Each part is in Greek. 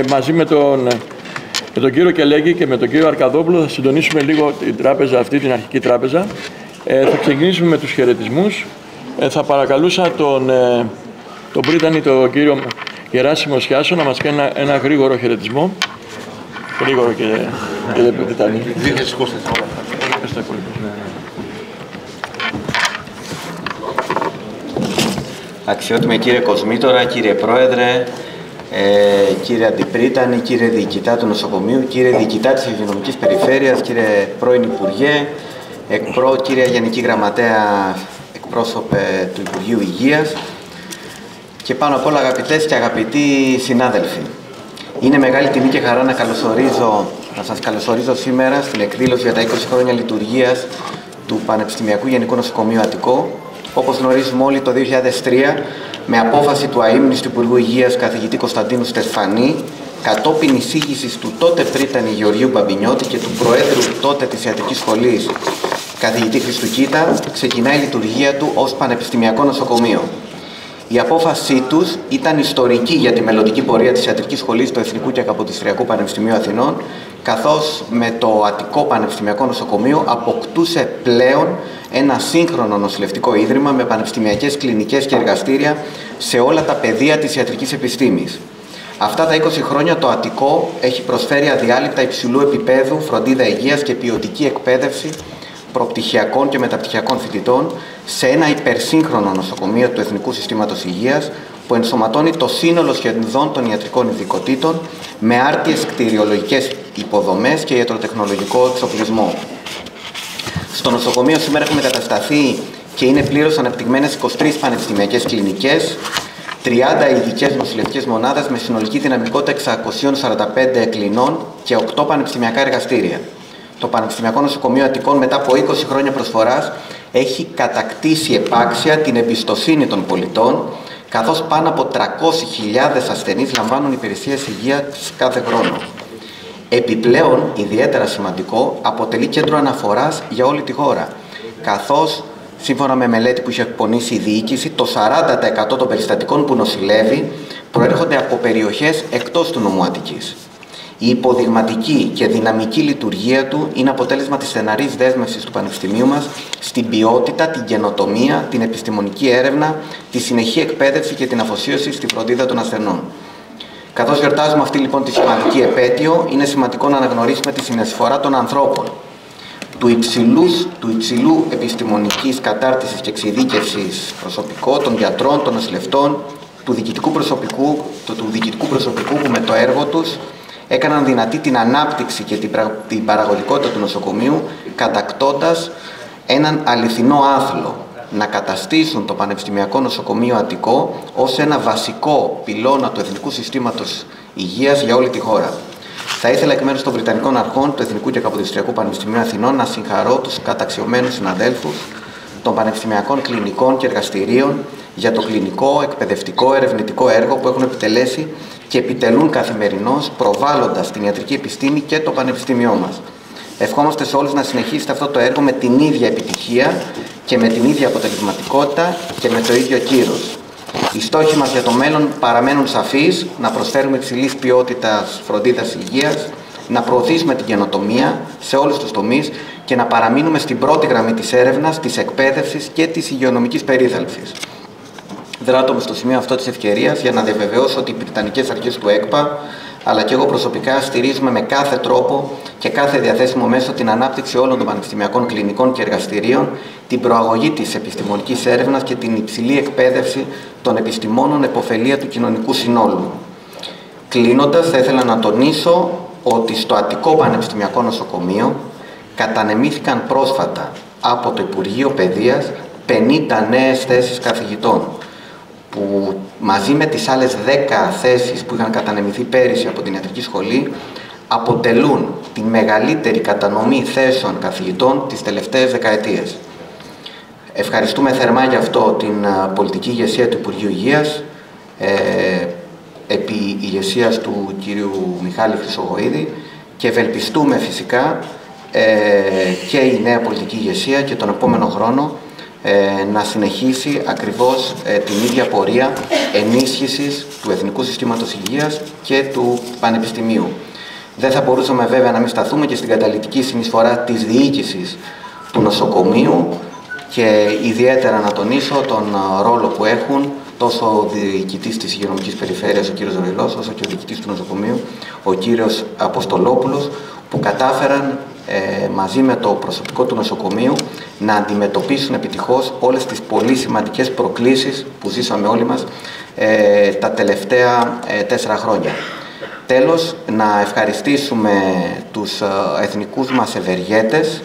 Μαζί με τον κύριο Κελέγη και με τον κύριο Αρκαδόπουλο θα συντονίσουμε λίγο την τράπεζα αυτή, την αρχική τράπεζα. Θα ξεκινήσουμε με τους χαιρετισμούς. Θα παρακαλούσα τον πρίτανη, τον κύριο Γεράσιμο Σιάσο, να μας κάνει ένα γρήγορο χαιρετισμό. Γρήγορο και δεν πρίτανη. Αξιότιμε κύριε Κοσμήτορα, κύριε Πρόεδρε, κύριε Αντιπρίτανη, κύριε Διοικητά του Νοσοκομείου, κύριε Διοικητά της Υγειονομικής Περιφέρειας, κύριε Πρώην Υπουργέ, κύριε Γενική Γραμματέα, εκπρόσωπε του Υπουργείου Υγείας και πάνω απ' όλα αγαπητές και αγαπητοί συνάδελφοι. Είναι μεγάλη τιμή και χαρά να σας καλωσορίζω σήμερα στην εκδήλωση για τα 20 χρόνια λειτουργίας του Πανεπιστημιακού Γενικού Νοσοκομείου Αττικό. Όπως γνωρίζουμε όλοι, το 2003, με απόφαση του αείμνηστου Υπουργού Υγείας καθηγητή Κωνσταντίνου Στεφανή, κατόπιν εισήγησης του τότε πρίτανη Γεωργίου Μπαμπινιώτη και του Προέδρου τότε της Ιατρικής Σχολής καθηγητή Χριστού Κίτα, ξεκινάει η λειτουργία του ως Πανεπιστημιακό Νοσοκομείο. Η απόφασή τους ήταν ιστορική για τη μελλοντική πορεία της Ιατρικής Σχολής του Εθνικού και Καποδιστριακού Πανεπιστημίου Αθηνών, καθώς με το Αττικό Πανεπιστημιακό Νοσοκομείο αποκτούσε πλέον ένα σύγχρονο νοσηλευτικό ίδρυμα με πανεπιστημιακές κλινικές και εργαστήρια σε όλα τα πεδία της ιατρικής επιστήμης. Αυτά τα 20 χρόνια το Αττικό έχει προσφέρει αδιάλειπτα υψηλού επίπεδου φροντίδα υγείας και ποιοτική εκπαίδευση προπτυχιακών και μεταπτυχιακών φοιτητών σε ένα υπερσύγχρονο νοσοκομείο του Εθνικού Συστήματος Υγείας που ενσωματώνει το σύνολο σχεδόν των ιατρικών ειδικοτήτων με άρτιες κτηριολογικές υποδομές και ιατροτεχνολογικό εξοπλισμό. Στο νοσοκομείο σήμερα έχουν εγκατασταθεί και είναι πλήρως αναπτυγμένες 23 πανεπιστημιακές κλινικές, 30 ειδικές νοσηλευτικές μονάδες με συνολική δυναμικότητα 645 κλινών και 8 πανεπιστημιακά εργαστήρια. Το Πανεπιστημιακό Νοσοκομείο Αττικών μετά από 20 χρόνια προσφοράς έχει κατακτήσει επάξια την εμπιστοσύνη των πολιτών, καθώς πάνω από 300.000 ασθενείς λαμβάνουν υπηρεσίες υγείας κάθε χρόνο. Επιπλέον, ιδιαίτερα σημαντικό, αποτελεί κέντρο αναφοράς για όλη τη χώρα, καθώς, σύμφωνα με μελέτη που είχε εκπονήσει η διοίκηση, το 40% των περιστατικών που νοσηλεύει προέρχονται από περιοχές εκτός του νομού Αττικής. Η υποδειγματική και δυναμική λειτουργία του είναι αποτέλεσμα της στεναρής δέσμευσης του Πανεπιστημίου μας στην ποιότητα, την καινοτομία, την επιστημονική έρευνα, τη συνεχή εκπαίδευση και την αφοσίωση στη φροντίδα των ασθενών. Καθώς γιορτάζουμε αυτή λοιπόν τη σημαντική επέτειο, είναι σημαντικό να αναγνωρίσουμε τη συνεισφορά των ανθρώπων, του υψηλού επιστημονικής κατάρτισης και εξειδίκευσης προσωπικού, των γιατρών, των νοσηλευτών, του διοικητικού προσωπικού που με το έργο τους έκαναν δυνατή την ανάπτυξη και την παραγωγικότητα του νοσοκομείου, κατακτώντας έναν αληθινό άθλο να καταστήσουν το Πανεπιστημιακό Νοσοκομείο Αττικό ως ένα βασικό πυλώνα του Εθνικού Συστήματος Υγείας για όλη τη χώρα. Θα ήθελα εκ μέρους των Βρετανικών Αρχών του Εθνικού και Καποδιστριακού Πανεπιστημίου Αθηνών να συγχαρώ τους καταξιωμένους συναδέλφους των Πανεπιστημιακών Κλινικών και Εργαστηρίων για το κλινικό, εκπαιδευτικό, ερευνητικό έργο που έχουν επιτελέσει και επιτελούν καθημερινώς, προβάλλοντας την ιατρική επιστήμη και το πανεπιστήμιό μας. Ευχόμαστε σε όλους να συνεχίσετε αυτό το έργο με την ίδια επιτυχία και με την ίδια αποτελεσματικότητα και με το ίδιο κύρος. Οι στόχοι μας για το μέλλον παραμένουν σαφείς: να προσφέρουμε υψηλής ποιότητας φροντίδας υγείας, να προωθήσουμε την καινοτομία σε όλους τους τομείς και να παραμείνουμε στην πρώτη γραμμή της έρευνας, της εκπαίδευσης και της υγειονομικής περίθαλψης. Δράτω στο σημείο αυτό της ευκαιρίας για να διαβεβαιώσω ότι οι Βρετανικές Αρχές του ΕΚΠΑ αλλά και εγώ προσωπικά στηρίζουμε με κάθε τρόπο και κάθε διαθέσιμο μέσο την ανάπτυξη όλων των πανεπιστημιακών κλινικών και εργαστηρίων, την προαγωγή της επιστημονικής έρευνας και την υψηλή εκπαίδευση των επιστημόνων επωφελία του κοινωνικού συνόλου. Κλείνοντας, θα ήθελα να τονίσω ότι στο Αττικό Πανεπιστημιακό Νοσοκομείο κατανεμήθηκαν πρόσφατα από το Υπουργείο Παιδείας 50 νέες θέσεις καθηγητών, που μαζί με τις άλλες 10 θέσεις που είχαν κατανεμηθεί πέρυσι από την Ιατρική Σχολή αποτελούν τη μεγαλύτερη κατανομή θέσεων καθηγητών τις τελευταίες δεκαετίες. Ευχαριστούμε θερμά γι' αυτό την πολιτική ηγεσία του Υπουργείου Υγείας, επί ηγεσίας του κυρίου Μιχάλη Χρυσογοίδη, και ευελπιστούμε φυσικά και η νέα πολιτική ηγεσία και τον επόμενο χρόνο να συνεχίσει ακριβώς την ίδια πορεία ενίσχυσης του Εθνικού Συστήματος Υγείας και του Πανεπιστημίου. Δεν θα μπορούσαμε βέβαια να μην σταθούμε και στην καταλυτική συνεισφορά της διοίκησης του νοσοκομείου και ιδιαίτερα να τονίσω τον ρόλο που έχουν τόσο ο διοικητής της υγειονομικής περιφέρειας, ο κύριος Ζωηλός, όσο και ο διοικητής του νοσοκομείου, ο κύριος Αποστολόπουλος, που κατάφεραν μαζί με το προσωπικό του νοσοκομείου να αντιμετωπίσουν επιτυχώς όλες τις πολύ σημαντικές προκλήσεις που ζήσαμε όλοι μας τα τελευταία 4 χρόνια. Τέλος, να ευχαριστήσουμε τους εθνικούς μας ευεργέτες,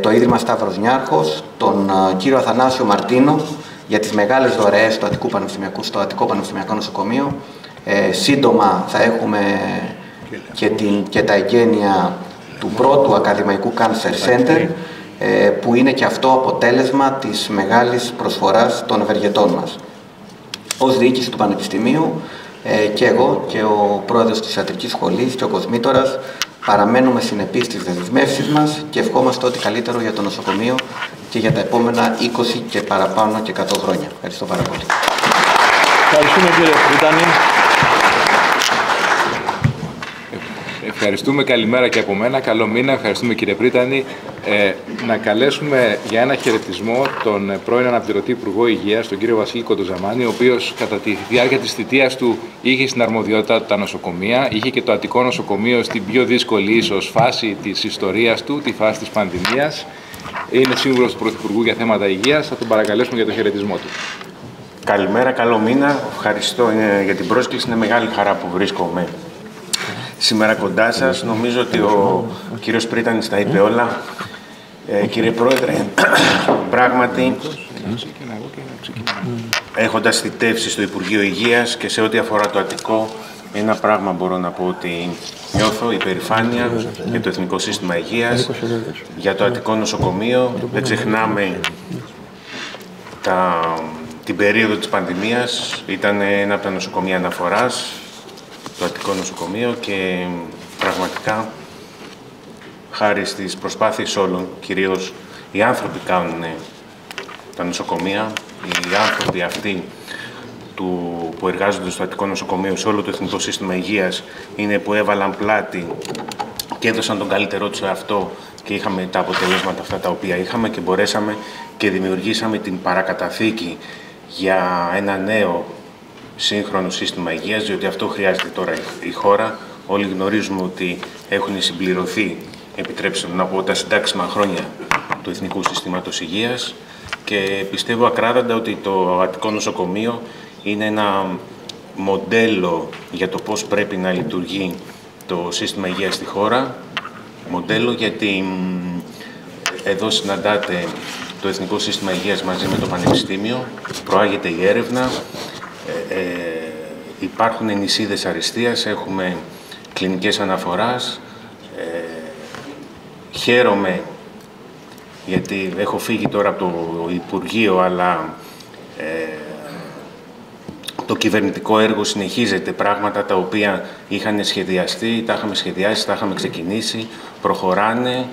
το Ίδρυμα Σταύρος Νιάρχος, τον κύριο Αθανάσιο Μαρτίνο για τις μεγάλες δωρεές στο Αττικό Πανεπιστημιακό Νοσοκομείο. Σύντομα θα έχουμε και τα εγγένεια του πρώτου ακαδημαϊκού Cancer Center, που είναι και αυτό αποτέλεσμα της μεγάλης προσφοράς των ευεργετών μας. Ως διοίκηση του Πανεπιστημίου, και εγώ και ο πρόεδρος της Ιατρικής Σχολής και ο Κοσμήτορας παραμένουμε συνεπείς στις δεσμεύσεις μας και ευχόμαστε ό,τι καλύτερο για το νοσοκομείο και για τα επόμενα 20 και παραπάνω και 100 χρόνια. Ευχαριστώ πάρα πολύ. Ευχαριστούμε, κύριε Πρίτανη. Ευχαριστούμε, καλημέρα και από μένα, καλό μήνα. Ευχαριστούμε, κύριε Πρίτανη. Να καλέσουμε για ένα χαιρετισμό τον πρώην αναπληρωτή Υπουργό Υγείας, τον κύριο Βασίλη Κοντοζαμάνη, ο οποίος κατά τη διάρκεια της θητείας του είχε στην αρμοδιότητα τα νοσοκομεία, είχε και το Αττικό Νοσοκομείο στην πιο δύσκολη ίσως φάση της ιστορίας του, τη φάση της πανδημίας. Είναι σύμβουλος του Πρωθυπουργού για θέματα υγείας. Θα τον παρακαλέσουμε για το χαιρετισμό του. Καλημέρα, καλό μήνα. Ευχαριστώ για την πρόσκληση. Είναι μεγάλη χαρά που βρίσκομαι σήμερα κοντά σας. Νομίζω ότι ο κύριος Πρίτανης τα είπε όλα. Κύριε Πρόεδρε, πράγματι, έχοντας θητεύσει στο Υπουργείο Υγείας και σε ό,τι αφορά το Αττικό, ένα πράγμα μπορώ να πω ότι νιώθω υπερηφάνεια για το Εθνικό Σύστημα Υγείας, για το Αττικό Νοσοκομείο. Δεν ξεχνάμε την περίοδο της πανδημίας. Ήταν ένα από τα νοσοκομεία αναφοράς, το Αττικό Νοσοκομείο, και πραγματικά χάρη στις προσπάθειες όλων, κυρίως οι άνθρωποι κάνουν τα νοσοκομεία, οι άνθρωποι αυτοί που εργάζονται στο Αττικό Νοσοκομείο, σε όλο το Εθνικό Σύστημα Υγείας, είναι που έβαλαν πλάτη και έδωσαν τον καλύτερό τους σε αυτό και είχαμε τα αποτελέσματα αυτά τα οποία είχαμε και μπορέσαμε και δημιουργήσαμε την παρακαταθήκη για ένα νέο σύγχρονο σύστημα υγείας, διότι αυτό χρειάζεται τώρα η χώρα. Όλοι γνωρίζουμε ότι έχουν συμπληρωθεί, επιτρέψτε μου να πω, τα συντάξιμα χρόνια του Εθνικού Συστήματος Υγείας και πιστεύω ακράδαντα ότι το Αττικό Νοσοκομείο είναι ένα μοντέλο για το πώς πρέπει να λειτουργεί το σύστημα υγείας στη χώρα. Μοντέλο γιατί εδώ συναντάτε το Εθνικό Σύστημα Υγείας μαζί με το Πανεπιστήμιο, προάγεται η έρευνα, υπάρχουν νησίδες αριστείας, έχουμε κλινικές αναφοράς. Χαίρομαι γιατί έχω φύγει τώρα από το Υπουργείο, αλλά το κυβερνητικό έργο συνεχίζεται, πράγματα τα οποία είχαν σχεδιαστεί, τα είχαμε σχεδιάσει, τα είχαμε ξεκινήσει, προχωράνε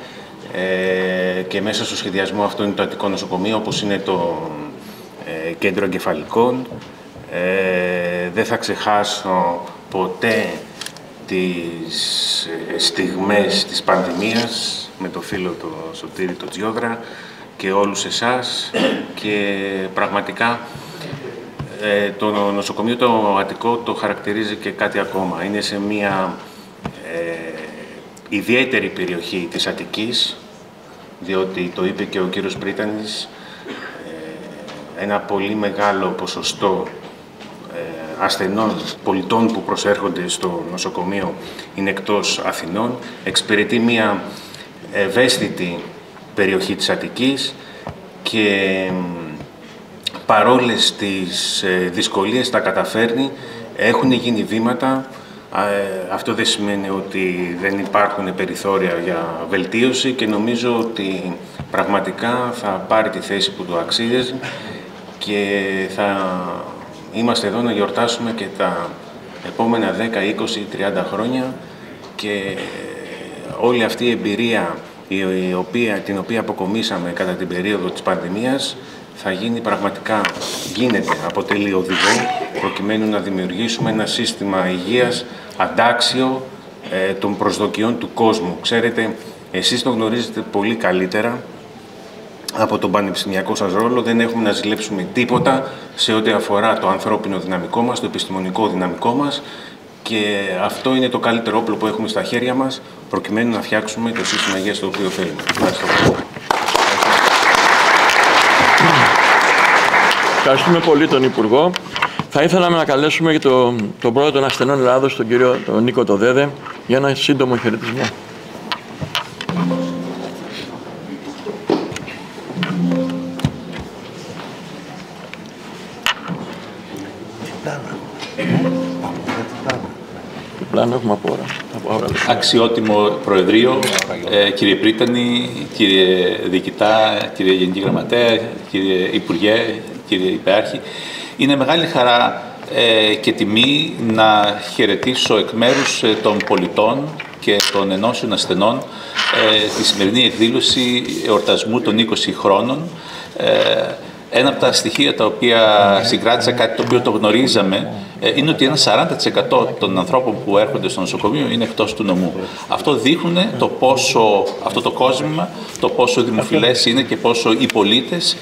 και μέσα στο σχεδιασμό αυτό είναι το Αττικό Νοσοκομείο, όπως είναι το Κέντρο Εγκεφαλικών. Δεν θα ξεχάσω ποτέ τις στιγμές της πανδημίας με το φίλο το Σωτήρη το Τζιόδρα και όλους εσάς και πραγματικά το νοσοκομείο το Αττικό το χαρακτηρίζει και κάτι ακόμα. Είναι σε μια ιδιαίτερη περιοχή της Αττικής, διότι το είπε και ο κύριος Πρίτανης, ένα πολύ μεγάλο ποσοστό ασθενών πολιτών που προσέρχονται στο νοσοκομείο είναι εκτός Αθηνών. Εξυπηρετεί μια ευαίσθητη περιοχή της Αττικής και παρόλες τις δυσκολίες τα καταφέρνει, έχουν γίνει βήματα. Αυτό δεν σημαίνει ότι δεν υπάρχουν περιθώρια για βελτίωση και νομίζω ότι πραγματικά θα πάρει τη θέση που του αξίζει και θα είμαστε εδώ να γιορτάσουμε και τα επόμενα 10, 20, 30 χρόνια και όλη αυτή η εμπειρία την οποία αποκομίσαμε κατά την περίοδο της πανδημίας, θα γίνει πραγματικά, αποτελεί οδηγό προκειμένου να δημιουργήσουμε ένα σύστημα υγείας αντάξιο των προσδοκιών του κόσμου. Ξέρετε, εσείς το γνωρίζετε πολύ καλύτερα από τον πανεπιστημιακό σας ρόλο. Δεν έχουμε να ζηλέψουμε τίποτα σε ό,τι αφορά το ανθρώπινο δυναμικό μας, το επιστημονικό δυναμικό μας, και αυτό είναι το καλύτερο όπλο που έχουμε στα χέρια μας προκειμένου να φτιάξουμε το σύστημα υγείας το οποίο θέλουμε. Ευχαριστώ. Ευχαριστούμε πολύ τον Υπουργό. Θα ήθελα να καλέσουμε και τον πρόεδρο των Ασθενών Ελλάδος, τον κύριο Νίκο Τοδέδε, για ένα σύντομο χαιρετισμό. Αξιότιμο Προεδρείο, κύριε Πρίτανη, κύριε Διοικητά, κύριε Γενική Γραμματέα, κύριε Υπουργέ, κύριε Υπεάρχη, είναι μεγάλη χαρά και τιμή να χαιρετήσω εκ μέρους των πολιτών και των ενώσεων ασθενών τη σημερινή εκδήλωση εορτασμού των 20 χρόνων. Ένα από τα στοιχεία τα οποία συγκράτησα, κάτι το οποίο το γνωρίζαμε, είναι ότι ένα 40% των ανθρώπων που έρχονται στο νοσοκομείο είναι εκτός του νομού. Αυτό δείχνουν αυτό το κόσμημα, το πόσο δημοφιλές είναι και πόσο οι πολίτες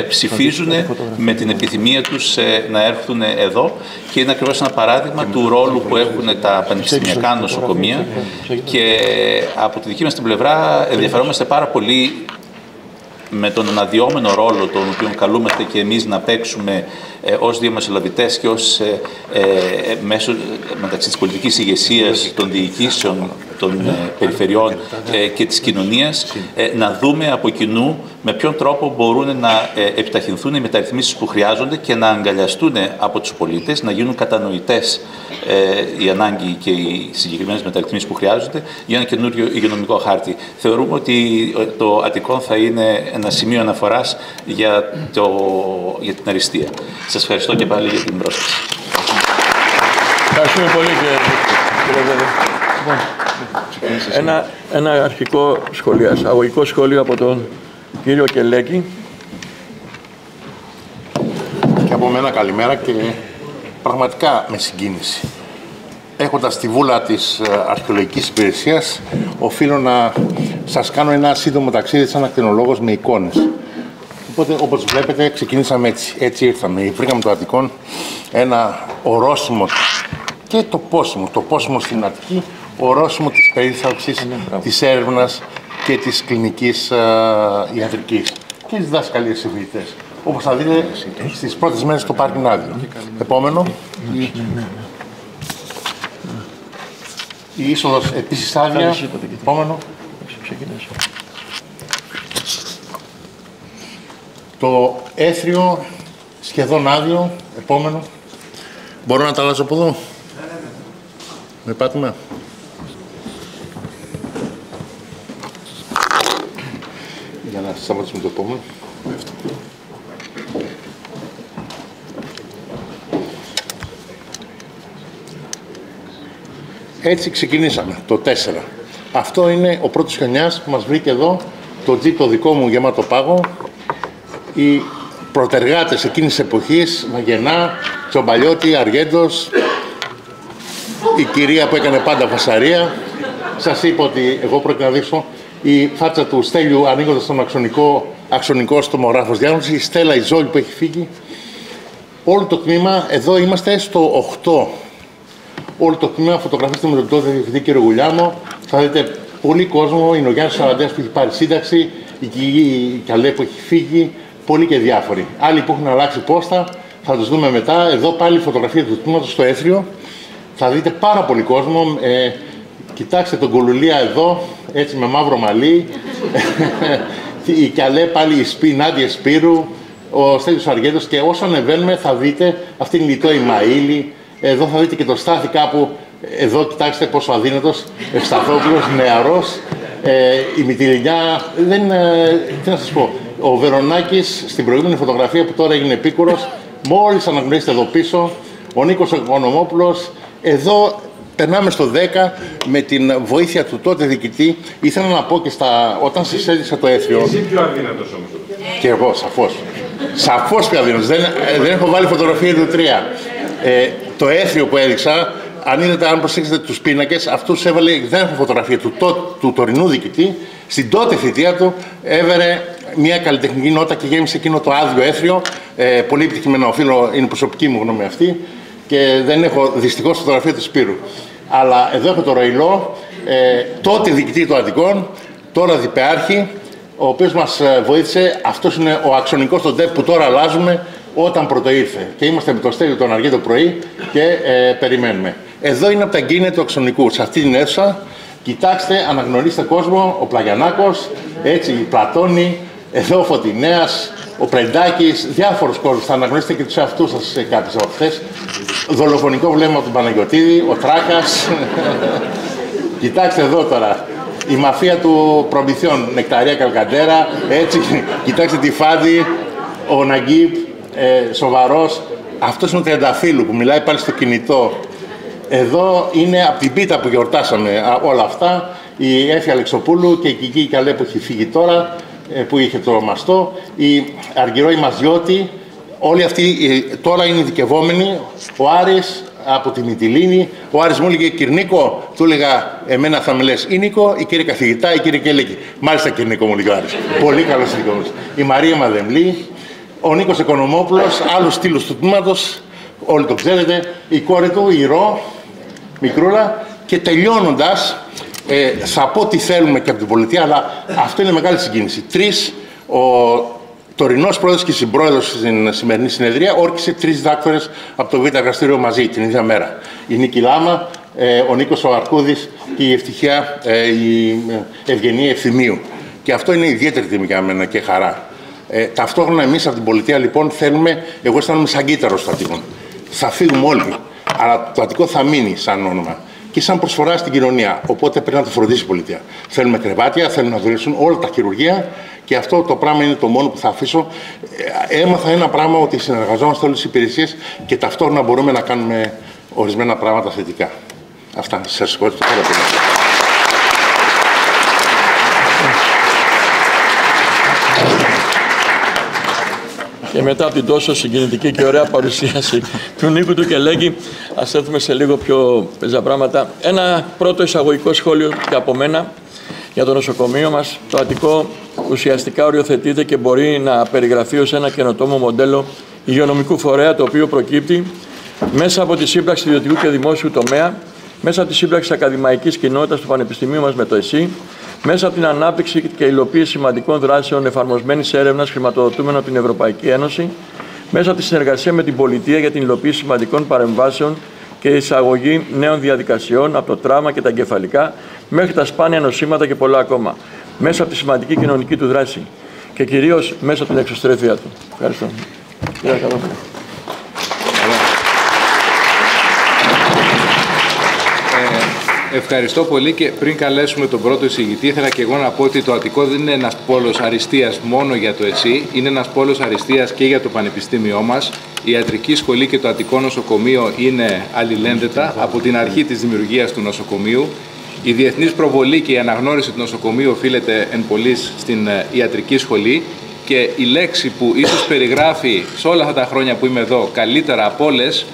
ψηφίζουν με την επιθυμία τους να έρθουν εδώ, και είναι ακριβώς ένα παράδειγμα του ρόλου που έχουν τα πανεπιστημιακά νοσοκομεία, και από τη δική μας την πλευρά ενδιαφερόμαστε πάρα πολύ με τον αναδυόμενο ρόλο τον οποίο καλούμαστε και εμείς να παίξουμε ως διαμεσολαβητές και ως μέσω μεταξύ της πολιτικής ηγεσίας, των διοικήσεων, των περιφερειών και της κοινωνίας, να δούμε από κοινού με ποιον τρόπο μπορούν να επιταχυνθούν οι μεταρρυθμίσεις που χρειάζονται και να αγκαλιαστούν από τους πολίτες, να γίνουν κατανοητές οι ανάγκοι και οι συγκεκριμένες μεταρρυθμίσεις που χρειάζονται για ένα καινούριο υγειονομικό χάρτη. Θεωρούμε ότι το Αττικόν θα είναι ένα σημείο αναφοράς για την αριστεία. Σας ευχαριστώ και πάλι για την πρόσκληση. Ευχαριστούμε πολύ, κύριε Βέβαιο. Ένα αρχικό σχολείο, αγωγικό σχόλιο από τον κύριο Κελέκη. Και από μένα καλημέρα, και πραγματικά με συγκίνηση. Έχοντας τη βούλα της αρχαιολογικής υπηρεσίας, οφείλω να σας κάνω ένα σύντομο ταξίδι σαν ακτινολόγος με εικόνες. Οπότε, όπως βλέπετε, ξεκινήσαμε έτσι. Έτσι ήρθαμε. Βρήκαμε το Αττικόν ένα ορόσημο και το πόσιμο στην Αττική, ορόσημο της περίθαλψης, της έρευνας και της κλινικής ιατρικής και της διδασκαλίας στους φοιτητές. Όπως θα δείτε στις πρώτες μέρες το πάρκινγκ άδειο. Επόμενο. Η είσοδος επίσης άδεια. Επόμενο. Το έθριο σχεδόν άδειο. Επόμενο. Μπορώ να τα αλλάζω από εδώ. Με πάτημα. Για να σταματήσουμε το επόμενο. Έτσι ξεκινήσαμε, το 4. Αυτό είναι ο πρώτος χρονιάς που μας βρήκε εδώ, το τζιπ το δικό μου γεμάτο πάγο. Οι πρωτεργάτες εκείνης της εποχής, Μαγενά, Τσομπαλιώτη, Αργέντος, η κυρία που έκανε πάντα φασαρία. Σας είπα ότι εγώ πρόκειται να δείξω η φάτσα του Στέλιου ανοίγοντας τον αξονικό στομογράφος διάγνωση, η Στέλλα η Ζόλη που έχει φύγει. Όλο το τμήμα, εδώ είμαστε στο 8. Όλο το τμήμα φωτογραφίστε με τον τότε διευθυντή κύριο Γουλιάμο. Θα δείτε πολύ κόσμο, είναι ο Γιάννης Σαραντέας που έχει πάρει σύνταξη, η Καλέ που έχει φύγει, πολλοί και διάφοροι. Άλλοι που έχουν αλλάξει πόστα, θα τους δούμε μετά. Εδώ πάλι η φωτογραφία του τμήματος στο Έθριο. Θα δείτε πάρα πολύ κόσμο. Κοιτάξτε τον Κολουλία εδώ, έτσι με μαύρο μαλλί. Η Καλέ πάλι η Νάντια Σπύρου, ο Στέλιος Αργέντος, και όσο ανεβαίνουμε θα δείτε, αυτή είναι η Λιτό η Μαΐλη. Εδώ θα δείτε και το Στάθη κάπου, εδώ κοιτάξτε πόσο αδύνατος, Ευσταθόπουλος, νεαρός. Η Μητυλινιά, τι να σας πω, ο Βερονάκης στην προηγούμενη φωτογραφία που τώρα έγινε επίκουρος, μόλις αναγνωρίσετε εδώ πίσω, ο Νίκος Οικονομόπουλος, εδώ περνάμε στο 10 με την βοήθεια του τότε διοικητή. Ήθελα να πω και όταν σας έδειξα το έθριο. Εσύ πιο αδύνατος όμως. Και εγώ, σαφώς. Σαφώς πιο αδύνατος. Δεν έχω βάλει φωτογραφία του 3. Το έθριο που έδειξα, αν προσέξετε τους πίνακες, αυτούς έβαλε, δεν έχω φωτογραφία του τωρινού διοικητή. Στην τότε θητεία του έβαλε μια καλλιτεχνική νότα και γέμισε εκείνο το άδειο έθριο. Πολύ επιτυχημένο, οφείλω, είναι προσωπική μου γνώμη αυτή. Και δεν έχω δυστυχώς φωτογραφία του Σπύρου. Αλλά εδώ έχω το Ροϊλό, τότε διοικητή των Αττικών, τώρα διπεάρχη, ο οποίος μας βοήθησε. Αυτός είναι ο αξονικός των ΤΕΠ που τώρα αλλάζουμε όταν πρωτοήρθε. Και είμαστε με το Στέλιο τον αργή το πρωί και περιμένουμε. Εδώ είναι από τα εγκίνητα του αξονικού, σε αυτή την αίθουσα. Κοιτάξτε, αναγνωρίστε κόσμο, ο Πλαγιανάκος, έτσι, η Πλατώνη, εδώ ο Φωτεινέας, ο Πρεντάκης, διάφορους κόσμους. Θα αναγνωρίσετε και τους εαυτούς σας σε κάποιες από αυτές. Δολοφονικό βλέμμα από τον Παναγιωτίδη, ο Τράκας. Κοιτάξτε εδώ τώρα. Η μαφία του Προμηθειών, Νεκταρία Καλκαντέρα, έτσι. Κοιτάξτε τη Φάντη, ο Ναγκίπ, σοβαρός. Αυτός είναι ο Τριανταφύλου που μιλάει πάλι στο κινητό. Εδώ είναι από την πίτα που γιορτάσαμε όλα αυτά. Η Έφη Αλεξοπούλου και η Κική Καλέ που έχει φύγει τώρα, που είχε το μαστό, η Αργυρό η Μαζιώτη, όλοι αυτοί τώρα είναι ειδικευόμενοι. Ο Άρης από τη Μυτιλήνη, ο Άρης μου έλεγε Κυρνίκο, του έλεγα εμένα θα με λες ή Νίκο ή κύριε καθηγητά ή κύριε Κελέκη. Μάλιστα Κυρνίκο μου έλεγε ο Άρης. Πολύ καλός ειδικευόμενος. Η Μαρία Μαδεμλή, ο Νίκος Οικονομόπουλος, άλλος στήλος του τμήματος, όλοι το ξέρετε, η κόρη του, η Ρο, μικρούλα, και τελειώνοντας, θα πω τι θέλουμε και από την πολιτεία, αλλά αυτό είναι μεγάλη συγκίνηση. 3, ο τωρινός πρόεδρος και συμπρόεδρος στην σημερινή συνεδρία όρκησε 3 διδάκτορες από το Β' εργαστήριο μαζί την ίδια μέρα. Η Νίκη Λάμα, ο Νίκος ο Αρκούδης και η Ευτυχία, η Ευγενία Ευθυμίου. Και αυτό είναι ιδιαίτερη τιμή για μένα και χαρά. Ταυτόχρονα εμείς από την πολιτεία λοιπόν θέλουμε, εγώ αισθάνομαι σαν κύτταρος στο Αττικό. Θα φύγουμε όλοι, αλλά το Αττικό θα μείνει σαν όνομα και σαν προσφορά στην κοινωνία. Οπότε πρέπει να το φροντίσει η πολιτεία. Θέλουμε κρεβάτια, θέλουμε να δουλέψουν όλα τα χειρουργεία και αυτό το πράγμα είναι το μόνο που θα αφήσω. Έμαθα ένα πράγμα, ότι συνεργαζόμαστε όλες τις υπηρεσίες και ταυτόχρονα μπορούμε να κάνουμε ορισμένα πράγματα θετικά. Αυτά. Σας ευχαριστώ πάρα πολύ. Και μετά από την τόσο συγκινητική και ωραία παρουσίαση του Νίκου του Κελέκη, ας έρθουμε σε λίγο πιο πεζά πράγματα. Ένα πρώτο εισαγωγικό σχόλιο και από μένα για το νοσοκομείο μας. Το Αττικό ουσιαστικά οριοθετείται και μπορεί να περιγραφεί ως ένα καινοτόμο μοντέλο υγειονομικού φορέα, το οποίο προκύπτει μέσα από τη σύμπραξη ιδιωτικού και δημόσιου τομέα, μέσα από τη σύμπραξη ακαδημαϊκής κοινότητας του Πανεπιστημίου μας με το ΕΣΥ, μέσα από την ανάπτυξη και υλοποίηση σημαντικών δράσεων εφαρμοσμένης έρευνας χρηματοδοτούμενων από την Ευρωπαϊκή Ένωση, μέσα από τη συνεργασία με την πολιτεία για την υλοποίηση σημαντικών παρεμβάσεων και εισαγωγή νέων διαδικασιών από το τράμα και τα εγκεφαλικά μέχρι τα σπάνια νοσήματα και πολλά ακόμα, μέσα από τη σημαντική κοινωνική του δράση και κυρίως μέσα από την εξωστρέφεια του. Ευχαριστώ. Ευχαριστώ πολύ, και πριν καλέσουμε τον πρώτο εισηγητή, ήθελα και εγώ να πω ότι το Αττικό δεν είναι ένας πόλος αριστείας μόνο για το ΕΣΥ, είναι ένας πόλος αριστείας και για το Πανεπιστήμιό μας. Η Ιατρική Σχολή και το Αττικό Νοσοκομείο είναι αλληλένδετα από την αρχή της δημιουργίας του νοσοκομείου. Η διεθνής προβολή και η αναγνώριση του νοσοκομείου οφείλεται εν πολλοίς στην Ιατρική Σχολή, και η λέξη που ίσως περιγράφει σε όλα αυτά τα χρόνια που είμαι εδώ καλύτερα από όλες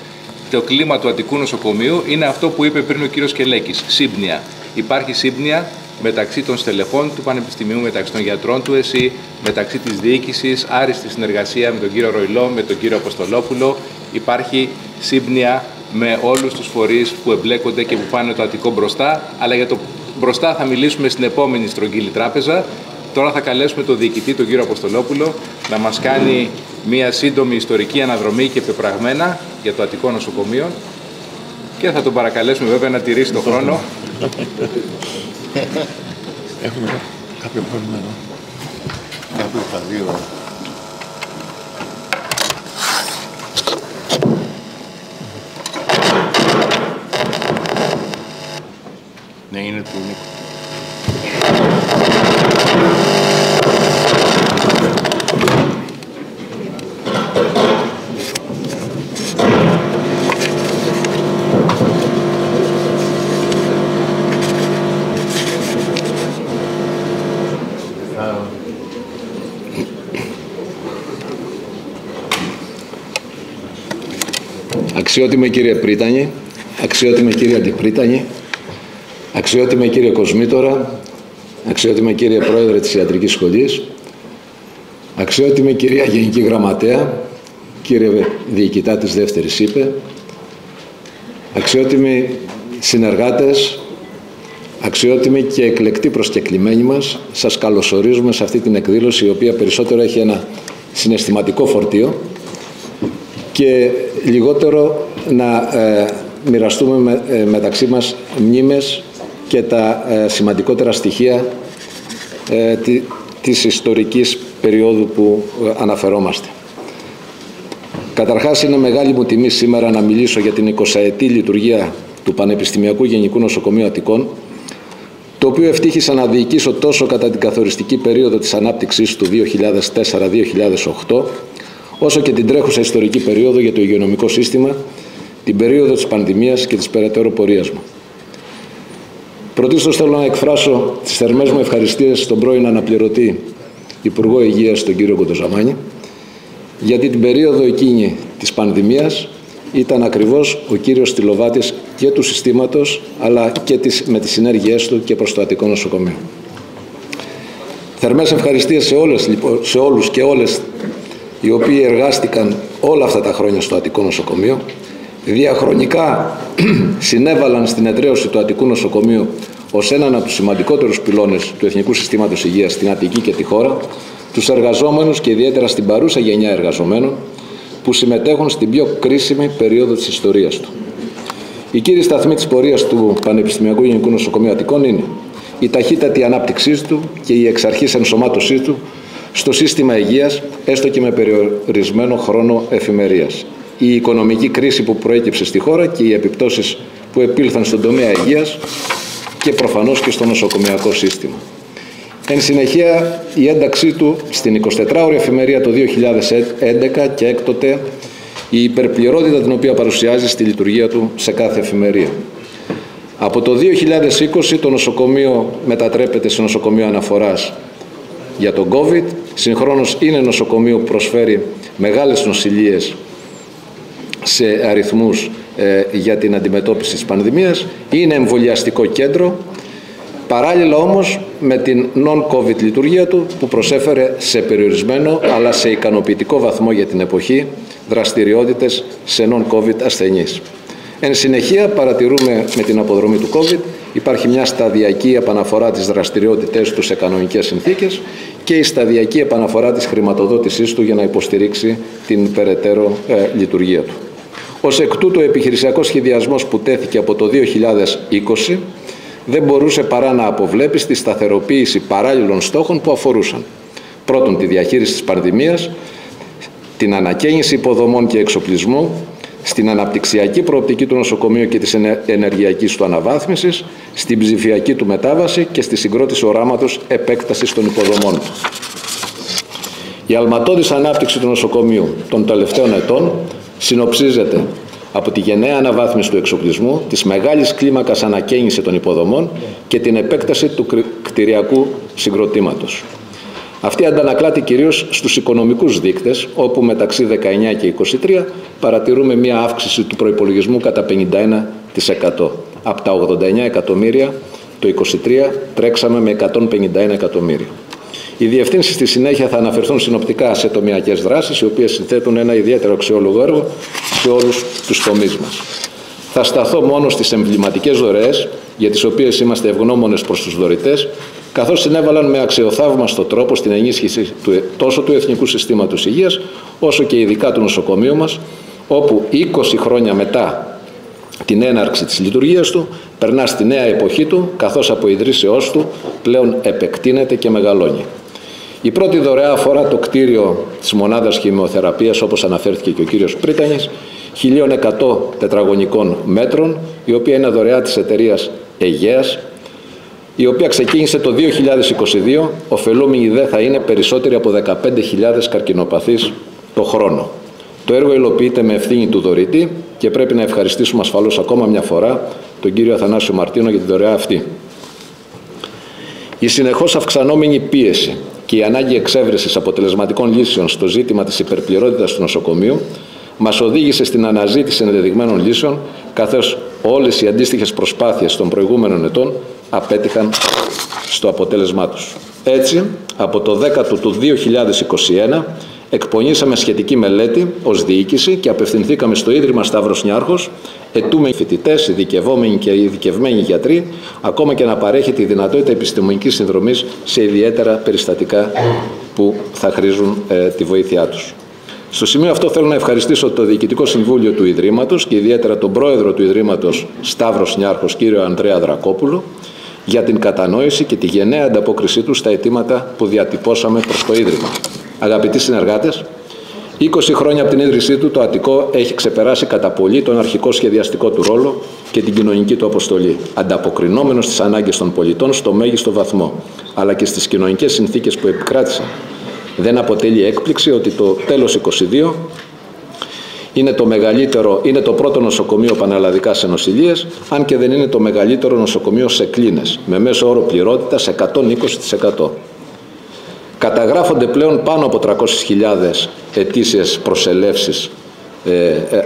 το κλίμα του Αττικού Νοσοκομείου είναι αυτό που είπε πριν ο κύριος Κελέκης, σύμπνοια. Υπάρχει σύμπνοια μεταξύ των στελεχών του Πανεπιστημίου, μεταξύ των γιατρών του ΕΣΥ, μεταξύ της διοίκησης, άριστη συνεργασία με τον κύριο Ροϊλό, με τον κύριο Αποστολόπουλο. Υπάρχει σύμπνοια με όλους τους φορείς που εμπλέκονται και που πάνε το Αττικό μπροστά, αλλά για το μπροστά θα μιλήσουμε στην επόμενη στρογγύλη τράπεζα. Τώρα θα καλέσουμε τον διοικητή, τον κύριο Αποστολόπουλο, να μας κάνει μία σύντομη ιστορική αναδρομή και πεπραγμένα για το Αττικό Νοσοκομείο, και θα τον παρακαλέσουμε βέβαια να τηρήσει τον χρόνο. Έχουμε κάποιο πρόβλημα εδώ. Κάποιο θα δύο. Ναι, είναι του Νίκου. Αξιότιμε κύριε Πρίτανη, αξιότιμε κύριε Αντιπρίτανη, αξιότιμε κύριε Κοσμήτορα, αξιότιμε κύριε Πρόεδρε της Ιατρικής Σχολής, αξιότιμη κυρία Γενική Γραμματέα, κύριε Διοικητά της Δεύτερης ΥΠΕ, αξιότιμοι συνεργάτες, αξιότιμοι και εκλεκτοί προσκεκλημένοι μας, σας καλωσορίζουμε σε αυτή την εκδήλωση, η οποία περισσότερο έχει ένα συναισθηματικό φορτίο και λιγότερο να μοιραστούμε μεταξύ μας μνήμες και τα σημαντικότερα στοιχεία της ιστορικής περίοδου που αναφερόμαστε. Καταρχάς, είναι μεγάλη μου τιμή σήμερα να μιλήσω για την 20ετή λειτουργία του Πανεπιστημιακού Γενικού Νοσοκομείου Αττικών, το οποίο ευτύχησα να διοικήσω τόσο κατά την καθοριστική περίοδο της ανάπτυξής του 2004-2008, όσο και την τρέχουσα ιστορική περίοδο για το υγειονομικό σύστημα, την περίοδο της πανδημίας και της περαιτέρω πορείας μου. Πρωτίστως θέλω να εκφράσω τις θερμές μου ευχαριστίες στον πρώην αναπληρωτή Υπουργό Υγείας, τον κύριο Κοντοζαμάνη, γιατί την περίοδο εκείνη της πανδημίας ήταν ακριβώς ο κύριος στυλοβάτης και του συστήματος, αλλά και με τις συνέργειές του και προς το Αττικό Νοσοκομείο. Θερμές ευχαριστίες σε όλους και όλες οι οποίοι εργάστηκαν όλα αυτά τα χρόνια στο Αττικό Νοσοκομείο, διαχρονικά συνέβαλαν στην εδραίωση του Αττικού Νοσοκομείου ως έναν από τους σημαντικότερους πυλώνες του Εθνικού Συστήματος Υγείας στην Αττική και τη χώρα, τους εργαζόμενους και ιδιαίτερα στην παρούσα γενιά εργαζομένων που συμμετέχουν στην πιο κρίσιμη περίοδο της ιστορίας του. Οι κύριοι σταθμοί της πορείας του Πανεπιστημιακού Γενικού Νοσοκομείου Αττικών είναι η ταχύτατη ανάπτυξή του και η εξ αρχής ενσωμάτωσή του στο σύστημα υγείας, έστω και με περιορισμένο χρόνο εφημερίας. Η οικονομική κρίση που προέκυψε στη χώρα και οι επιπτώσεις που επήλθαν στον τομέα υγείας και προφανώς και στο νοσοκομειακό σύστημα. Εν συνεχεία, η ένταξή του στην 24ωρη εφημερία το 2011 και έκτοτε η υπερπληρότητα την οποία παρουσιάζει στη λειτουργία του σε κάθε εφημερία. Από το 2020 το νοσοκομείο μετατρέπεται σε νοσοκομείο αναφοράς για τον COVID. Συγχρόνως είναι νοσοκομείο που προσφέρει μεγάλες νοσηλίες σε αριθμούς για την αντιμετώπιση της πανδημίας. Είναι εμβολιαστικό κέντρο, παράλληλα όμως με την non-COVID λειτουργία του που προσέφερε σε περιορισμένο αλλά σε ικανοποιητικό βαθμό για την εποχή δραστηριότητες σε non-COVID ασθενείς. Εν συνεχεία παρατηρούμε με την αποδρομή του COVID υπάρχει μια σταδιακή επαναφορά της δραστηριότητες του σε κανονικές συνθήκες και η σταδιακή επαναφορά της χρηματοδότησής του για να υποστηρίξει την περαιτέρω λειτουργία του. Ως εκ τούτου, ο επιχειρησιακός σχεδιασμός που τέθηκε από το 2020 δεν μπορούσε παρά να αποβλέπει στη σταθεροποίηση παράλληλων στόχων που αφορούσαν πρώτον τη διαχείριση της πανδημίας, την ανακαίνιση υποδομών και εξοπλισμού, στην αναπτυξιακή προοπτική του νοσοκομείου και της ενεργειακής του αναβάθμισης, στην ψηφιακή του μετάβαση και στη συγκρότηση οράματος επέκτασης των υποδομών του. Η αλματώδης ανάπτυξη του νοσοκομείου των τελευταίων ετών συνοψίζεται από τη γενναία αναβάθμιση του εξοπλισμού, της μεγάλης κλίμακας ανακαίνιση των υποδομών και την επέκταση του κτηριακού συγκροτήματος. Αυτή αντανακλάται κυρίως στους οικονομικούς δείκτες, όπου μεταξύ 19 και 23 παρατηρούμε μία αύξηση του προϋπολογισμού κατά 51%. Από τα 89 εκατομμύρια το 23 τρέξαμε με 151 εκατομμύρια. Οι διευθύνσεις στη συνέχεια θα αναφερθούν συνοπτικά σε τομεακές δράσεις, οι οποίες συνθέτουν ένα ιδιαίτερο αξιόλογο έργο σε όλους τους τομείς μας. Θα σταθώ μόνο στις εμβληματικές δωρεές, για τις οποίες είμαστε ευγνώμονες προς τους δωρητές, καθώς συνέβαλαν με αξιοθαύμαστο τρόπο στην ενίσχυση τόσο του Εθνικού Συστήματος Υγείας, όσο και ειδικά του νοσοκομείου μας, όπου 20 χρόνια μετά την έναρξη της λειτουργίας του, περνά στη νέα εποχή του, καθώς από ιδρύσεώς του πλέον επεκτείνεται και μεγαλώνει. Η πρώτη δωρεά αφορά το κτίριο της μονάδας χημειοθεραπείας, όπως αναφέρθηκε και ο κύριος Πρίτανης, 1.100 τετραγωνικών μέτρων, η οποία είναι δωρεά της εταιρείας Αιγαίας, η οποία ξεκίνησε το 2022, ωφελούμενοι δε θα είναι περισσότεροι από 15.000 καρκινοπαθείς το χρόνο. Το έργο υλοποιείται με ευθύνη του δωρητή και πρέπει να ευχαριστήσουμε ασφαλώς ακόμα μια φορά τον κύριο Αθανάσιο Μαρτίνο για τη δωρεά αυτή. Η συνεχώς αυξανόμενη πίεση και η ανάγκη εξέβρεσης αποτελεσματικών λύσεων στο ζήτημα της υπερπληρότητας του νοσοκομείου μας οδήγησε στην αναζήτηση ενδεδειγμένων λύσεων, καθώς όλες οι αντίστοιχες προσπάθειες των προηγούμενων ετών απέτυχαν στο αποτέλεσμά τους. Έτσι, από το 10 του 2021 εκπονήσαμε σχετική μελέτη ως διοίκηση και απευθυνθήκαμε στο Ίδρυμα Σταύρος Νιάρχος, ετούμενοι φοιτητές, ειδικευόμενοι και ειδικευμένοι γιατροί, ακόμα και να παρέχει τη δυνατότητα επιστημονικής συνδρομής σε ιδιαίτερα περιστατικά που θα χρήζουν τη βοήθειά τους. Στο σημείο αυτό θέλω να ευχαριστήσω το Διοικητικό Συμβούλιο του Ιδρύματος και ιδιαίτερα τον Πρόεδρο του Ιδρύματος Σταύρος Νιάρχος, κύριο Ανδρέα Δρακόπουλο, για την κατανόηση και τη γενναία ανταπόκρισή του στα αιτήματα που διατυπώσαμε προς το Ίδρυμα. Αγαπητοί συνεργάτες, 20 χρόνια από την ίδρυσή του, το Αττικό έχει ξεπεράσει κατά πολύ τον αρχικό σχεδιαστικό του ρόλο και την κοινωνική του αποστολή, ανταποκρινόμενος στις ανάγκες των πολιτών στο μέγιστο βαθμό, αλλά και στις κοινωνικές συνθήκες που επικράτησαν. Δεν αποτελεί έκπληξη ότι το τέλος 22 είναι το πρώτο νοσοκομείο πανελλαδικά σε νοσηλίες, αν και δεν είναι το μεγαλύτερο νοσοκομείο σε κλίνες, με μέσο όρο πληρότητας 120%. Καταγράφονται πλέον πάνω από 300.000 ετήσιες προσελεύσεις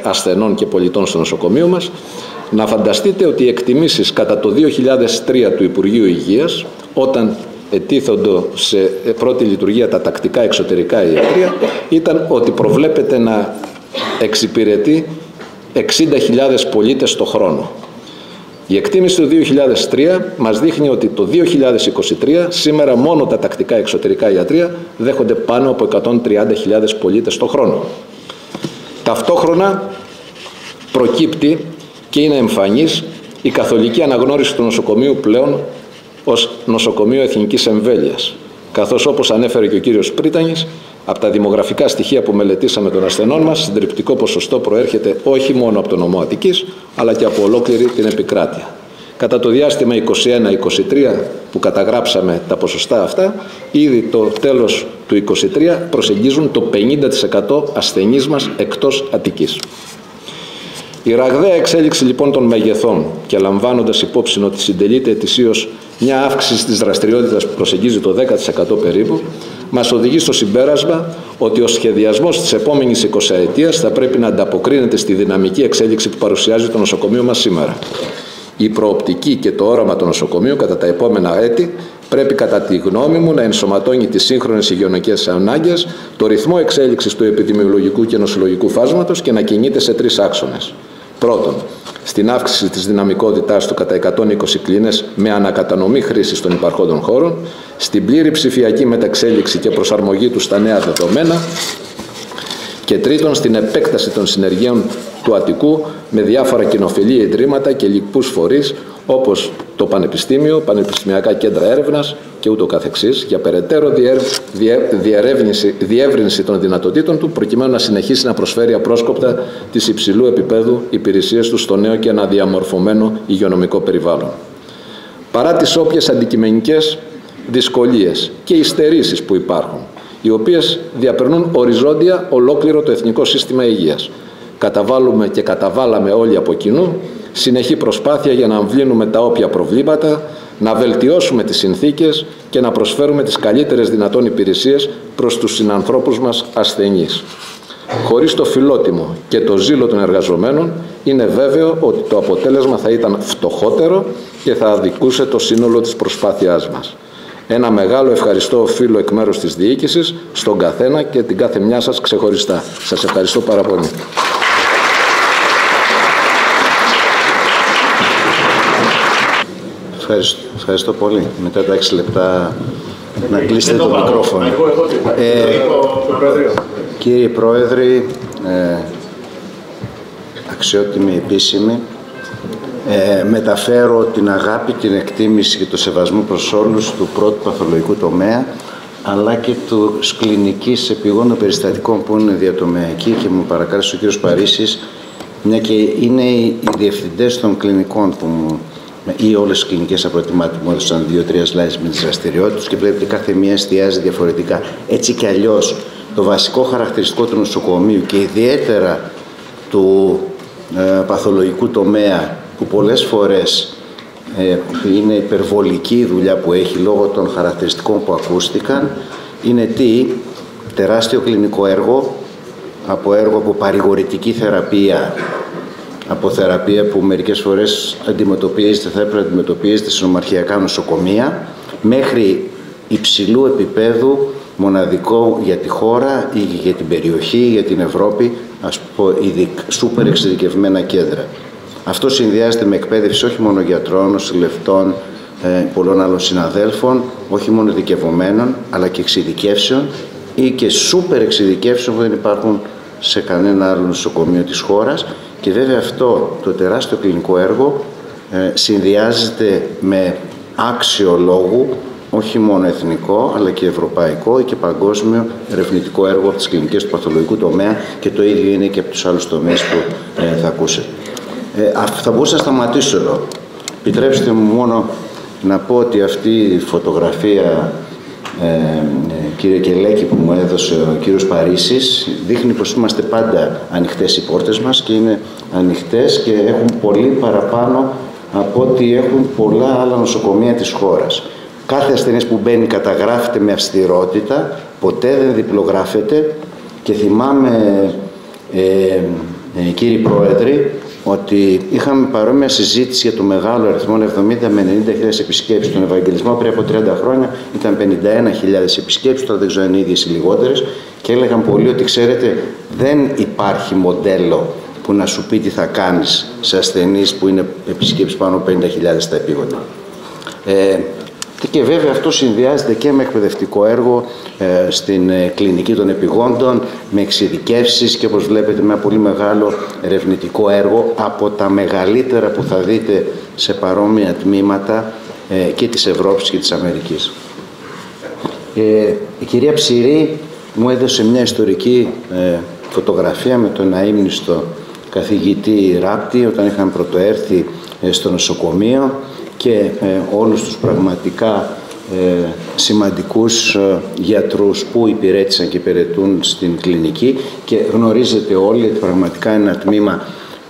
ασθενών και πολιτών στο νοσοκομείο μας. Να φανταστείτε ότι οι εκτιμήσεις κατά το 2003 του Υπουργείου Υγείας, όταν ετίθονται σε πρώτη λειτουργία τα τακτικά εξωτερικά ιατρεία, ήταν ότι προβλέπεται να εξυπηρετεί 60.000 πολίτες το χρόνο. Η εκτίμηση του 2003 μας δείχνει ότι το 2023 σήμερα μόνο τα τακτικά εξωτερικά ιατρεία δέχονται πάνω από 130.000 πολίτες το χρόνο. Ταυτόχρονα προκύπτει και είναι εμφανής η καθολική αναγνώριση του νοσοκομείου πλέον ως νοσοκομείο εθνικής εμβέλειας, καθώς όπως ανέφερε και ο κύριος Πρίτανης, από τα δημογραφικά στοιχεία που μελετήσαμε των ασθενών μας, συντριπτικό ποσοστό προέρχεται όχι μόνο από το νομό Αττικής, αλλά και από ολόκληρη την επικράτεια. Κατά το διάστημα 21-23 που καταγράψαμε τα ποσοστά αυτά, ήδη το τέλος του 23 προσεγγίζουν το 50% ασθενείς μας εκτός Αττικής. Η ραγδαία εξέλιξη λοιπόν των μεγεθών και λαμβάνοντας υπόψη ότι συντελείται ετησίως μια αύξηση της δραστηριότητας που προσεγγίζει το 10% περίπου, μας οδηγεί στο συμπέρασμα ότι ο σχεδιασμός της επόμενης 20ετίας θα πρέπει να ανταποκρίνεται στη δυναμική εξέλιξη που παρουσιάζει το νοσοκομείο μας σήμερα. Η προοπτική και το όραμα του νοσοκομείου κατά τα επόμενα έτη πρέπει κατά τη γνώμη μου να ενσωματώνει τις σύγχρονες υγειονομικές ανάγκες, το ρυθμό εξέλιξης του επιδημιολογικού και νοσολογικού φάσματος και να κινείται σε 3 άξονες. Πρώτον, στην αύξηση της δυναμικότητάς του κατά 120 κλίνες με ανακατανομή χρήσης των υπαρχόντων χώρων, στην πλήρη ψηφιακή μεταξέλιξη και προσαρμογή του στα νέα δεδομένα και τρίτον, στην επέκταση των συνεργείων του Αττικού με διάφορα κοινοφιλή ιδρύματα και λοιπούς φορείς όπως το Πανεπιστήμιο, πανεπιστημιακά κέντρα έρευνας και ούτω καθεξής, για περαιτέρω διεύρυνση των δυνατοτήτων του, προκειμένου να συνεχίσει να προσφέρει απρόσκοπτα τις υψηλού επίπεδου υπηρεσίες του στο νέο και αναδιαμορφωμένο υγειονομικό περιβάλλον. Παρά τις όποιες αντικειμενικές δυσκολίες και υστερήσεις που υπάρχουν, οι οποίες διαπερνούν οριζόντια ολόκληρο το εθνικό σύστημα υγείας, καταβάλουμε και καταβάλαμε όλοι από κοινού συνεχή προσπάθεια για να αμβλύνουμε τα όποια προβλήματα, να βελτιώσουμε τις συνθήκες και να προσφέρουμε τις καλύτερες δυνατόν υπηρεσίες προς τους συνανθρώπους μας ασθενείς. Χωρίς το φιλότιμο και το ζήλο των εργαζομένων, είναι βέβαιο ότι το αποτέλεσμα θα ήταν φτωχότερο και θα αδικούσε το σύνολο της προσπάθειάς μας. Ένα μεγάλο ευχαριστώ οφείλω εκ μέρους της διοίκησης στον καθένα και την κάθε μια σας ξεχωριστά. Σας ευχαριστώ πάρα πολύ. Ευχαριστώ πολύ. Μετά τα 6 λεπτά να κλείσετε το μικρόφωνο. Κύριε Πρόεδρε, αξιότιμοι επίσημοι, μεταφέρω την αγάπη, την εκτίμηση και το σεβασμό προς όλους του πρώτου παθολογικού τομέα, αλλά και του κλινικής επιγόντων περιστατικών που είναι διατομεακοί, και μου παρακάλεσε ο κύριος Παρίσης, μια και είναι οι διευθυντές των κλινικών που ή όλες τις κλινικές από ετοιμάτι μου έδωσαν 2-3 slides με τις δραστηριότητες και βλέπετε κάθε μία εστιάζει διαφορετικά. Έτσι κι αλλιώς το βασικό χαρακτηριστικό του νοσοκομείου και ιδιαίτερα του παθολογικού τομέα, που πολλές φορές είναι υπερβολική η δουλειά που έχει λόγω των χαρακτηριστικών που ακούστηκαν, είναι τεράστιο κλινικό έργο, από έργο από παρηγορητική θεραπεία, από θεραπεία που μερικές φορές αντιμετωπίζεται, θα έπρεπε να αντιμετωπίζεται σε νομαρχιακά νοσοκομεία, μέχρι υψηλού επίπεδου, μοναδικό για τη χώρα ή για την περιοχή, για την Ευρώπη, ας πω, σούπερ εξειδικευμένα κέντρα. Αυτό συνδυάζεται με εκπαίδευση όχι μόνο γιατρών, νοσηλευτών, πολλών άλλων συναδέλφων, όχι μόνο ειδικευμένων, αλλά και εξειδικεύσεων ή και σούπερ εξειδικεύσεων που δεν υπάρχουν σε κανένα άλλο νοσοκομείο της χώρας. Και βέβαια αυτό το τεράστιο κλινικό έργο συνδυάζεται με άξιο λόγου, όχι μόνο εθνικό, αλλά και ευρωπαϊκό και παγκόσμιο ερευνητικό έργο από τις κλινικές του παθολογικού τομέα, και το ίδιο είναι και από τους άλλους τομείς που θα ακούσετε. Θα μπορούσα να σταματήσω εδώ. Επιτρέψτε μου μόνο να πω ότι αυτή η φωτογραφία, κύριε Κελέκη, που μου έδωσε ο κύριος Παρίσης, δείχνει πως είμαστε πάντα ανοιχτές οι πόρτες μας και είναι ανοιχτές και έχουν πολύ παραπάνω από ό,τι έχουν πολλά άλλα νοσοκομεία της χώρας. Κάθε ασθενής που μπαίνει καταγράφεται με αυστηρότητα, ποτέ δεν διπλογράφεται, και θυμάμαι, κύριοι Πρόεδροι, ότι είχαμε παρόμοια συζήτηση για το μεγάλο αριθμό 70 με 90.000 επισκέψεις. Τον Ευαγγελισμό πριν από 30 χρόνια ήταν 51.000 επισκέψεις, τώρα δεν ξέρω αν είναι ίδιες ή λιγότερες, και έλεγαν πολλοί ότι, ξέρετε, δεν υπάρχει μοντέλο που να σου πει τι θα κάνεις σε ασθενείς που είναι επισκέψεις πάνω από 50.000 στα επίγοντα. Και βέβαια αυτό συνδυάζεται και με εκπαιδευτικό έργο στην κλινική των επιγόντων, με εξειδικεύσεις και, όπως βλέπετε, με ένα πολύ μεγάλο ερευνητικό έργο, από τα μεγαλύτερα που θα δείτε σε παρόμοια τμήματα και της Ευρώπης και της Αμερικής. Η κυρία Ψηρή μου έδωσε μια ιστορική φωτογραφία με τον αείμνηστο καθηγητή Ράπτη όταν είχαν πρωτοέρθει στο νοσοκομείο, και όλους τους πραγματικά σημαντικούς γιατρούς που υπηρέτησαν και υπηρετούν στην κλινική, και γνωρίζετε όλοι ότι πραγματικά είναι ένα τμήμα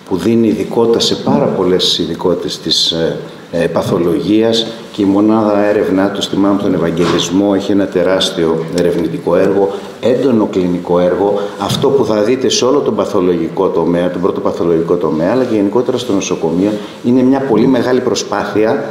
που δίνει ειδικότητα σε πάρα πολλές ειδικότητες της παθολογίας, και η μονάδα έρευνά του, θυμάμαι τον Ευαγγελισμό, έχει ένα τεράστιο ερευνητικό έργο, έντονο κλινικό έργο, αυτό που θα δείτε σε όλο τον παθολογικό τομέα, τον πρώτο παθολογικό τομέα, αλλά και γενικότερα στο νοσοκομείο. Είναι μια πολύ μεγάλη προσπάθεια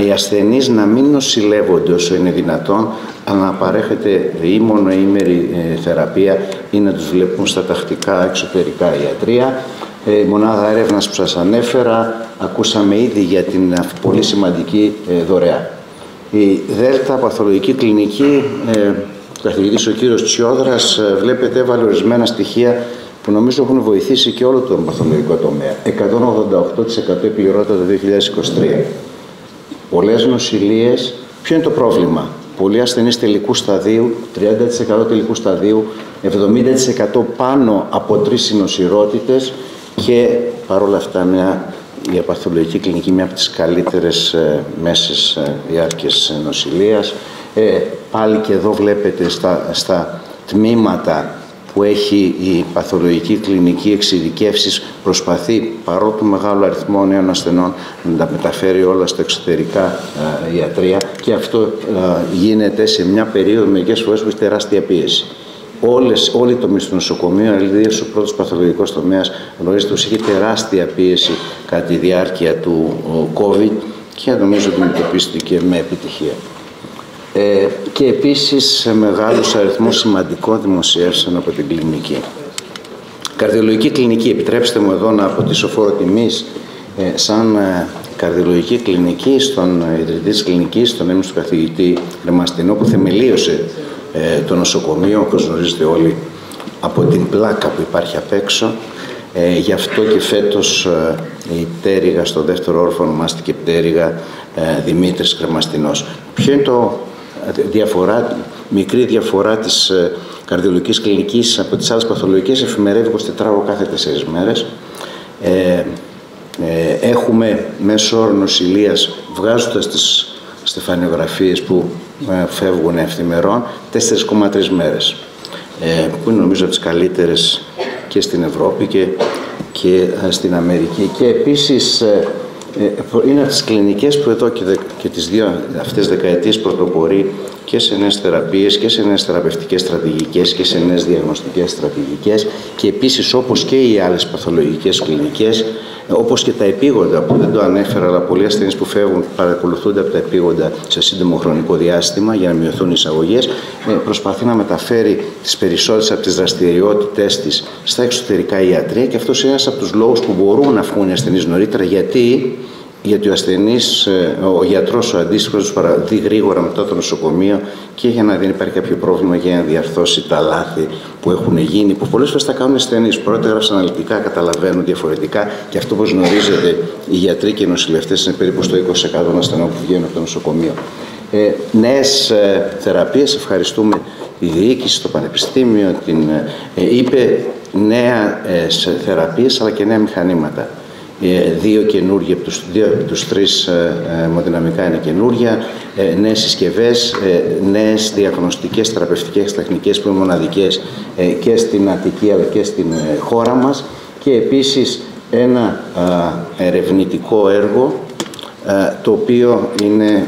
οι ασθενείς να μην νοσηλεύονται όσο είναι δυνατόν, αλλά να παρέχεται ή μονοήμερη θεραπεία ή να τους βλέπουν στα τακτικά εξωτερικά ιατρία. Η μονάδα έρευνας που σας ανέφερα, ακούσαμε ήδη για την πολύ σημαντική δωρεά. Η ΔΕΛΤΑ παθολογική κλινική, ο καθηγητής ο κύριος Τσιόδρας, βλέπετε, έβαλε ορισμένα στοιχεία που νομίζω έχουν βοηθήσει και όλο τον παθολογικό τομέα. 188% επιληρότητα το 2023. Πολλές νοσηλίες. Ποιο είναι το πρόβλημα? Πολλοί ασθενείς τελικού σταδίου, 30% τελικού σταδίου, 70% πάνω από 3 συνοσηρότητες, και παρόλα αυτά η παθολογική κλινική μια από τις καλύτερες μέσες διάρκειες νοσηλείας. Πάλι και εδώ βλέπετε στα τμήματα που έχει η παθολογική κλινική εξειδικεύσεις, προσπαθεί παρόλο το μεγάλο αριθμό νέων ασθενών να τα μεταφέρει όλα στα εξωτερικά ιατρεία, και αυτό γίνεται σε μια περίοδο μερικές φορές που έχει τεράστια πίεση. Όλοι οι τομείς του νοσοκομείου, ιδίως ο πρώτος παθολογικός τομέας, γνωρίζετε πως είχε τεράστια πίεση κατά τη διάρκεια του COVID, και νομίζω ότι αντιμετωπίστηκε με επιτυχία. Και επίσης μεγάλους αριθμούς σημαντικών δημοσιεύσεων από την κλινική. Καρδιολογική κλινική, επιτρέψτε μου εδώ να αποτίσω φόρο τιμής σαν καρδιολογική κλινική στον ιδρυτή της κλινικής, τον έμεινο καθηγητή Κρεμαστινό, που θεμελίωσε το νοσοκομείο, όπως γνωρίζετε όλοι, από την πλάκα που υπάρχει απ' έξω. Γι' αυτό και φέτος η πτέρυγα στο δεύτερο όροφο ονομάστηκε πτέρυγα Δημήτρης Κρεμαστινός. Ποιο είναι το μικρή διαφορά της καρδιολογικής κλινικής από τις άλλες παθολογικές? Εφημερεύει 24 ώρες κάθε 4 μέρες. Έχουμε μέσο όρο νοσηλείας, βγάζοντας τις στεφανιογραφίες που φεύγουν ευθυμερών, 4,3 μέρες, που είναι νομίζω τις καλύτερες και στην Ευρώπη και στην Αμερική. Και επίσης είναι από τις κλινικές που εδώ και τις δύο αυτές δεκαετίες πρωτοπορεί και σε νέες θεραπείες και σε νέες θεραπευτικές στρατηγικές και σε νέες διαγνωστικές στρατηγικές και επίσης όπως και οι άλλες παθολογικές κλινικές, όπως και τα επίγοντα που δεν το ανέφερα, αλλά πολλοί ασθενείς που φεύγουν παρακολουθούνται από τα επίγοντα σε σύντομο χρονικό διάστημα για να μειωθούν οι εισαγωγές, προσπαθεί να μεταφέρει τις περισσότερες από τις δραστηριότητες της στα εξωτερικά ιατρία και αυτός είναι ένας από τους λόγους που μπορούν να βγουν οι ασθενείς νωρίτερα. Γιατί ο ασθενής, ο γιατρός, ο αντίστοιχος, τους παραδεί γρήγορα μετά το νοσοκομείο και για να δεν υπάρχει κάποιο πρόβλημα για να διαρθώσει τα λάθη που έχουν γίνει, που πολλές φορές τα κάνουν ασθενείς. Πρώτα έγραψαν αναλυτικά, καταλαβαίνουν διαφορετικά και αυτό, όπως γνωρίζετε, οι γιατροί και οι νοσηλευτές είναι περίπου στο 20% των ασθενών που βγαίνουν από το νοσοκομείο. Νέες θεραπείες, ευχαριστούμε τη διοίκηση, το Πανεπιστήμιο, είπε νέα θεραπείες αλλά και νέα μηχανήματα. 2 καινούργια, τους 3 αιμοδυναμικά είναι καινούργια, νέες συσκευές, νέες διαγνωστικές θεραπευτικές τεχνικές που είναι μοναδικές και στην Αττική αλλά και στην χώρα μας και επίσης ένα ερευνητικό έργο το οποίο είναι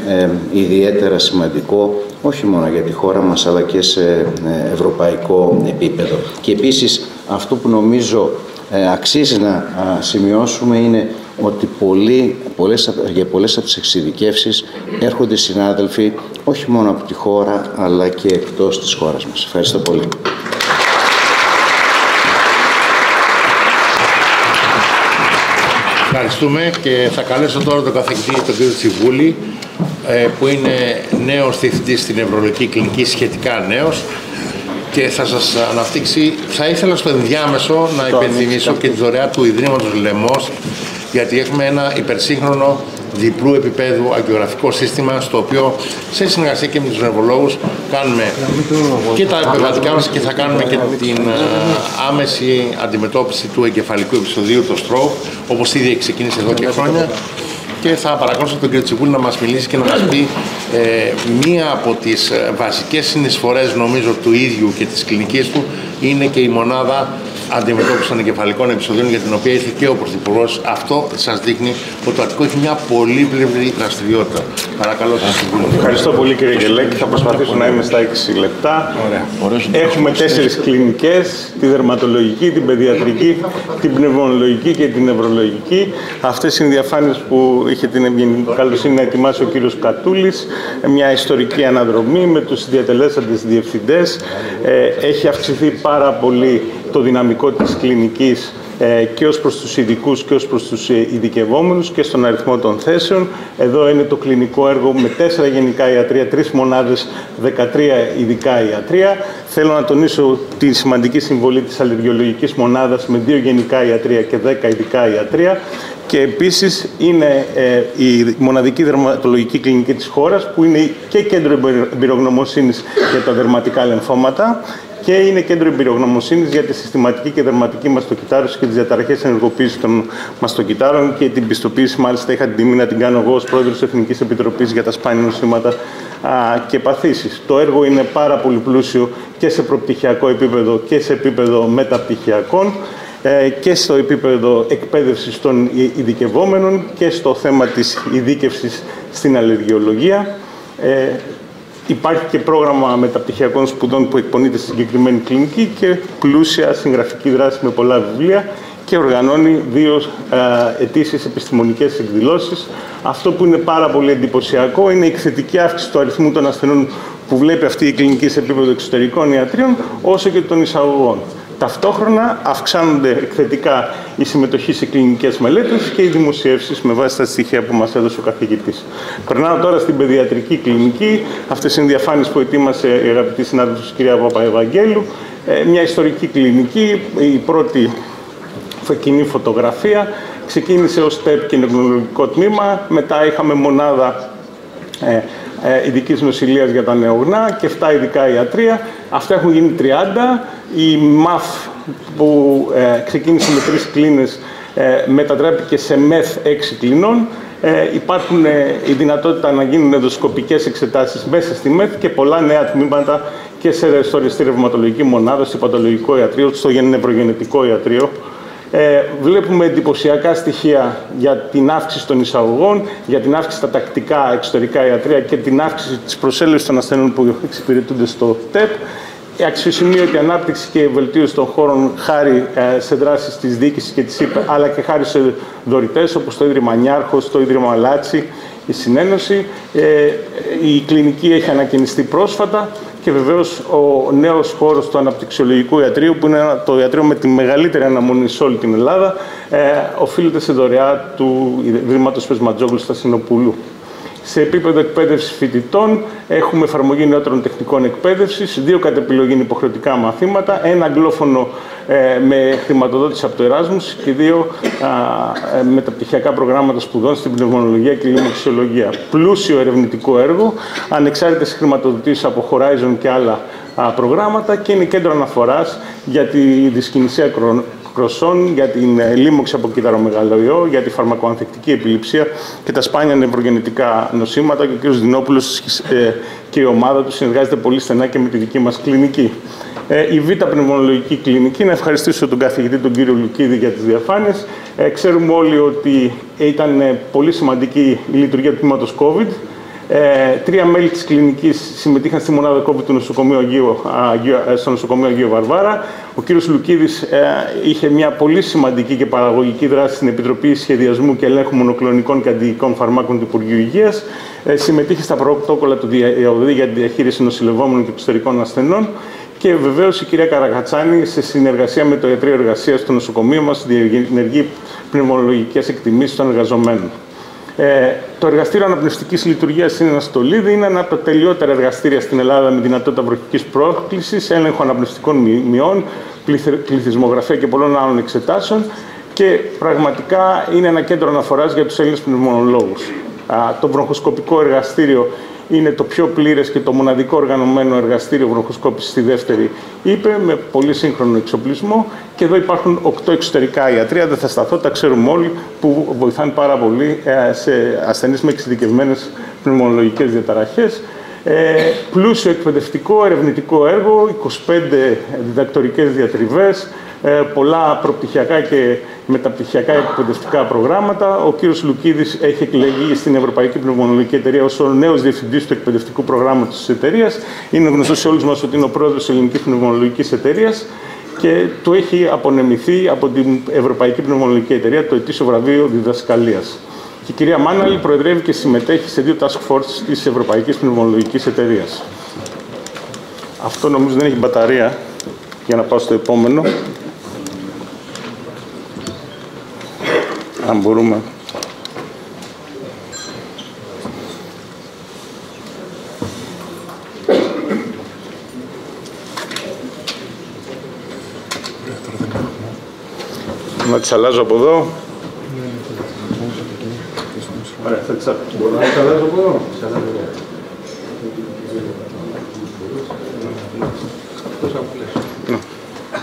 ιδιαίτερα σημαντικό όχι μόνο για τη χώρα μας αλλά και σε ευρωπαϊκό επίπεδο. Και επίσης αυτό που νομίζω αξίζει να σημειώσουμε είναι ότι για πολλές από τις εξειδικεύσεις έρχονται συνάδελφοι όχι μόνο από τη χώρα αλλά και εκτός της χώρας μας. Ευχαριστώ πολύ. Ευχαριστούμε και θα καλέσω τώρα τον καθηγητή, τον κύριο Τσιβούλη, που είναι νέος διευθυντής στην Νευρολογική Κλινική, σχετικά νέος, και θα σας αναπτύξει. Θα ήθελα στο ενδιάμεσο να υπενθυμίσω και τη δωρεά του Ιδρύματος Λεμός, γιατί έχουμε ένα υπερσύγχρονο διπλού επίπεδου αγγιογραφικό σύστημα, στο οποίο σε συνεργασία και με τους νευρολόγους κάνουμε και τα επεμβατικά μας και θα κάνουμε και την άμεση αντιμετώπιση του εγκεφαλικού επεισοδίου, το stroke, όπως ήδη ξεκίνησε εδώ και χρόνια. Και θα παρακαλώσω τον κύριο Τσιβούλη να μας μιλήσει και να μας πει μία από τις βασικές συνεισφορές, νομίζω, του ίδιου και της κλινικής του είναι και η μονάδα αντιμετώπιση των εγκεφαλικών επεισοδίων, για την οποία ήρθε και ο Πρωθυπουργός. Αυτό σας δείχνει ότι το Αττικό έχει μια πολύπλευρη δραστηριότητα. Παρακαλώ, σας Τσιβούλη. Ευχαριστώ πολύ, κύριε Γελέκη. Θα προσπαθήσω να είμαι στα 6 λεπτά. Έχουμε 4 κλινικές, τη δερματολογική, την παιδιατρική, την πνευμονολογική και την νευρολογική. Αυτές είναι οι διαφάνειες που είχε την καλοσύνη να ετοιμάσει ο κύριος Κατούλης. Μια ιστορική αναδρομή με τους διατελέσαντες διευθυντές. Έχει αυξηθεί πάρα πολύ το δυναμικό της κλινικής και ως προς τους ειδικούς και ως προς τους ειδικευόμενους και στον αριθμό των θέσεων. Εδώ είναι το κλινικό έργο με 4 γενικά ιατρία, 3 μονάδες, 13 ειδικά ιατρία. Θέλω να τονίσω τη σημαντική συμβολή της αλλεργιολογικής μονάδας με 2 γενικά ιατρία και 10 ειδικά ιατρία. Και επίσης είναι η μοναδική δερματολογική κλινική της χώρας, που είναι και κέντρο εμπειρογνωμοσύνης για τα δερματικά λεμφώματα και είναι κέντρο εμπειρογνωμοσύνης για τη συστηματική και δερματική μαστοκυτάρωση και τις διαταραχές ενεργοποίησης των μαστοκυτάρων, και την πιστοποίηση μάλιστα είχα την τιμή να την κάνω εγώ ως πρόεδρος της Εθνικής Επιτροπής για τα σπάνια νοσήματα και παθήσεις. Το έργο είναι πάρα πολύ πλούσιο και σε προπτυχιακό επίπεδο και σε επίπεδο μεταπτυχιακών και στο επίπεδο εκπαίδευσης των ειδικευόμενων και στο θέμα της ειδίκευσης στην αλλεργιολογία. Υπάρχει και πρόγραμμα μεταπτυχιακών σπουδών που εκπονείται στη συγκεκριμένη κλινική και πλούσια συγγραφική δράση με πολλά βιβλία, και οργανώνει 2 ετήσιες επιστημονικές εκδηλώσεις. Αυτό που είναι πάρα πολύ εντυπωσιακό είναι η εκθετική αύξηση του αριθμού των ασθενών που βλέπει αυτή η κλινική σε επίπεδο εξωτερικών ιατρίων, όσο και των εισαγωγών. Ταυτόχρονα αυξάνονται εκθετικά η συμμετοχή σε κλινικές μελέτες και οι δημοσιεύσεις με βάση τα στοιχεία που μας έδωσε ο καθηγητής. Περνάω τώρα στην παιδιατρική κλινική. Αυτές είναι διαφάνειες που ετοίμασε η αγαπητή συνάδελφος κυρία Παπαευαγγέλου. Μια ιστορική κλινική, η πρώτη κοινή φωτογραφία. Ξεκίνησε ως ΤΕΠ και νευρολογικό τμήμα, μετά είχαμε μονάδα ειδικής νοσηλείας για τα νεογνά και 7 ειδικά ιατρία. Αυτά έχουν γίνει 30. Η ΜΑΦ που ξεκίνησε με 3 κλίνες μετατράπηκε σε ΜΕΘ 6 κλινών. Υπάρχουν η δυνατότητα να γίνουν ενδοσκοπικές εξετάσεις μέσα στη ΜΕΘ και πολλά νέα τμήματα και στο ρευματολογική μονάδα, στο πατολογικό ιατρείο, στο νευρογενετικό ιατρείο Βλέπουμε εντυπωσιακά στοιχεία για την αύξηση των εισαγωγών, για την αύξηση στα τακτικά εξωτερικά ιατρεία και την αύξηση της προσέλευσης των ασθενών που εξυπηρετούνται στο ΤΕΠ. Η αξιοσημείωτη ανάπτυξη και η βελτίωση των χώρων χάρη σε δράσεις της διοίκησης και της ΥΠΕ, αλλά και χάρη σε δωρητές όπως το Ίδρυμα Νιάρχος, το Ίδρυμα Λάτσι, η Συνένωση. Η κλινική έχει ανακαινιστεί πρόσφατα και βεβαίως ο νέος χώρος του αναπτυξιολογικού ιατρείου, που είναι το ιατρείο με τη μεγαλύτερη αναμονή σε όλη την Ελλάδα, οφείλεται σε δωρεά του Ιδρύματος Πεσματζόγλου Στασινοπούλου. Σε επίπεδο εκπαίδευσης φοιτητών, έχουμε εφαρμογή νεότερων τεχνικών εκπαίδευσης, 2 κατ' επιλογή υποχρεωτικά μαθήματα, 1 αγγλόφωνο με χρηματοδότηση από το Εράσμους και 2 μεταπτυχιακά προγράμματα σπουδών στην πνευμονολογία και λοιμοξιολογία. Πλούσιο ερευνητικό έργο, ανεξάρτητες χρηματοδοτήσεις από Horizon και άλλα προγράμματα και είναι κέντρο αναφοράς για τη δυσκινησία κροσών, για την λίμωξη από κυταρομεγαλοϊό, για τη φαρμακοανθεκτική επιληψία και τα σπάνια νευρογεννητικά νοσήματα, και ο κ. Δινόπουλος και η ομάδα του συνεργάζεται πολύ στενά και με τη δική μας κλινική. Η Β' Πνευμονολογική Κλινική, να ευχαριστήσω τον καθηγητή τον κύριο Λουκίδη για τις διαφάνειες. Ξέρουμε όλοι ότι ήταν πολύ σημαντική η λειτουργία του τμήματος COVID. 3 μέλη της κλινικής συμμετείχαν στη μονάδα COVID του στο νοσοκομείο Αγίου Βαρβάρα. Ο κύριος Λουκίδης είχε μια πολύ σημαντική και παραγωγική δράση στην Επιτροπή Σχεδιασμού και Ελέγχου Μονοκλονικών και Αντιοικών Φαρμάκων του Υπουργείου Υγείας. Συμμετείχε στα πρωτόκολλα του ΔΙΑΟΔΗ για τη διαχείριση νοσηλευόμενων και εξωτερικών ασθενών. Και βεβαίως η κυρία Καρακατσάνη, σε συνεργασία με το Ιατρείο Εργασίας του νοσοκομείου μας, διενεργεί πνευμονολογικές εκτιμήσεις των εργαζομένων. Το εργαστήριο αναπνευστικής λειτουργίας είναι ένα στολίδι, είναι ένα από τα τελειότερα εργαστήρια στην Ελλάδα με δυνατότητα βροχικής πρόκλησης, έλεγχο αναπνευστικών μειών, πληθυσμογραφία και πολλών άλλων εξετάσεων και πραγματικά είναι ένα κέντρο αναφοράς για τους Έλληνες πνευμονολόγους. Το βροχοσκοπικό εργαστήριο είναι το πιο πλήρες και το μοναδικό οργανωμένο εργαστήριο βροχοσκόπησης στη δεύτερη ΥΠΕ, με πολύ σύγχρονο εξοπλισμό. Και εδώ υπάρχουν 8 εξωτερικά ιατρεία, δεν θα σταθώ, τα ξέρουμε όλοι, που βοηθάνε πάρα πολύ σε ασθενείς με εξειδικευμένες πνευμονολογικές διαταραχές. Πλούσιο εκπαιδευτικό, ερευνητικό έργο, 25 διδακτορικές διατριβές, πολλά προπτυχιακά και μεταπτυχιακά εκπαιδευτικά προγράμματα. Ο κύριος Λουκίδης έχει εκλεγεί στην Ευρωπαϊκή Πνευμονολογική Εταιρεία ως ο νέος διευθυντής του εκπαιδευτικού προγράμματος της εταιρείας. Είναι γνωστό σε όλους μας ότι είναι ο πρόεδρος της Ελληνικής Πνευμονολογικής Εταιρείας και του έχει απονεμηθεί από την Ευρωπαϊκή Πνευμονολογική Εταιρεία το ετήσιο βραβείο διδασκαλίας. Και η κυρία Μάναλη προεδρεύει και συμμετέχει σε 2 task forces της Ευρωπαϊκής Πνευμονολογικής Εταιρείας. Αυτό νομίζω δεν έχει μπαταρία για να πάω στο επόμενο. Αν μπορούμε. Να τις αλλάζω από εδώ. Ωραία, θα τις αλλάζω από εδώ.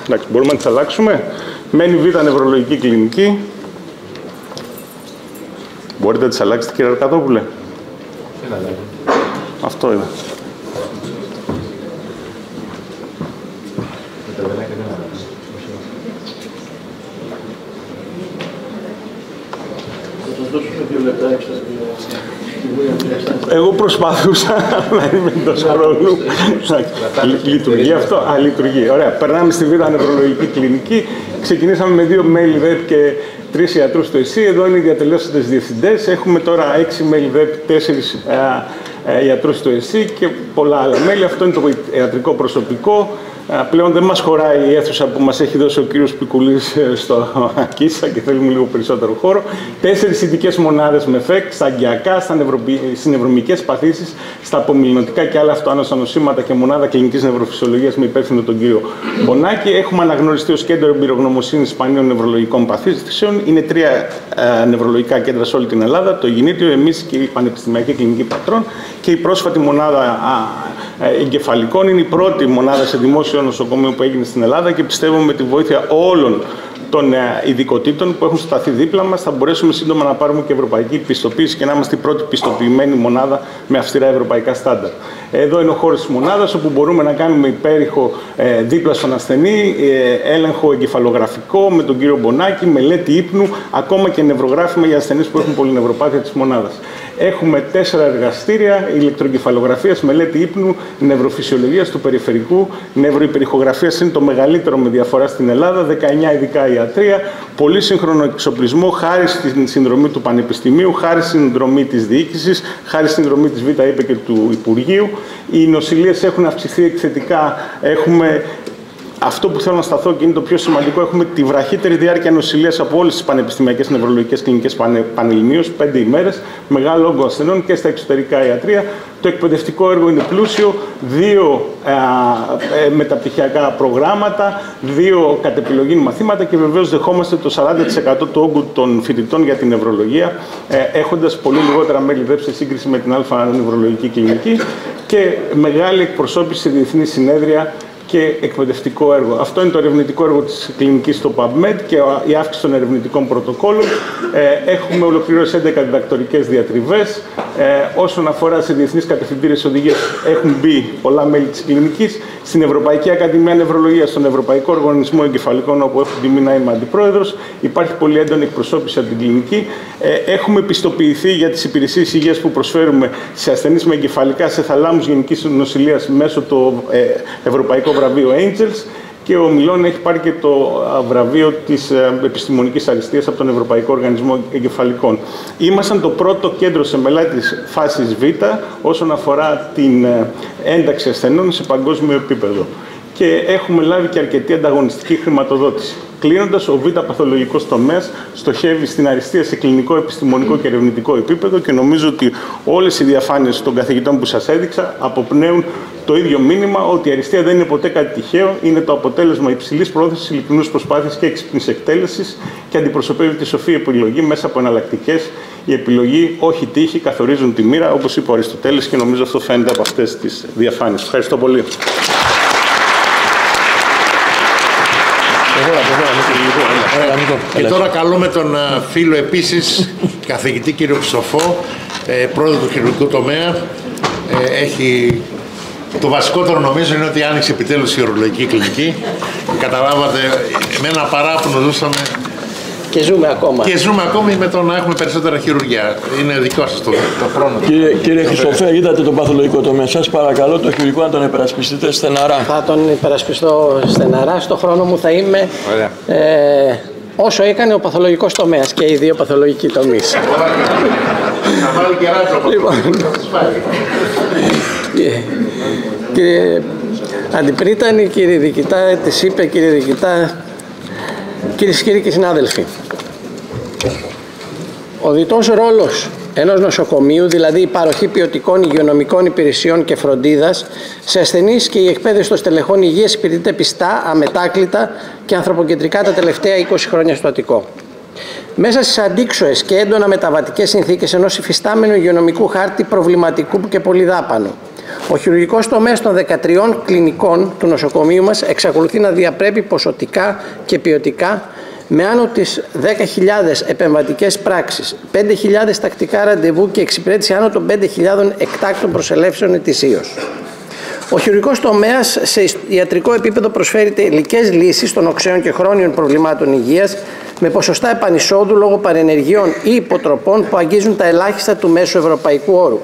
Εντάξει, μπορούμε να τις αλλάξουμε. Μένει Β' Νευρολογική Κλινική. Μπορείτε να τις αλλάξετε, κύριε Αρκαδόπουλε. Αυτό είναι. Εγώ προσπαθούσα να είμαι εντός χρόνου. Λειτουργεί αυτό. Λειτουργεί. Ωραία. Περνάμε στη Β' Νευρολογική Κλινική. Ξεκινήσαμε με 2 μέλη ΔΕΠ και 3 ιατρούς στο ΕΣΥ. Εδώ είναι οι διατελέσσοντες διευθυντές. Έχουμε τώρα 6 μέλη ΔΕΠ, 4 ιατρούς στο ΕΣΥ και πολλά άλλα μέλη. Αυτό είναι το ιατρικό προσωπικό. Πλέον δεν μας χωράει η αίθουσα που μας έχει δώσει ο κύριος Πικουλής στο Κίσα και θέλουμε λίγο περισσότερο χώρο. 4 ειδικές μονάδες με ΦΕΚ, στα αγκιακά, στις νευρομικές παθήσεις, στα απομειληνωτικά και άλλα αυτοάνωσα νοσήματα και μονάδα κλινικής νευροφυσιολογίας με υπεύθυνο τον κύριο Μπονάκη. Έχουμε αναγνωριστεί ως κέντρο εμπειρογνωμοσύνης σπανίων νευρολογικών παθήσεων. Είναι 3 νευρολογικά κέντρα σε όλη την Ελλάδα, το Γεννήτριο, εμείς και η Πανεπιστημιακή Κλινική Πατρών. Και η πρόσφατη μονάδα εγκεφαλικών είναι η πρώτη μονάδα σε δημόσιο νοσοκομείο που έγινε στην Ελλάδα και πιστεύω με τη βοήθεια όλων των ειδικοτήτων που έχουν σταθεί δίπλα μας, θα μπορέσουμε σύντομα να πάρουμε και ευρωπαϊκή πιστοποίηση και να είμαστε η πρώτη πιστοποιημένη μονάδα με αυστηρά ευρωπαϊκά στάνταρ. Εδώ είναι ο χώρος της μονάδας, όπου μπορούμε να κάνουμε υπέρηχο δίπλα στον ασθενή, έλεγχο εγκεφαλογραφικό με τον κύριο Μπονάκη, μελέτη ύπνου, ακόμα και νευρογράφημα για ασθενείς που έχουν πολυνευροπάθεια της μονάδας. Έχουμε 4 εργαστήρια ηλεκτρογκεφαλογραφίας, μελέτη ύπνου, νευροφυσιολογίας του περιφερικού, νευροϊπεριχογραφίας είναι το μεγαλύτερο με διαφορά στην Ελλάδα, 19 ειδικά ιατρία, πολύ σύγχρονο εξοπλισμό, χάρη στην συνδρομή του Πανεπιστημίου, χάρη στην συνδρομή της διοίκησης, χάρη στην συνδρομή της ΒΕΙΠ και του Υπουργείου. Οι νοσηλείες έχουν αυξηθεί εκθετικά. Έχουμε αυτό που θέλω να σταθώ και είναι το πιο σημαντικό, έχουμε τη βραχύτερη διάρκεια νοσηλείας από όλες τις πανεπιστημιακές νευρολογικές κλινικές πανελληνίως, 5 ημέρες, μεγάλο όγκο ασθενών και στα εξωτερικά ιατρία. Το εκπαιδευτικό έργο είναι πλούσιο, 2 μεταπτυχιακά προγράμματα, 2 κατ' επιλογή μαθήματα και βεβαίως δεχόμαστε το 40% του όγκου των φοιτητών για την νευρολογία, έχοντας πολύ λιγότερα μέλη ΔΕΠ σε σύγκριση με την Α νευρολογική κλινική και μεγάλη εκπροσώπηση σε διεθνή συνέδρια και εκπαιδευτικό έργο. Αυτό είναι το ερευνητικό έργο της κλινικής στο PubMed και η αύξηση των ερευνητικών πρωτοκόλων. Έχουμε ολοκληρώσει 11 διδακτορικές διατριβές. Όσον αφορά σε διεθνείς κατευθυντήριες οδηγίες, έχουν μπει πολλά μέλη της κλινικής. Στην Ευρωπαϊκή Ακαδημία Νευρολογίας, στον Ευρωπαϊκό Οργανισμό Εγκεφαλικών, όπου έχω τιμή να είμαι αντιπρόεδρος, υπάρχει πολύ έντονη εκπροσώπηση από την κλινική. Έχουμε πιστοποιηθεί για τις υπηρεσίες υγείας που προσφέρουμε σε ασθενείς με εγκεφαλικά σε θαλάμους γενικής νοσηλείας μέσω του Ευρωπαϊκού βραβείο Angels και ο Μιλών έχει πάρει και το βραβείο της επιστημονικής αριστείας από τον Ευρωπαϊκό Οργανισμό Εγκεφαλικών. Ήμασταν το πρώτο κέντρο σε μελέτης φάσης Β όσον αφορά την ένταξη ασθενών σε παγκόσμιο επίπεδο και έχουμε λάβει και αρκετή ανταγωνιστική χρηματοδότηση. Κλείνοντας, ο Β' παθολογικός τομέας στοχεύει στην αριστεία σε κλινικό, επιστημονικό και ερευνητικό επίπεδο και νομίζω ότι όλες οι διαφάνειες των καθηγητών που σας έδειξα αποπνέουν το ίδιο μήνυμα ότι η αριστεία δεν είναι ποτέ κάτι τυχαίο, είναι το αποτέλεσμα υψηλής πρόθεσης, ειλικρινούς προσπάθειας και έξυπνης εκτέλεσης και αντιπροσωπεύει τη σοφή επιλογή μέσα από εναλλακτικές. Η επιλογή, όχι τύχη, καθορίζουν τη μοίρα, όπως είπε ο Αριστοτέλης και νομίζω αυτό φαίνεται από αυτές τις διαφάνειες. Ευχαριστώ πολύ. Και τώρα καλούμε τον φίλο επίσης, καθηγητή κύριο Χρυσοφό, πρόεδρο του χειρουργικού τομέα. Έχει... Το βασικότερο νομίζω είναι ότι άνοιξε επιτέλους η χειρουργική κλινική. Καταλάβατε, με ένα παράπονο ζούσαμε. Και ζούμε ακόμα. Και ζούμε ακόμη με το να έχουμε περισσότερα χειρουργία. Είναι δικό σας το χρόνο. Κύριε Χρυσοφέ, είδατε τον παθολογικό τομέα. Σας παρακαλώ το χειρουργικό να τον υπερασπιστείτε στεναρά. Θα τον υπερασπιστώ στεναρά. Στο χρόνο μου θα είμαι όσο έκανε ο παθολογικός τομέας και οι 2 παθολογικοί τομείς. Θα βάλει και ράτζο. Κύριε Αντιπρίτανη, κύριε Διοικητά, της είπε κύριε Διοικητά, κυρίες και κύριοι και συνάδελφοι, ο διτός ρόλος ενός νοσοκομείου, δηλαδή η παροχή ποιοτικών υγειονομικών υπηρεσιών και φροντίδας σε ασθενείς και η εκπαίδευση των στελεχών υγείας υπηρετείται πιστά, αμετάκλητα και ανθρωποκεντρικά τα τελευταία 20 χρόνια στο Αττικό. Μέσα στις αντίξωες και έντονα μεταβατικές συνθήκες ενός υφιστάμενου υγειονομικού χάρτη προβληματικού και πολυδάπανου, ο χειρουργικός τομέας των 13 κλινικών του νοσοκομείου μας εξακολουθεί να διαπρέπει ποσοτικά και ποιοτικά με άνω τις 10.000 επεμβατικές πράξεις, 5.000 τακτικά ραντεβού και εξυπηρέτηση άνω των 5.000 εκτάκτων προσελεύσεων ετησίως. Ο χειρουργικός τομέας σε ιατρικό επίπεδο προσφέρει τελικές λύσεις των οξέων και χρόνιων προβλημάτων υγείας με ποσοστά επανεισόδου λόγω παρενεργειών ή υποτροπών που αγγίζουν τα ελάχιστα του μέσου ευρωπαϊκού όρου.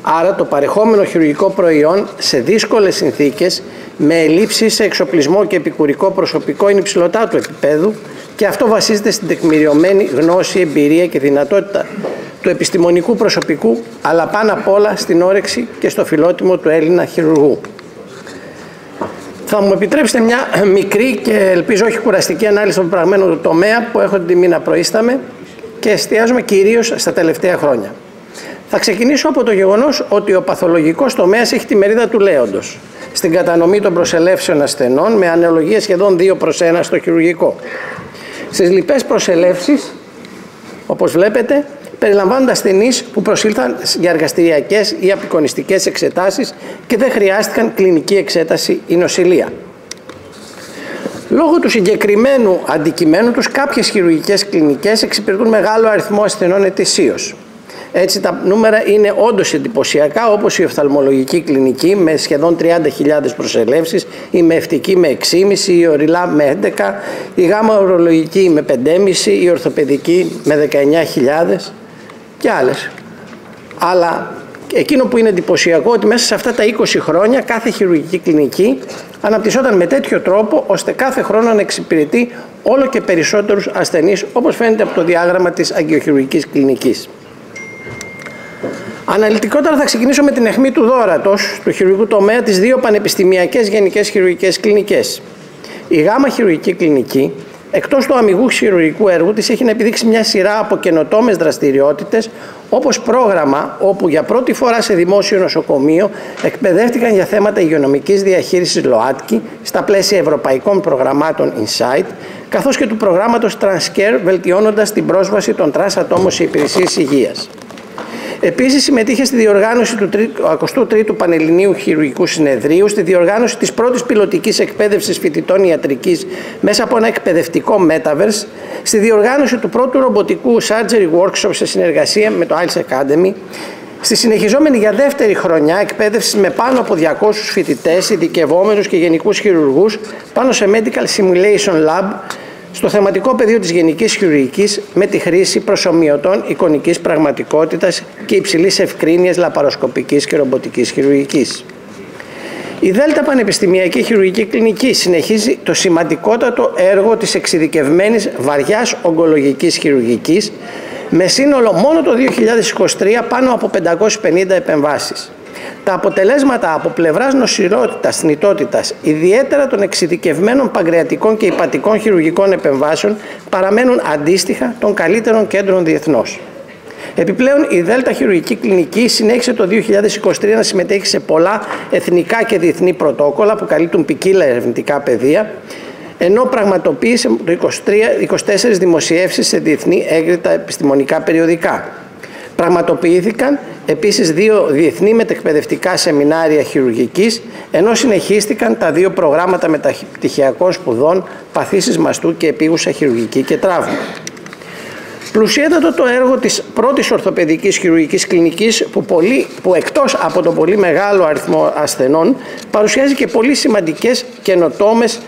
Άρα το παρεχόμενο χειρουργικό προϊόν σε δύσκολες συνθήκες με ελλείψεις σε εξοπλισμό και επικουρικό προσωπικό είναι υψηλωτάτου επίπεδου και αυτό βασίζεται στην τεκμηριωμένη γνώση, εμπειρία και δυνατότητα του επιστημονικού προσωπικού, αλλά πάνω απ' όλα στην όρεξη και στο φιλότιμο του Έλληνα χειρουργού. Θα μου επιτρέψετε μια μικρή και ελπίζω όχι κουραστική ανάλυση των πραγμένων του τομέα που έχω την τιμή να προείσταμαι και εστιάζουμε κυρίως στα τελευταία χρόνια. Θα ξεκινήσω από το γεγονός ότι ο παθολογικός τομέας έχει τη μερίδα του λέοντος στην κατανομή των προσελεύσεων ασθενών με αναλογία σχεδόν 2/1 στο χειρουργικό. Στις λοιπές προσελεύσεις, όπως βλέπετε, περιλαμβάνονται ασθενείς που προσήλθαν για εργαστηριακές ή απεικονιστικές εξετάσεις και δεν χρειάστηκαν κλινική εξέταση ή νοσηλεία. Λόγω του συγκεκριμένου αντικειμένου τους, κάποιες χειρουργικές κλινικές εξυπηρετούν μεγάλο αριθμό ασθενών ετησίως. Έτσι τα νούμερα είναι όντως εντυπωσιακά, όπως η οφθαλμολογική κλινική με σχεδόν 30.000 προσελεύσεις, η μευτική με 6,5, η οριλά με 11, η γάμα ορολογική με 5,5, η ορθοπαιδική με 19.000 και άλλες. Αλλά εκείνο που είναι εντυπωσιακό ότι μέσα σε αυτά τα 20 χρόνια κάθε χειρουργική κλινική αναπτυσσόταν με τέτοιο τρόπο ώστε κάθε χρόνο να εξυπηρετεί όλο και περισσότερους ασθενείς, όπως φαίνεται από το διάγραμμα της αγκιοχειρουργικής κλινικής. Αναλυτικότερα θα ξεκινήσω με την αιχμή του δώρατος του χειρουργικού τομέα τις δύο πανεπιστημιακές γενικές χειρουργικές κλινικές. Η γάμα χειρουργική κλινική, εκτός του αμιγού χειρουργικού έργου της, έχει να επιδείξει μια σειρά από καινοτόμες δραστηριότητες, όπως πρόγραμμα όπου για πρώτη φορά σε δημόσιο νοσοκομείο εκπαιδεύτηκαν για θέματα υγειονομικής διαχείρισης ΛΟΑΤΚΙ στα πλαίσια ευρωπαϊκών προγραμμάτων InSight, καθώς και του προγράμματος TransCare, βελτιώνοντας την πρόσβαση των τρανς ατόμων σε υπηρεσίες υγείας. Επίσης συμμετείχε στη διοργάνωση του 23ου Πανελληνίου Χειρουργικού Συνεδρίου, στη διοργάνωση της πρώτης πιλωτικής εκπαίδευσης φοιτητών ιατρικής μέσα από ένα εκπαιδευτικό Metaverse, στη διοργάνωση του πρώτου ρομποτικού Surgery Workshop σε συνεργασία με το IELTS Academy, στη συνεχιζόμενη για δεύτερη χρονιά εκπαίδευση με πάνω από 200 φοιτητές, ειδικευόμενους και γενικούς χειρουργούς πάνω σε Medical Simulation Lab, στο θεματικό πεδίο της γενικής χειρουργικής με τη χρήση προσομοιωτών εικονικής πραγματικότητας και υψηλής ευκρίνειας λαπαροσκοπικής και ρομποτικής χειρουργικής. Η ΔΕΛΤΑ Πανεπιστημιακή Χειρουργική Κλινική συνεχίζει το σημαντικότατο έργο της εξειδικευμένης βαριάς ογκολογικής χειρουργικής με σύνολο μόνο το 2023 πάνω από 550 επεμβάσεις. Τα αποτελέσματα από πλευράς νοσηρότητας, θνητότητας, ιδιαίτερα των εξειδικευμένων παγκρεατικών και υπατικών χειρουργικών επεμβάσεων, παραμένουν αντίστοιχα των καλύτερων κέντρων διεθνώς. Επιπλέον, η ΔΕΛΤΑ Χειρουργική Κλινική συνέχισε το 2023 να συμμετέχει σε πολλά εθνικά και διεθνή πρωτόκολλα που καλύπτουν ποικίλα ερευνητικά πεδία, ενώ πραγματοποίησε το 24 δημοσιεύσεις σε διεθνή έγκριτα επιστημονικά περιοδικά. Πραγματοποιήθηκαν επίσης 2 διεθνή μετεκπαιδευτικά σεμινάρια χειρουργικής, ενώ συνεχίστηκαν τα 2 προγράμματα μεταπτυχιακών σπουδών παθήσεις μαστού και επίγουσα χειρουργική και τραύμα. Πλουσιέτατο το έργο της πρώτης ορθοπαιδικής χειρουργικής κλινικής που εκτός από τον πολύ μεγάλο αριθμό ασθενών παρουσιάζει και πολύ σημαντικές καινοτόμες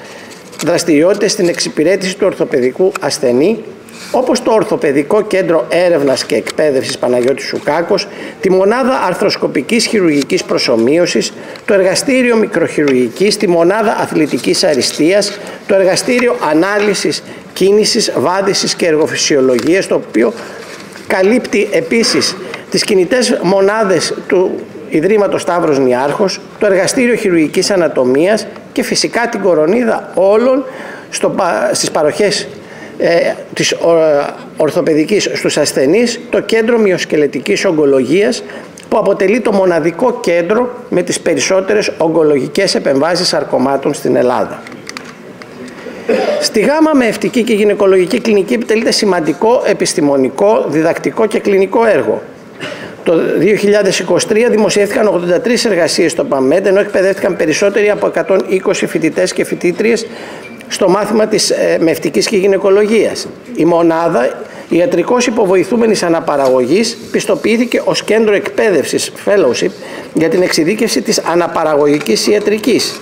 δραστηριότητες στην εξυπηρέτηση του ορθοπαιδικού ασθενή, όπως το Ορθοπαιδικό Κέντρο Έρευνας και Εκπαίδευσης Παναγιώτης Σουκάκος, τη Μονάδα Αρθροσκοπικής Χειρουργικής Προσομοίωσης, το Εργαστήριο Μικροχειρουργικής, τη Μονάδα Αθλητικής Αριστείας, το Εργαστήριο Ανάλυσης Κίνησης, Βάδισης και Εργοφυσιολογίας, το οποίο καλύπτει επίσης τις κινητές μονάδες του Ιδρύματος Σταύρος Νιάρχος, το Εργαστήριο Χειρουργικής Ανατομίας και φυσικά την κορονίδα όλων στις παροχές της ορθοπαιδικής στους ασθενείς, το Κέντρο Μυοσκελετικής Ογκολογίας, που αποτελεί το μοναδικό κέντρο με τις περισσότερες ογκολογικές επεμβάσεις σαρκωμάτων στην Ελλάδα. Στη γάμα με ευτική και γυναικολογική κλινική επιτελείται σημαντικό επιστημονικό, διδακτικό και κλινικό έργο. Το 2023 δημοσιεύτηκαν 83 εργασίες στο ΠΑΜΕΔ, ενώ εκπαιδεύτηκαν περισσότεροι από 120 φοιτητές και φοιτήτριες στο μάθημα της μευτικής και γυναικολογίας. Η μονάδα ιατρικός υποβοηθούμενης αναπαραγωγής πιστοποιήθηκε ως κέντρο εκπαίδευσης fellowship για την εξειδίκευση της αναπαραγωγικής ιατρικής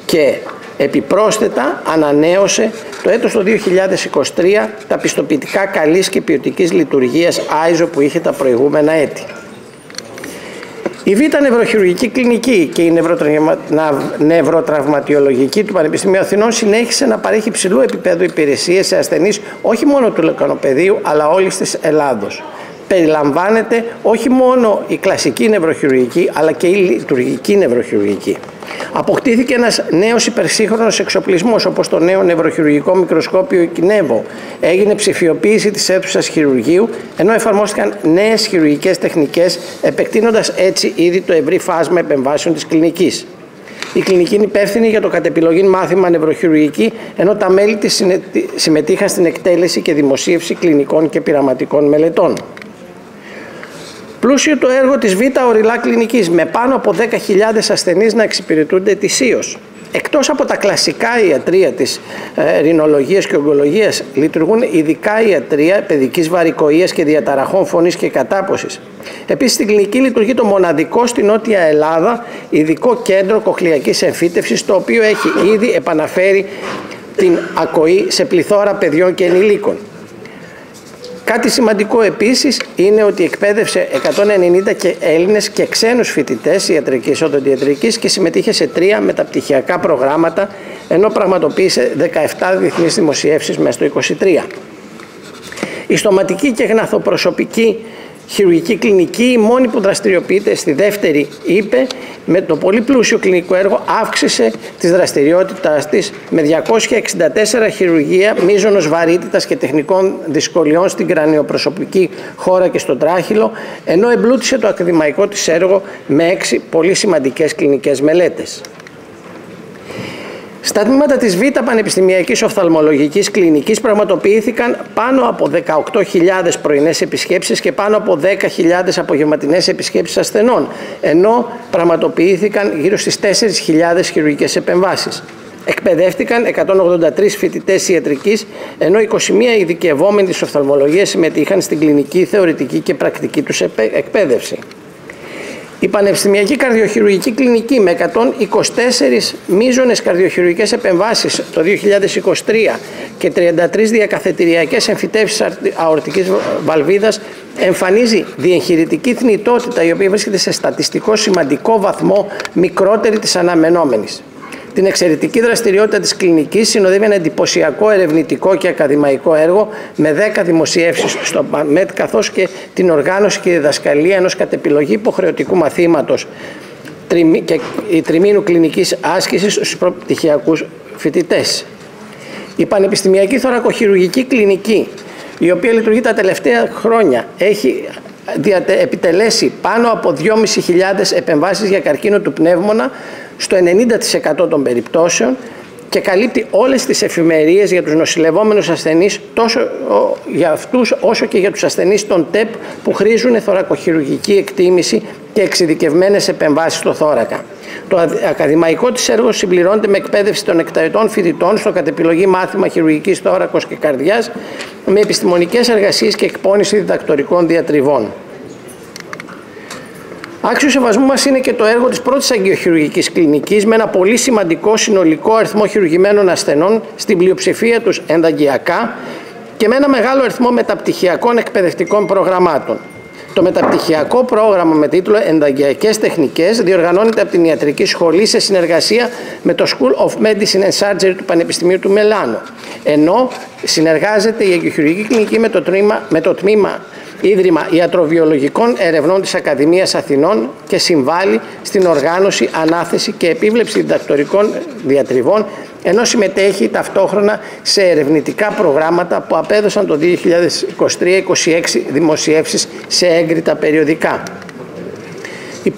και επιπρόσθετα ανανέωσε το έτος το 2023 τα πιστοποιητικά καλής και ποιοτικής λειτουργίας ISO που είχε τα προηγούμενα έτη. Η Β' Νευροχειρουργική Κλινική και η Νευροτραυματιολογική του Πανεπιστημίου Αθηνών συνέχισε να παρέχει υψηλού επίπεδου υπηρεσίες σε ασθενείς όχι μόνο του λεκανοπεδίου αλλά όλης της Ελλάδος. Περιλαμβάνεται όχι μόνο η κλασική νευροχειρουργική αλλά και η λειτουργική νευροχειρουργική. Αποκτήθηκε ένας νέος υπερσύγχρονος εξοπλισμός όπως το νέο νευροχειρουργικό μικροσκόπιο Κινέβο. Έγινε ψηφιοποίηση της αίθουσας χειρουργείου, ενώ εφαρμόστηκαν νέες χειρουργικές τεχνικές, επεκτείνοντας έτσι ήδη το ευρύ φάσμα επεμβάσεων της κλινικής. Η κλινική είναι υπεύθυνη για το κατ' επιλογή μάθημα νευροχειρουργική, ενώ τα μέλη της συμμετείχαν στην εκτέλεση και δημοσίευση κλινικών και πειραματικών μελετών. Πλούσιο το έργο της Β' Οριλά Κλινικής, με πάνω από 10.000 ασθενείς να εξυπηρετούνται ετησίως. Εκτός από τα κλασικά ιατρεία της ρινολογίας και ογκολογίας, λειτουργούν ειδικά ιατρεία παιδικής βαρικοΐας και διαταραχών φωνής και κατάποσης. Επίσης, στην κλινική λειτουργεί το μοναδικό στην Νότια Ελλάδα ειδικό κέντρο κοχλειακής εμφύτευσης, το οποίο έχει ήδη επαναφέρει την ακοή σε πληθώρα παιδιών και ενηλίκων. Κάτι σημαντικό επίσης είναι ότι εκπαίδευσε 190 και Έλληνες και ξένους φοιτητές ιατρικής οδοντιατρικής και συμμετείχε σε 3 μεταπτυχιακά προγράμματα, ενώ πραγματοποίησε 17 διεθνείς δημοσιεύσεις μέσα στο 2023. Η στοματική και γναθοπροσωπική χειρουργική κλινική, η μόνη που δραστηριοποιείται στη δεύτερη ΥΠΕ, με το πολύ πλούσιο κλινικό έργο αύξησε τις δραστηριότητάς της με 264 χειρουργία μείζωνος βαρύτητας και τεχνικών δυσκολιών στην κρανιοπροσωπική χώρα και στον τράχυλο, ενώ εμπλούτησε το ακαδημαϊκό της έργο με 6 πολύ σημαντικές κλινικές μελέτες. Στα τμήματα της Β' Πανεπιστημιακής Οφθαλμολογικής Κλινικής πραγματοποιήθηκαν πάνω από 18.000 πρωινές επισκέψεις και πάνω από 10.000 απογευματινές επισκέψεις ασθενών, ενώ πραγματοποιήθηκαν γύρω στις 4.000 χειρουργικές επεμβάσεις. Εκπαιδεύτηκαν 183 φοιτητές ιατρικής, ενώ 21 ειδικευόμενοι της οφθαλμολογίας συμμετείχαν στην κλινική, θεωρητική και πρακτική τους εκπαίδευση. Η Πανεπιστημιακή Καρδιοχειρουργική Κλινική με 124 μείζονες καρδιοχειρουργικές επεμβάσεις το 2023 και 33 διακαθετηριακές εμφυτεύσεις αορτικής βαλβίδας εμφανίζει διεγχειρητική θνητότητα, η οποία βρίσκεται σε στατιστικό σημαντικό βαθμό μικρότερη της αναμενόμενης. Την εξαιρετική δραστηριότητα της κλινικής συνοδεύει ένα εντυπωσιακό ερευνητικό και ακαδημαϊκό έργο με 10 δημοσιεύσεις στο PubMed, καθώς και την οργάνωση και διδασκαλία ενός κατ' επιλογή υποχρεωτικού μαθήματος και τριμήνου κλινικής άσκησης στους προπτυχιακούς φοιτητές. Η Πανεπιστημιακή Θωρακοχειρουργική Κλινική, η οποία λειτουργεί τα τελευταία χρόνια, έχει επιτελέσει πάνω από 2.500 επεμβάσεις για καρκίνο του πνεύμονα στο 90% των περιπτώσεων και καλύπτει όλες τις εφημερίες για τους νοσηλευόμενους ασθενείς, τόσο για αυτούς όσο και για τους ασθενείς των ΤΕΠ που χρήζουν θωρακοχειρουργική εκτίμηση και εξειδικευμένες επεμβάσεις στο θώρακα. Το ακαδημαϊκό της έργο συμπληρώνεται με εκπαίδευση των εκταετών φοιτητών στο κατ' επιλογή μάθημα χειρουργικής θώρακος και καρδιάς, με επιστημονικές εργασίες και εκπόνηση διδακτορικών διατριβών. Άξιο σεβασμού μας είναι και το έργο της πρώτης αγγειοχειρουργικής κλινικής με ένα πολύ σημαντικό συνολικό αριθμό χειρουργημένων ασθενών, στην πλειοψηφία τους ενδαγγειακά και με ένα μεγάλο αριθμό μεταπτυχιακών εκπαιδευτικών προγραμμάτων. Το μεταπτυχιακό πρόγραμμα με τίτλο «Ενδαγγειακές τεχνικές» διοργανώνεται από την Ιατρική Σχολή σε συνεργασία με το School of Medicine and Surgery του Πανεπιστημίου του Μιλάνο, ενώ συνεργάζεται η αγγειοχειρουργική κλινική με το τμήμα Ίδρυμα Ιατροβιολογικών Ερευνών της Ακαδημίας Αθηνών και συμβάλλει στην οργάνωση, ανάθεση και επίβλεψη διδακτορικών διατριβών, ενώ συμμετέχει ταυτόχρονα σε ερευνητικά προγράμματα που απέδωσαν το 2023-26 δημοσιεύσεις σε έγκριτα περιοδικά. Η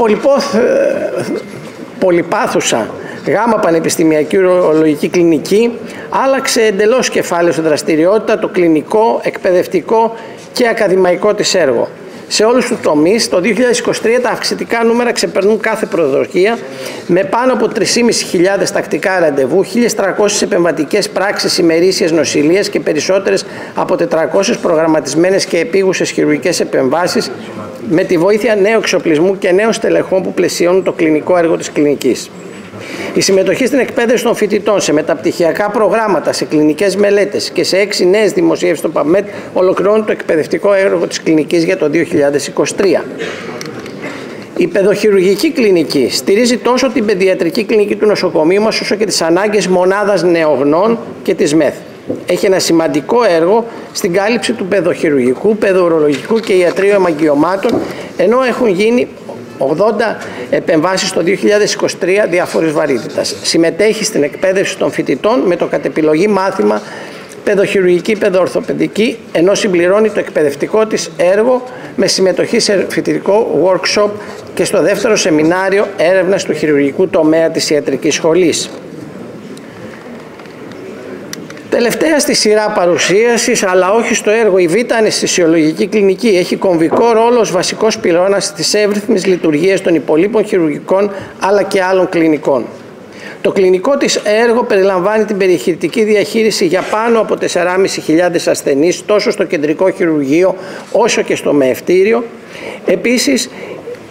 πολυπάθουσα Γάμα Πανεπιστημιακή Ουρολογική Κλινική άλλαξε εντελώς κεφάλαιο στη δραστηριότητα, το κλινικό, εκπαιδευτικό και ακαδημαϊκό της έργο. Σε όλους τους τομείς, το 2023 τα αυξητικά νούμερα ξεπερνούν κάθε προσδοκία, με πάνω από 3.500 τακτικά ραντεβού, 1.300 επεμβατικές πράξεις ημερήσιας νοσηλείας και περισσότερες από 400 προγραμματισμένες και επίγουσες χειρουργικές επεμβάσεις, με τη βοήθεια νέου εξοπλισμού και νέων στελεχών που πλαισιώνουν το κλινικό έργο της κλινικής. Η συμμετοχή στην εκπαίδευση των φοιτητών σε μεταπτυχιακά προγράμματα, σε κλινικές μελέτες και σε 6 νέες δημοσιεύσεις στο PubMed ολοκληρώνει το εκπαιδευτικό έργο της κλινικής για το 2023. Η παιδοχειρουργική κλινική στηρίζει τόσο την παιδιατρική κλινική του νοσοκομείου μας, όσο και τις ανάγκες μονάδας νεογνών και της ΜΕΘ. Έχει ένα σημαντικό έργο στην κάλυψη του παιδοχειρουργικού, παιδοουρολογικού και ιατρείου αιμαγγειωμάτων, ενώ έχουν γίνει 80 επεμβάσεις το 2023 διάφορης βαρύτητας. Συμμετέχει στην εκπαίδευση των φοιτητών με το κατ' επιλογή μάθημα παιδοχειρουργική, παιδοορθοπαιδική, ενώ συμπληρώνει το εκπαιδευτικό της έργο με συμμετοχή σε φοιτητικό workshop και στο δεύτερο σεμινάριο έρευνας του χειρουργικού τομέα της ιατρικής σχολής. Τελευταία στη σειρά παρουσίασης, αλλά όχι στο έργο, η Β' Αναισθησιολογική Κλινική έχει κομβικό ρόλο ως βασικός πυλώνας της εύρυθμης λειτουργίας των υπολείπων χειρουργικών αλλά και άλλων κλινικών. Το κλινικό της έργο περιλαμβάνει την περιεχητική διαχείριση για πάνω από 4.500 ασθενείς, τόσο στο κεντρικό χειρουργείο όσο και στο μεευτήριο. Επίσης,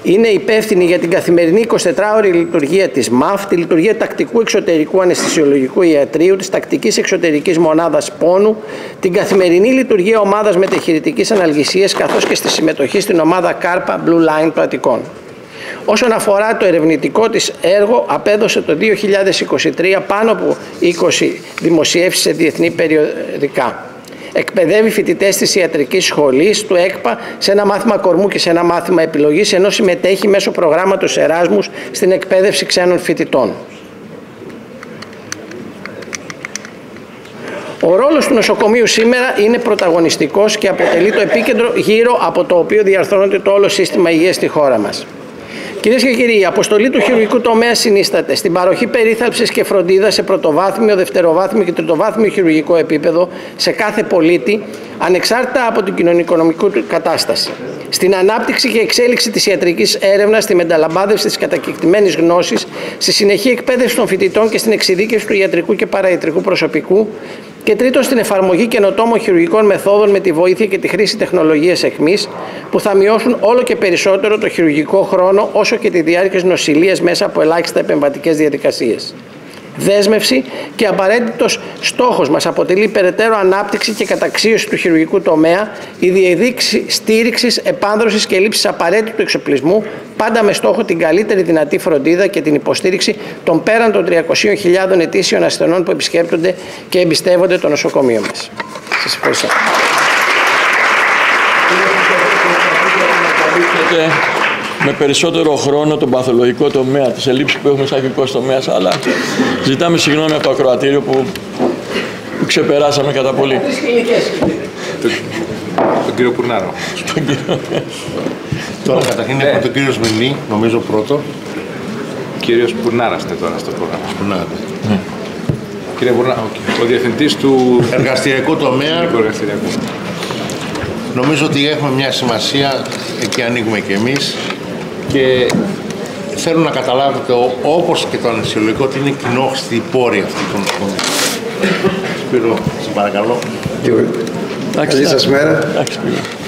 είναι υπεύθυνη για την καθημερινή 24ωρη λειτουργία της ΜΑΦ, τη λειτουργία τακτικού εξωτερικού αναισθησιολογικού ιατρείου, της τακτικής εξωτερικής μονάδας πόνου, την καθημερινή λειτουργία ομάδας μετεχειρητικής αναλγησίας, καθώς και στη συμμετοχή στην ομάδα ΚΑΡΠΑ Blue Line του Αττικών. Όσον αφορά το ερευνητικό της έργο, απέδωσε το 2023 πάνω από 20 δημοσιεύσεις σε διεθνή περιοδικά. Εκπαιδεύει φοιτητές της ιατρικής σχολής, του ΕΚΠΑ, σε ένα μάθημα κορμού και σε ένα μάθημα επιλογής, ενώ συμμετέχει μέσω προγράμματος Εράσμους στην εκπαίδευση ξένων φοιτητών. Ο ρόλος του νοσοκομείου σήμερα είναι πρωταγωνιστικός και αποτελεί το επίκεντρο γύρω από το οποίο διαρθρώνεται το όλο σύστημα υγείας στη χώρα μας. Κυρίες και κύριοι, η αποστολή του χειρουργικού τομέα συνίσταται στην παροχή περίθαλψης και φροντίδας σε πρωτοβάθμιο, δευτεροβάθμιο και τριτοβάθμιο χειρουργικό επίπεδο σε κάθε πολίτη, ανεξάρτητα από την κοινωνικονομική του κατάσταση. Στην ανάπτυξη και εξέλιξη της ιατρικής έρευνας, στη μεταλαμπάδευση της κατακεκτημένης γνώσης, στη συνεχή εκπαίδευση των φοιτητών και στην εξειδίκευση του ιατρικού και παραϊατρικού προσωπικού. Και τρίτον, στην εφαρμογή καινοτόμων χειρουργικών μεθόδων με τη βοήθεια και τη χρήση τεχνολογίας εχμής, που θα μειώσουν όλο και περισσότερο το χειρουργικό χρόνο όσο και τη διάρκεια της νοσηλείας μέσα από ελάχιστα επεμβατικές διαδικασίες. Δέσμευση και απαραίτητος στόχος μας αποτελεί περαιτέρω ανάπτυξη και καταξίωση του χειρουργικού τομέα, η διεδίκτυση στήριξης, επάνδρωσης και λήψης απαραίτητου εξοπλισμού, πάντα με στόχο την καλύτερη δυνατή φροντίδα και την υποστήριξη των πέραν των 300.000 ετήσιων ασθενών που επισκέπτονται και εμπιστεύονται το νοσοκομείο μας. Σας ευχαριστώ. Με περισσότερο χρόνο τον παθολογικό τομέα, τις ελλείψεις που έχουμε σαν αρχικός τομέας, αλλά ζητάμε συγγνώμη από το ακροατήριο που ξεπεράσαμε κατά πολύ. Τον κύριο Πουρνάρο. Τώρα καταρχήν έχουμε τον κύριο Σμινή, νομίζω πρώτο. Κύριος Πουρνάρας είναι τώρα στο πρόγραμμα. Πουρνάρα. Κύριε Πουρνάρα, ο διευθυντής του εργαστηριακού τομέα. Νομίζω ότι έχουμε μια σημασία, εκεί ανοίγουμε και εμείς, και θέλω να καταλάβετε, όπως και το αναισθησιολογικό, ότι είναι κοινόχρηστη η πόρη αυτή των νοσοκομείων. Σπύρο, σε παρακαλώ. Καλή σας μέρα.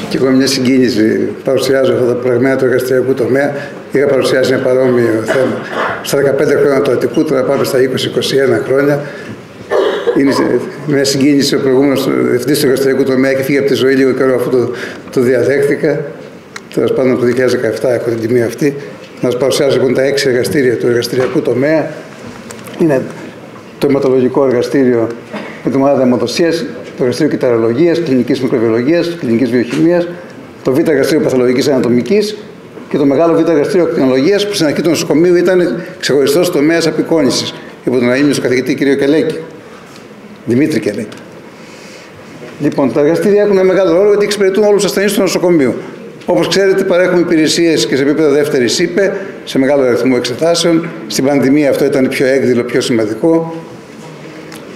Και εγώ μια συγκίνηση παρουσιάζω αυτά τα πραγμένα του εργαστηριακού τομέα. Είχα παρουσιάσει ένα παρόμοιο θέμα στα 15 χρόνια του Αττικού, τώρα πάμε στα 20-21 χρόνια. Είναι μια συγκίνηση. Ο προηγούμενος διευθυντής του εργαστηριακού τομέα έχει φύγει από τη ζωή λίγο καιρό, αφού το διαδέχτηκα. Τέλος πάντων, το 2017 έχω την τιμή αυτή. Να σας παρουσιάσω λοιπόν τα 6 εργαστήρια του εργαστηριακού τομέα. Είναι το αιματολογικό εργαστήριο με την ομάδα αιμοδοσίας, το εργαστήριο κυταρολογίας, κλινικής μικροβιολογίας, κλινικής βιοχημίας, το β' εργαστήριο παθολογικής ανατομικής και το μεγάλο β' εργαστήριο ακτινολογίας, που στην αρχή του νοσοκομείου ήταν ξεχωριστός τομέας απεικόνησης, υπό τον αείμνηστο καθηγητή κ. Κελέκη. Δημήτρη Κελέκη. Λοιπόν, τα εργαστήρια έχουν ένα μεγάλο ρόλο γιατί εξυπηρετούν όλους τους ασθενείς του νοσοκομείου. Όπως ξέρετε, παρέχουμε υπηρεσίες και σε επίπεδο δεύτερης ΥΠΕ, σε μεγάλο αριθμό εξετάσεων. Στην πανδημία αυτό ήταν πιο έκδηλο, πιο σημαντικό.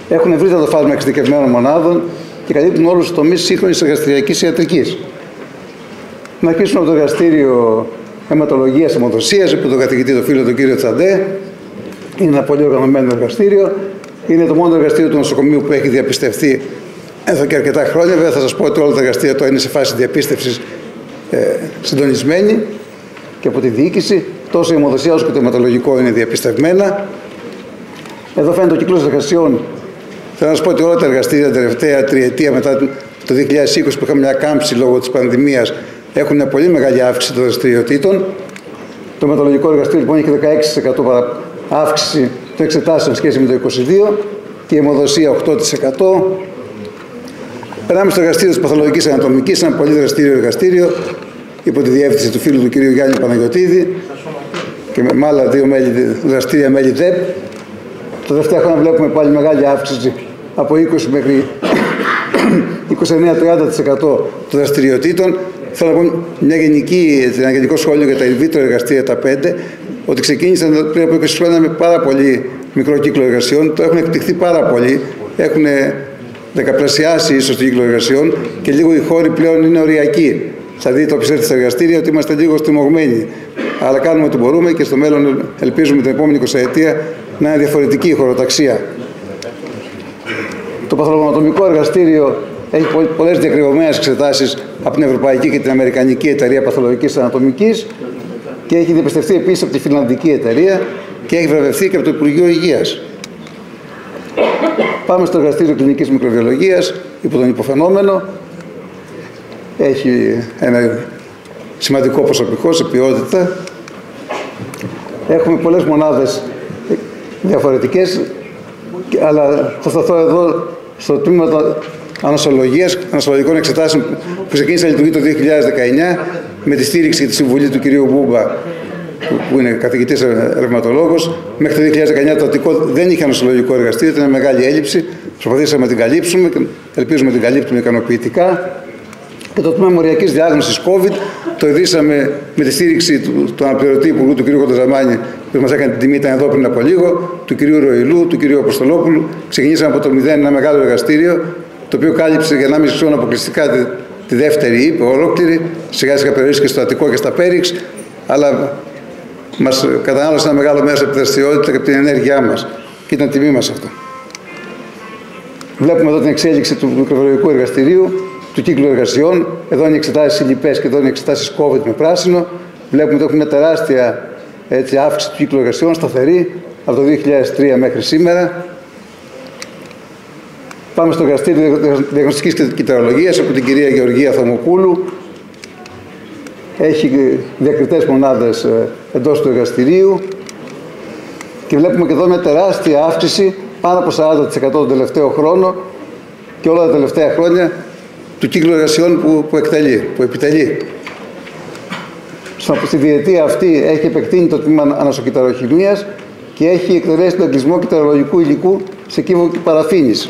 Έχουν ευρύτατο φάσμα εξειδικευμένων μονάδων και καλύπτουν όλους τους τομείς σύγχρονης εργαστηριακής ιατρικής. Να αρχίσουμε από το εργαστήριο αιματολογίας αιμοδοσίας, από τον καθηγητή το φίλο τον κύριο Τσαντέ. Είναι ένα πολύ οργανωμένο εργαστήριο. Είναι το μόνο εργαστήριο του νοσοκομείου που έχει διαπιστευτεί εδώ και αρκετά χρόνια. Βέβαια, θα σας πω ότι όλα τα εργαστήρια τώρα είναι σε φάση διαπίστευσης συντονισμένη και από τη διοίκηση. Τόσο η αιμοδοσία όσο και το αιματολογικό είναι διαπιστευμένα. Εδώ φαίνεται ο κύκλος εργασιών. Θέλω να σας πω ότι όλα τα εργαστήρια την τελευταία τριετία μετά το 2020, που είχαμε μια κάμψη λόγω της πανδημίας, έχουν μια πολύ μεγάλη αύξηση των δραστηριοτήτων. Το αιματολογικό εργαστήριο λοιπόν έχει 16% αύξηση των εξετάσεων σχέση με το 2022 και η αιμοδοσία 8%. Περάμε στο εργαστήριο της παθολογικής ανατομικής, ένα πολύ δραστήριο εργαστήριο υπό τη διεύθυνση του φίλου του κ. Γιάννη Παναγιωτίδη και με άλλα 2 δραστήρια μέλη ΔΕΠ. Τα τελευταία χρόνια βλέπουμε πάλι μεγάλη αύξηση από 20 μέχρι 29-30% των δραστηριοτήτων. Θέλω να πω ένα γενικό σχόλιο για τα in vitro εργαστήρια, τα 5, ότι ξεκίνησαν πριν από 20 χρόνια με πάρα πολύ μικρό κύκλο εργασιών. Το έχουν εκτιχθεί πάρα πολύ. Έχουν δεκαπλασιάσει ίσως το κύκλο εργασιών και λίγο οι χώροι πλέον είναι οριακοί. Θα δείτε όποιος έρθει στα εργαστήρια ότι είμαστε λίγο στριμωγμένοι. Αλλά κάνουμε ό,τι μπορούμε και στο μέλλον ελπίζουμε την επόμενη 20 ετία να είναι διαφορετική η χωροταξία. Το παθολογανατομικό εργαστήριο έχει πολλές διακριβωμένες εξετάσεις από την Ευρωπαϊκή και την Αμερικανική Εταιρεία Παθολογικής Ανατομικής και έχει διαπιστευτεί επίσης από τη Φινλανδική Εταιρεία και έχει βραβευτεί και από το Υπουργείο Υγείας. Πάμε στο εργαστήριο κλινικής μικροβιολογίας, υπό τον υποφαινόμενο. Έχει ένα σημαντικό προσωπικό σε ποιότητα. Έχουμε πολλές μονάδες διαφορετικές, αλλά θα σταθώ εδώ στο τμήμα ανοσολογίας, ανοσολογικών εξετάσεων που ξεκίνησε να λειτουργεί το 2019 με τη στήριξη και τη συμβουλή του κυρίου Μπούμπα, που είναι καθηγητής ρευματολόγος. Μέχρι το 2019 το Αττικό δεν είχε ανοσολογικό εργαστήριο, ήταν μεγάλη έλλειψη. Προσπαθήσαμε να την καλύψουμε και ελπίζουμε να την καλύπτουμε ικανοποιητικά. Και το τμήμα μοριακής διάγνωσης COVID το ιδρύσαμε με τη στήριξη του αναπληρωτή υπουργού του κ. Κοντοζαμάνη, που μας έκανε την τιμή, ήταν εδώ πριν από λίγο, του κ. Ροηλού, του κ. Αποστολόπουλου. Ξεκινήσαμε από το 0 ένα μεγάλο εργαστήριο, το οποίο κάλυψε για 1,5 χρόνο αποκλειστικά τη δεύτερη ΥΠ, ολόκληρη. Σιγά σιγά περιορίστηκε στο Αττικό και στα Πέριξ, αλλά μας κατανάλωσε ένα μεγάλο μέρος από τη δραστηριότητα και από την ενέργειά μας. Και ήταν τιμή μας αυτό. Βλέπουμε εδώ την εξέλιξη του μικροβιολογικού εργαστηρίου, του κύκλου εργασιών. Εδώ είναι οι εξετάσεις λοιπές και εδώ είναι οι εξετάσεις COVID με πράσινο. Βλέπουμε ότι έχουμε μια τεράστια αύξηση του κύκλου εργασιών, σταθερή, από το 2003 μέχρι σήμερα. Πάμε στο εργαστήριο διαγνωστικής κυταρολογίας από την κυρία Γεωργία Θωμοπούλου. Έχει διακριτές μονάδες εντός του εργαστηρίου. Και βλέπουμε και εδώ μια τεράστια αύξηση, πάνω από 40% τον τελευταίο χρόνο και όλα τα τελευταία χρόνια, του κύκλου εργασιών που επιτελεί. Στη διετία αυτή έχει επεκτείνει το τμήμα ανασοκυταροχημίας και έχει εκτελέσει τον εγκλισμό κυταρολογικού υλικού σε κύβο παραφήνης.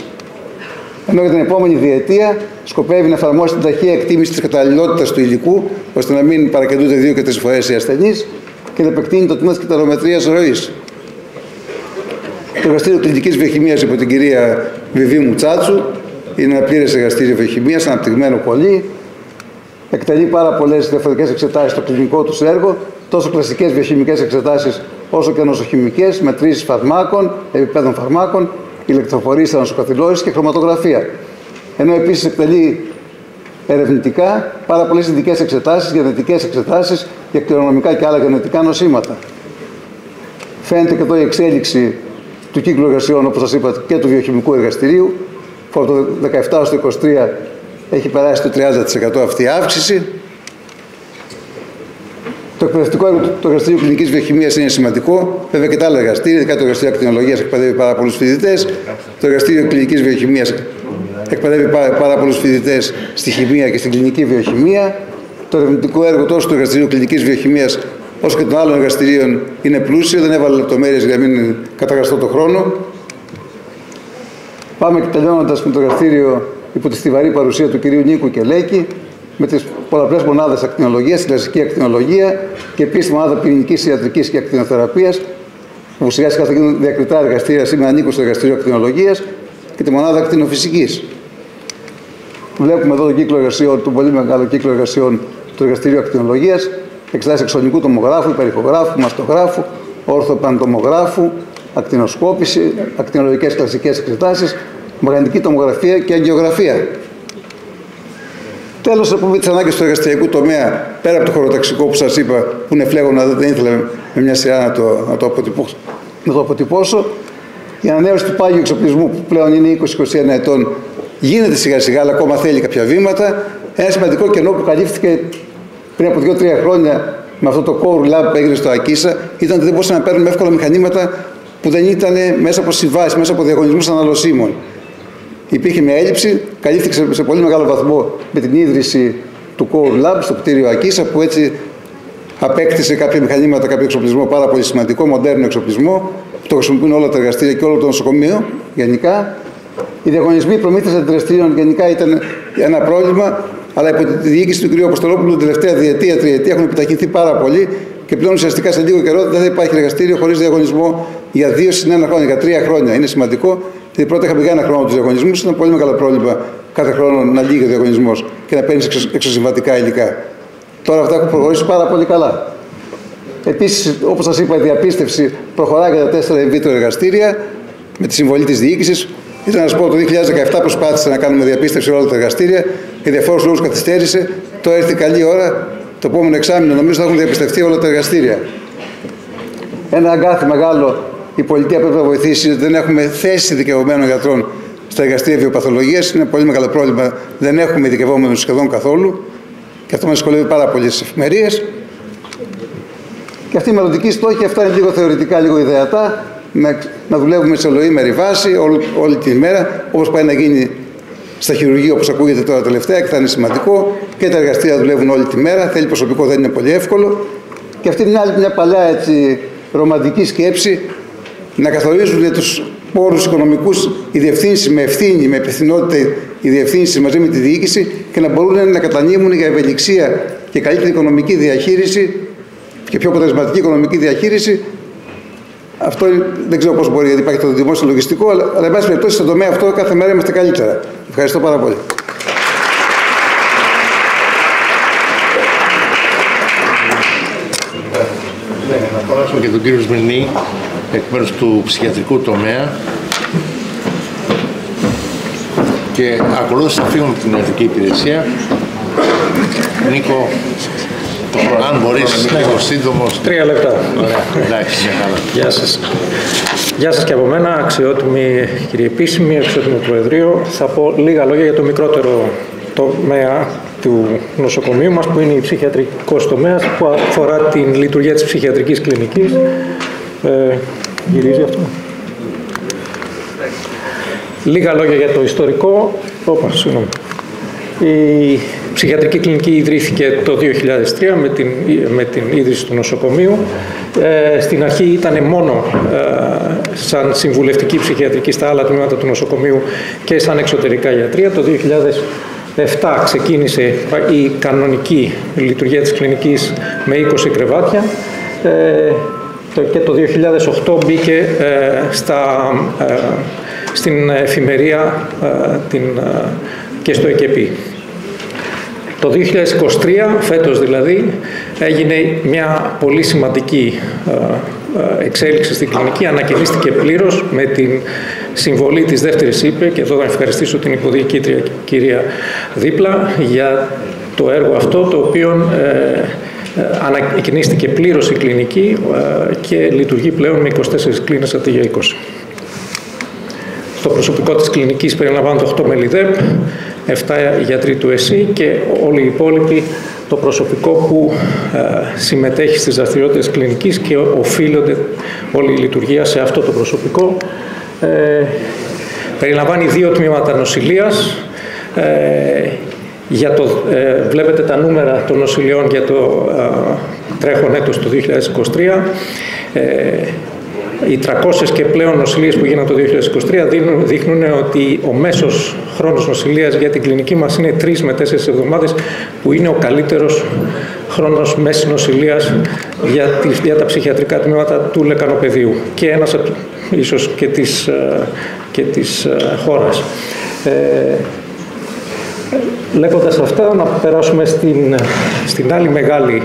Ενώ για την επόμενη διετία σκοπεύει να εφαρμόσει την ταχεία εκτίμηση της καταλληλότητας του υλικού, ώστε να μην παρακεντούνται 2 και 3 φορές οι ασθενείς, και να επεκτείνει το τμήμα της κυταρομετρίας ροής. Το εργαστήριο κλινικής βιοχημίας υπό την κυρία Βιβί Μουτσάτσου είναι ένα πλήρες εργαστήριο βιοχημίας, αναπτυγμένο πολύ. Εκτελεί πάρα πολλές διαφορετικές εξετάσεις στο κλινικό του έργο, τόσο κλασικές βιοχημικές εξετάσεις όσο και νοσοχημικές, μετρήσεις φαρμάκων, επιπέδων φαρμάκων, ηλεκτροφορίες ανοσοκαθηλώσεις και χρωματογραφία. Ενώ επίσης εκτελεί ερευνητικά πάρα πολλές ειδικές εξετάσεις, γενετικές εξετάσεις για κληρονομικά και άλλα γενετικά νοσήματα. Φαίνεται και εδώ η εξέλιξη του κύκλου εργασιών, όπως σας είπα, και του βιοχημικού εργαστηρίου, που από το 2017 στο 2023 έχει περάσει το 30% αυτή η αύξηση. Το εκπαιδευτικό έργο του εργαστηρίου κλινικής βιοχημίας είναι σημαντικό. Βέβαια και τα άλλα εργαστήρια, ειδικά το εργαστήριο ακτινολογίας εκπαιδεύει πάρα πολλούς φοιτητές. Το εργαστήριο κλινικής βιοχημίας εκπαιδεύει πάρα πολλούς φοιτητές στη χημεία και στην κλινική βιοχημία. Το ερευνητικό έργο τόσο του εργαστηρίου κλινικής βιοχημίας όσο και των άλλων εργαστηρίων είναι πλούσιο. Δεν έβαλα λεπτομέρειες για να μην καταγραστώ το χρόνο. Πάμε και τελειώνοντας με το εργαστήριο υπό τη στιβαρή παρουσία του κυρίου Νίκου Κελέκη, με τις πολλαπλές μονάδες ακτινολογίας, τη κλασική ακτινολογία και επίσης τη μονάδα πυρηνικής ιατρικής και ακτινοθεραπείας, που σιγά σιγά θα γίνουν διακριτά εργαστήρια. Σήμερα ανήκουν στο εργαστήριο ακτινολογίας και τη μονάδα ακτινοφυσικής. Βλέπουμε εδώ τον κύκλο εργασιών, τον πολύ μεγάλο κύκλο εργασιών του εργαστηρίου ακτινολογίας, εξετάσεις εξωνικού τομογράφου, υπερηχογράφου, μαστογράφου, ορθοπαντομογράφου, ακτινοσκόπηση, ακτινολογικές κλασικές εξετάσεις, μαγνητική τομογραφία και αγγιογραφία. Τέλος, να πούμε τις ανάγκες του εργαστηριακού τομέα, πέρα από το χωροταξικό που σας είπα, που είναι φλέγωνα, δεν ήθελα με μια σειρά να το αποτυπώσω. Η ανανέωση του πάγιου εξοπλισμού, που πλέον είναι 20-21 ετών, γίνεται σιγά σιγά, αλλά ακόμα θέλει κάποια βήματα. Ένα σημαντικό κενό που καλύφθηκε πριν από 2-3 χρόνια με αυτό το Core Lab που έγινε στο Ακίσα, ήταν ότι δεν μπορούσαμε να παίρνουμε εύκολα μηχανήματα που δεν ήταν μέσα από συμβάσεις, μέσα από διαγωνισμούς αναλωσίμων. Υπήρχε μια έλλειψη, καλύφθηκε σε πολύ μεγάλο βαθμό με την ίδρυση του Core Lab στο κτίριο Ακίσα, που έτσι απέκτησε κάποια μηχανήματα, κάποιο εξοπλισμό πάρα πολύ σημαντικό, μοντέρνο εξοπλισμό, που το χρησιμοποιούν όλα τα εργαστήρια και όλο το νοσοκομείο γενικά. Οι διαγωνισμοί προμήθειας αντιδραστηρίων γενικά ήταν ένα πρόβλημα, αλλά υπό τη διοίκηση του κ. Αποστολόπουλου την τελευταία διετία, τριετία έχουν επιταχυνθεί πάρα πολύ και πλέον ουσιαστικά σε λίγο καιρό δεν θα υπάρχει εργαστήριο χωρίς διαγωνισμό για 2 συν 1 χρόνια, για 3 χρόνια. Είναι σημαντικό, γιατί πρώτα είχαμε για 1 χρόνο του διαγωνισμού, ήταν πολύ μεγάλο πρόβλημα κάθε χρόνο να λύγει ο διαγωνισμός και να παίρνει εξωσυμβατικά υλικά. Τώρα αυτά έχουν προχωρήσει πάρα πολύ καλά. Επίσης, όπως σας είπα, η διαπίστευση προχωράει για τα 4 in vitro εργαστήρια με τη συμβολή της διοίκησης. Ήθελα να σας πω ότι το 2017 προσπάθησα να κάνουμε διαπίστευση όλα τα εργαστήρια. Για διαφόρους λόγους καθυστέρησε. Τώρα έρθει καλή ώρα. Το επόμενο εξάμηνο νομίζω θα έχουν διαπιστευτεί όλα τα εργαστήρια. Ένα αγκάθι μεγάλο η πολιτεία πρέπει να βοηθήσει. Δεν έχουμε θέση ειδικευμένων γιατρών στα εργαστήρια βιοπαθολογίας. Είναι πολύ μεγάλο πρόβλημα. Δεν έχουμε ειδικευόμενους σχεδόν καθόλου. Και αυτό μας δυσκολεύει πάρα πολύ στις εφημερίες. Και αυτή η μελλοντική στόχη, αυτά είναι λίγο θεωρητικά, λίγο ιδεατά. Να δουλεύουμε σε ολοήμερη βάση όλη την ημέρα, όπως πάει να γίνει στα χειρουργεία, όπως ακούγεται τώρα τελευταία, και θα είναι σημαντικό. Και τα εργαστήρια δουλεύουν όλη τη μέρα. Θέλει προσωπικό, δεν είναι πολύ εύκολο. Και αυτή είναι άλλη μια παλιά έτσι, ρομαντική σκέψη, να καθορίζουν τους πόρους οικονομικούς οι διευθύνσεις με ευθύνη, με υπευθυνότητα οι διευθύνσεις μαζί με τη διοίκηση και να μπορούν να κατανείμουν για ευελιξία και καλύτερη οικονομική διαχείριση και πιο αποτελεσματική οικονομική διαχείριση. Αυτό δεν ξέρω πώς μπορεί, γιατί υπάρχει το δημόσιο λογιστικό, αλλά εν πάση περιπτώσει στον τομέα αυτό κάθε μέρα είμαστε καλύτερα. Ευχαριστώ πάρα πολύ. Να καλέσουμε και τον κύριο Σμυρνή, εκ μέρους του ψυχιατρικού τομέα. Και ακολούθως θα φύγουμε από την ιατρική υπηρεσία. Νίκο, αν μπορείς, λίγο σύντομος. 3 λεπτά. Ωραία, εντάξει, μια χαρά. Γεια σας. Γεια σας και από μένα, αξιότιμη κύριε Επίσημη, αξιότιμο Προεδρείο. Θα πω λίγα λόγια για το μικρότερο τομέα του νοσοκομείου μας, που είναι η ψυχιατρικός τομέας, που αφορά την λειτουργία της ψυχιατρικής κλινικής. Γυρίζει αυτό. Λίγα λόγια για το ιστορικό. Η ψυχιατρική κλινική ιδρύθηκε το 2003 με την ίδρυση του νοσοκομείου. Στην αρχή ήταν μόνο σαν συμβουλευτική ψυχιατρική στα άλλα τμήματα του νοσοκομείου και σαν εξωτερικά ιατρία. Το 2007 ξεκίνησε η κανονική λειτουργία της κλινικής με 20 κρεβάτια και το 2008 μπήκε στην εφημερία και στο ΕΚΕΠΗ. Το 2023, φέτος δηλαδή, έγινε μια πολύ σημαντική εξέλιξη στην κλινική. Ανακοινίστηκε πλήρως με την συμβολή της δεύτερης ΥΠΕ, και εδώ θα ευχαριστήσω την υποδιοικήτρια κυρία Δίπλα για το έργο αυτό, το οποίο ανακοινίστηκε πλήρως η κλινική και λειτουργεί πλέον με 24 κλίνες αντί για 20. Στο προσωπικό της κλινικής περιλαμβάνονται 8 μέλη ΔΕΠ, 7 γιατροί του ΕΣΥ και όλοι οι υπόλοιποι το προσωπικό που συμμετέχει στις δραστηριότητες κλινικής και οφείλονται όλη η λειτουργία σε αυτό το προσωπικό. Περιλαμβάνει 2 τμήματα νοσηλείας. Βλέπετε τα νούμερα των νοσηλειών για το τρέχον έτος το 2023. Οι 300 και πλέον νοσηλείες που γίνανε το 2023 δείχνουν ότι ο μέσος χρόνος νοσηλείας για την κλινική μας είναι 3 με 4 εβδομάδες, που είναι ο καλύτερος χρόνος μέσης νοσηλείας για τα ψυχιατρικά τμήματα του Λεκανοπεδίου και ένας ίσως και της χώρας. Λέγοντας αυτά, να περάσουμε στην άλλη μεγάλη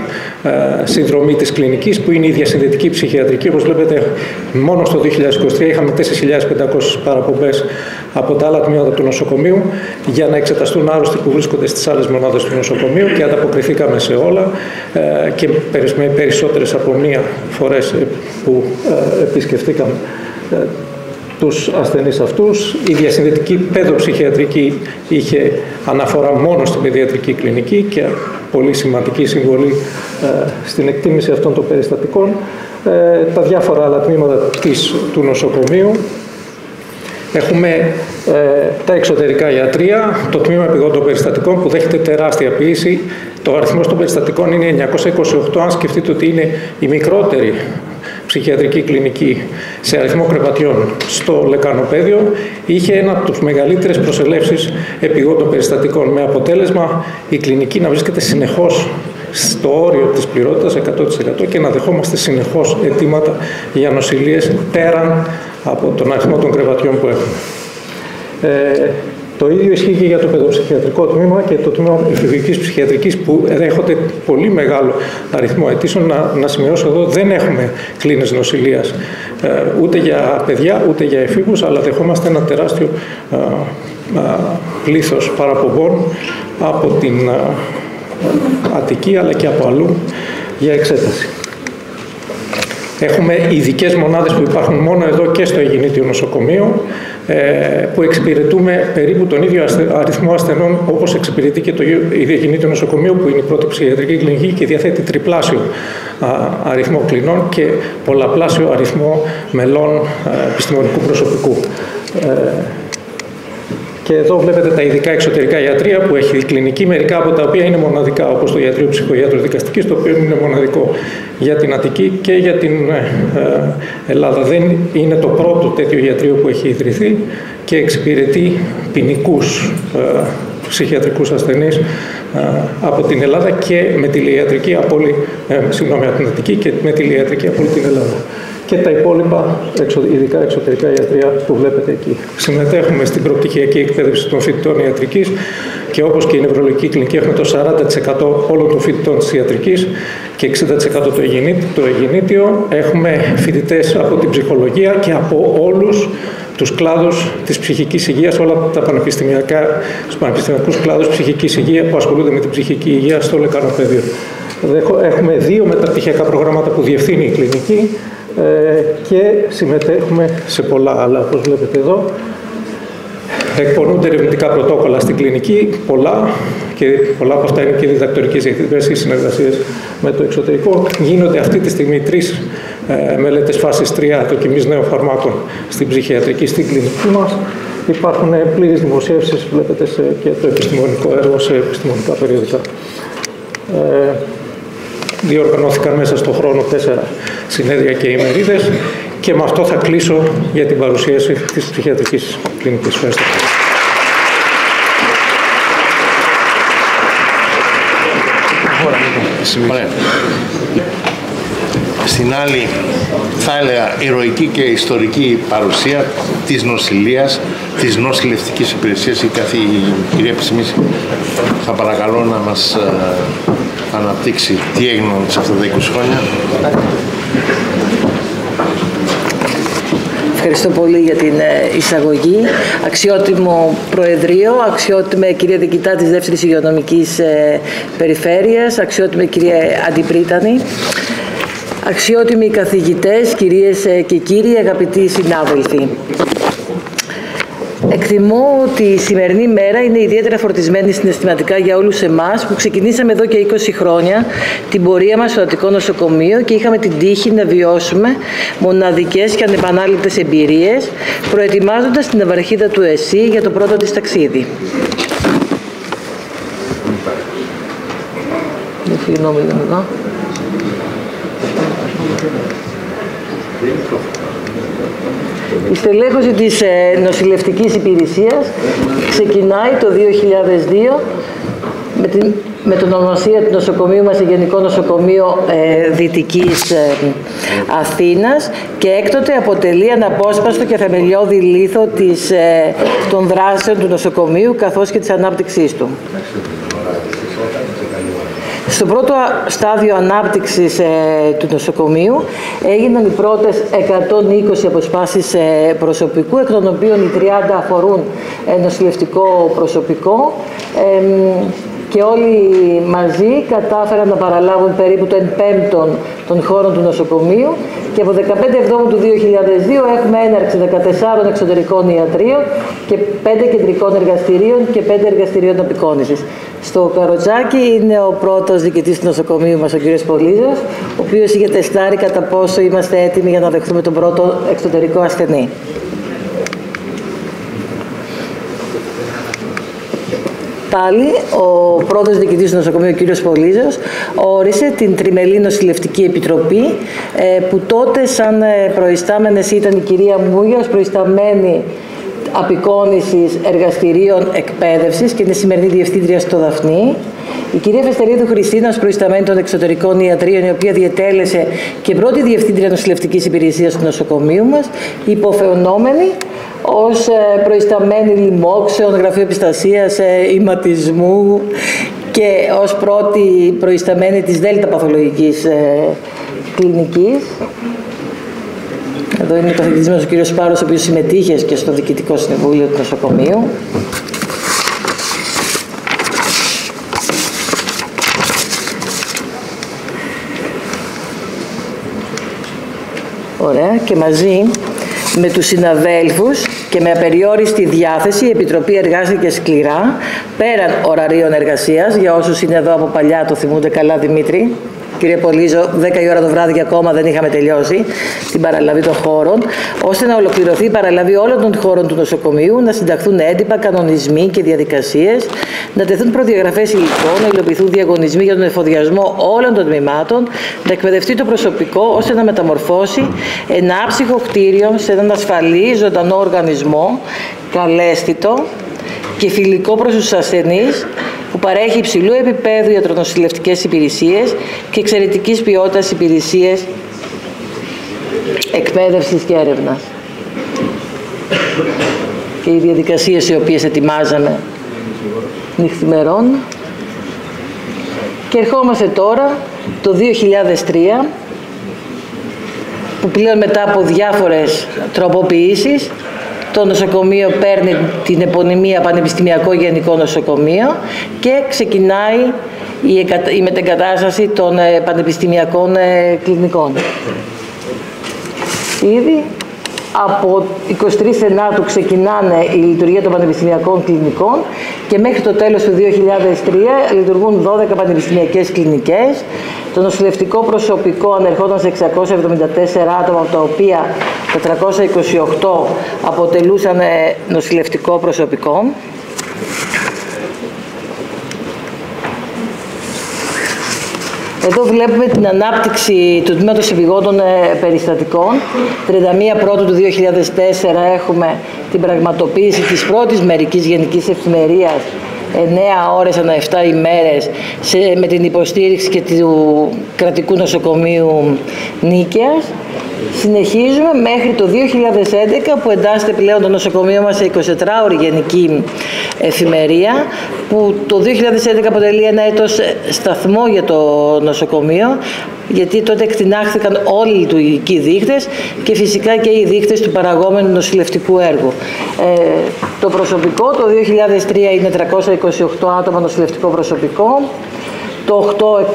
συνδρομή της κλινικής, που είναι η διασυνδετική ψυχιατρική. Όπως βλέπετε, μόνο στο 2023 είχαμε 4.500 παραπομπές από τα άλλα τμήματα του νοσοκομείου για να εξεταστούν άρρωστοι που βρίσκονται στις άλλες μονάδες του νοσοκομείου, και ανταποκριθήκαμε σε όλα και με περισσότερες από μία φορές που επισκεφτήκαμε τους ασθενείς αυτούς. Η διασυνδετική παιδοψυχιατρική είχε αναφορά μόνο στην παιδιατρική κλινική και πολύ σημαντική συμβολή στην εκτίμηση αυτών των περιστατικών. Τα διάφορα άλλα τμήματα του νοσοκομείου. Έχουμε τα εξωτερικά ιατρία, το τμήμα επιγόντων περιστατικών που δέχεται τεράστια πίεση. Το αριθμός των περιστατικών είναι 928, αν σκεφτείτε ότι είναι η μικρότερη ψυχιατρική κλινική σε αριθμό κρεβατιών στο Λεκανοπέδιο. Είχε ένα από τους μεγαλύτερες προσελεύσεις επιγόντων περιστατικών, με αποτέλεσμα η κλινική να βρίσκεται συνεχώς στο όριο της πληρότητας 100% και να δεχόμαστε συνεχώς αιτήματα για νοσηλείες πέραν από τον αριθμό των κρεβατιών που έχουμε. Το ίδιο ισχύει και για το παιδοψυχιατρικό τμήμα και το τμήμα εφηβικής ψυχιατρικής, που δέχονται πολύ μεγάλο αριθμό αιτήσεων. Να σημειώσω εδώ, δεν έχουμε κλίνες νοσηλείας ούτε για παιδιά ούτε για εφήβους, αλλά δεχόμαστε ένα τεράστιο πλήθος παραπομπών από την Αττική αλλά και από αλλού για εξέταση. Έχουμε ειδικές μονάδες που υπάρχουν μόνο εδώ και στο Αιγινήτιο νοσοκομείο, που εξυπηρετούμε περίπου τον ίδιο αριθμό ασθενών όπως εξυπηρετεί και το Αιγινήτιο νοσοκομείο, που είναι η πρώτη ψυχιατρική κλινική και διαθέτει τριπλάσιο αριθμό κλινών και πολλαπλάσιο αριθμό μελών επιστημονικού προσωπικού. Και εδώ βλέπετε τα ειδικά εξωτερικά ιατρεία που έχει κλινική, μερικά από τα οποία είναι μοναδικά, όπως το ιατρείο ψυχογιατροδικαστικής, το οποίο είναι μοναδικό για την Αττική και για την Ελλάδα. Δεν είναι το πρώτο τέτοιο ιατρείο που έχει ιδρυθεί και εξυπηρετεί ποινικούς ψυχιατρικούς ασθενείς από την Ελλάδα και με τηλειατρική από την Αττική και με τηλειατρική από όλη την Ελλάδα. Και τα υπόλοιπα ειδικά εξωτερικά ιατρεία που βλέπετε εκεί. Συμμετέχουμε στην προπτυχιακή εκπαίδευση των φοιτητών ιατρικής και όπως και η νευρολογική κλινική έχουμε το 40% όλων των φοιτητών της ιατρικής και 60% το Αιγινήτιο. Έχουμε φοιτητές από την ψυχολογία και από όλους τους κλάδους της ψυχικής υγείας, όλα τα τους πανεπιστημιακούς κλάδους ψυχικής υγείας που ασχολούνται με την ψυχική υγεία στο Λεκανοπέδιο. Έχουμε 2 μεταπτυχιακά προγράμματα που διευθύνει η κλινική και συμμετέχουμε σε πολλά άλλα, όπως βλέπετε εδώ. Εκπονούνται ερευνητικά πρωτόκολλα στην κλινική, πολλά, και πολλά από αυτά είναι και διδακτορικές διευθυντές ή συνεργασίες με το εξωτερικό. Γίνονται αυτή τη στιγμή 3 μελέτες φάσης 3 δοκιμής νέων φαρμάκων στην ψυχιατρική, στην κλινική μας. Υπάρχουν πλήρες δημοσίευσεις, βλέπετε, και το επιστημονικό έργο σε επιστημονικά περιοδικά. Διοργανώθηκαν μέσα στον χρόνο 4 συνέδρια και ημερίδες και με αυτό θα κλείσω για την παρουσίαση της ψυχιατρικής κλινικής. Ευχαριστώ. Στην άλλη, θα έλεγα, ηρωική και ιστορική παρουσία της νοσηλείας, της νοσηλευτικής υπηρεσίας, η κυρία Επισημίση θα παρακαλώ να μας αναπτύξει τι έγινε σε αυτά τα 20 χρόνια. Ευχαριστώ πολύ για την εισαγωγή. Αξιότιμο Προεδρείο, αξιότιμη κυρία Διοικητά της Δεύτερης Υγειονομικής Περιφέρειας, αξιότιμη κυρία Αντιπρίτανη, αξιότιμοι καθηγητές, κυρίες και κύριοι, αγαπητοί συνάδελφοι. Εκτιμώ ότι η σημερινή μέρα είναι ιδιαίτερα φορτισμένη συναισθηματικά για όλους εμάς που ξεκινήσαμε εδώ και 20 χρόνια την πορεία μας στο Αττικό Νοσοκομείο και είχαμε την τύχη να βιώσουμε μοναδικές και ανεπανάληπτες εμπειρίες προετοιμάζοντας την ναυαρχίδα του ΕΣΥ για το πρώτο της ταξίδι. Η στελέχωση της νοσηλευτικής υπηρεσίας ξεκινάει το 2002 με την ονομασία του νοσοκομείου μας σε Γενικό Νοσοκομείο Δυτικής Αθήνας και έκτοτε αποτελεί αναπόσπαστο και θεμελιώδη λίθο των δράσεων του νοσοκομείου καθώς και της ανάπτυξής του. Στο πρώτο στάδιο ανάπτυξης του νοσοκομείου έγιναν οι πρώτες 120 αποσπάσεις προσωπικού, εκ των οποίων οι 30 αφορούν νοσηλευτικό προσωπικό και όλοι μαζί κατάφεραν να παραλάβουν περίπου το 1/5 των χώρων του νοσοκομείου και από 15 Εβδόμου του 2002 έχουμε έναρξη 14 εξωτερικών ιατρίων και 5 κεντρικών εργαστηρίων και 5 εργαστηρίων απεικόνησης. Στο Καροτζάκι είναι ο πρώτος διοικητής του νοσοκομείου μας, ο κ. Πολύζος, ο οποίος είχε τεστάρει κατά πόσο είμαστε έτοιμοι για να δεχθούμε τον πρώτο εξωτερικό ασθενή. Πάλι, ο πρώτος διοικητής του νοσοκομείου, ο κ. Πολύζος, όρισε την Τριμελή Νοσηλευτική Επιτροπή, που τότε σαν προϊστάμενες ήταν η κυρία Μούγια, ως προϊσταμένη απεικόνησης εργαστηρίων εκπαίδευσης και είναι σημερινή διευθύντρια στο Δαφνί. Η κυρία Φεστερίδου Χριστίνα, ως προϊσταμένη των εξωτερικών ιατρίων, η οποία διετέλεσε και πρώτη διευθύντρια νοσηλευτικής υπηρεσίας του νοσοκομείου μας, υποφαινόμενη ως προϊσταμένη λοιμόξεων, γραφείο επιστασίας, ηματισμού και ως πρώτη προϊσταμένη της Δέλτα Παθολογικής Κλινικής. Εδώ είναι ο καθηγητής μας ο κ. Σπάρος, ο οποίος συμμετείχε και στο Διοικητικό Συμβούλιο του Νοσοκομείου. Ωραία. Και μαζί με τους συναδέλφους και με απεριόριστη διάθεση η Επιτροπή εργάστηκε σκληρά πέραν ωραρίων εργασίας. Για όσους είναι εδώ από παλιά το θυμούνται καλά, Δημήτρη. Κύριε Πολύζο, 10 η ώρα το βράδυ και ακόμα δεν είχαμε τελειώσει την παραλαβή των χώρων, ώστε να ολοκληρωθεί η παραλαβή όλων των χώρων του νοσοκομείου, να συνταχθούν έντυπα, κανονισμοί και διαδικασίες, να τεθούν προδιαγραφές υλικών, να υλοποιηθούν διαγωνισμοί για τον εφοδιασμό όλων των τμήματων, να εκπαιδευτεί το προσωπικό ώστε να μεταμορφώσει ένα άψυχο κτίριο σε έναν ασφαλή, ζωντανό οργανισμό, καλέσθητο και φιλικό προς τους ασθενείς, που παρέχει υψηλού επίπεδου ιατρονοσηλευτικές υπηρεσίες και εξαιρετικής ποιότητας υπηρεσίες εκπαίδευσης και έρευνας. Και οι διαδικασίες οι οποίες ετοιμάζαμε νυχθημερών. Και ερχόμαστε τώρα το 2003, που πλέον μετά από διάφορες τροποποιήσεις το νοσοκομείο παίρνει την επωνυμία Πανεπιστημιακό Γενικό Νοσοκομείο και ξεκινάει η μετεγκατάσταση των πανεπιστημιακών κλινικών. Ήδη από 23 Σενάτου ξεκινάνε η λειτουργία των πανεπιστημιακών κλινικών και μέχρι το τέλος του 2003 λειτουργούν 12 πανεπιστημιακές κλινικές. Το νοσηλευτικό προσωπικό ανερχόταν σε 674 άτομα, από τα οποία 428 αποτελούσαν νοσηλευτικό προσωπικό. Εδώ βλέπουμε την ανάπτυξη του τμήματος επιγόντων περιστατικών. 31 Πρώτου του 2004 έχουμε την πραγματοποίηση της πρώτης μερικής γενικής εφημερίας 9 ώρες ανά 7 ημέρες με την υποστήριξη και του κρατικού νοσοκομείου Νίκαιας. Συνεχίζουμε μέχρι το 2011 που εντάσσεται πλέον το νοσοκομείο μας σε 24ωρη γενική εφημερία, που το 2011 αποτελεί ένα έτος σταθμό για το νοσοκομείο, γιατί τότε εκτινάχθηκαν όλοι οι λειτουργικοί δείκτες και φυσικά και οι δείκτες του παραγόμενου νοσηλευτικού έργου. Το προσωπικό το 2003 είναι 328 άτομα νοσηλευτικό προσωπικό, το 8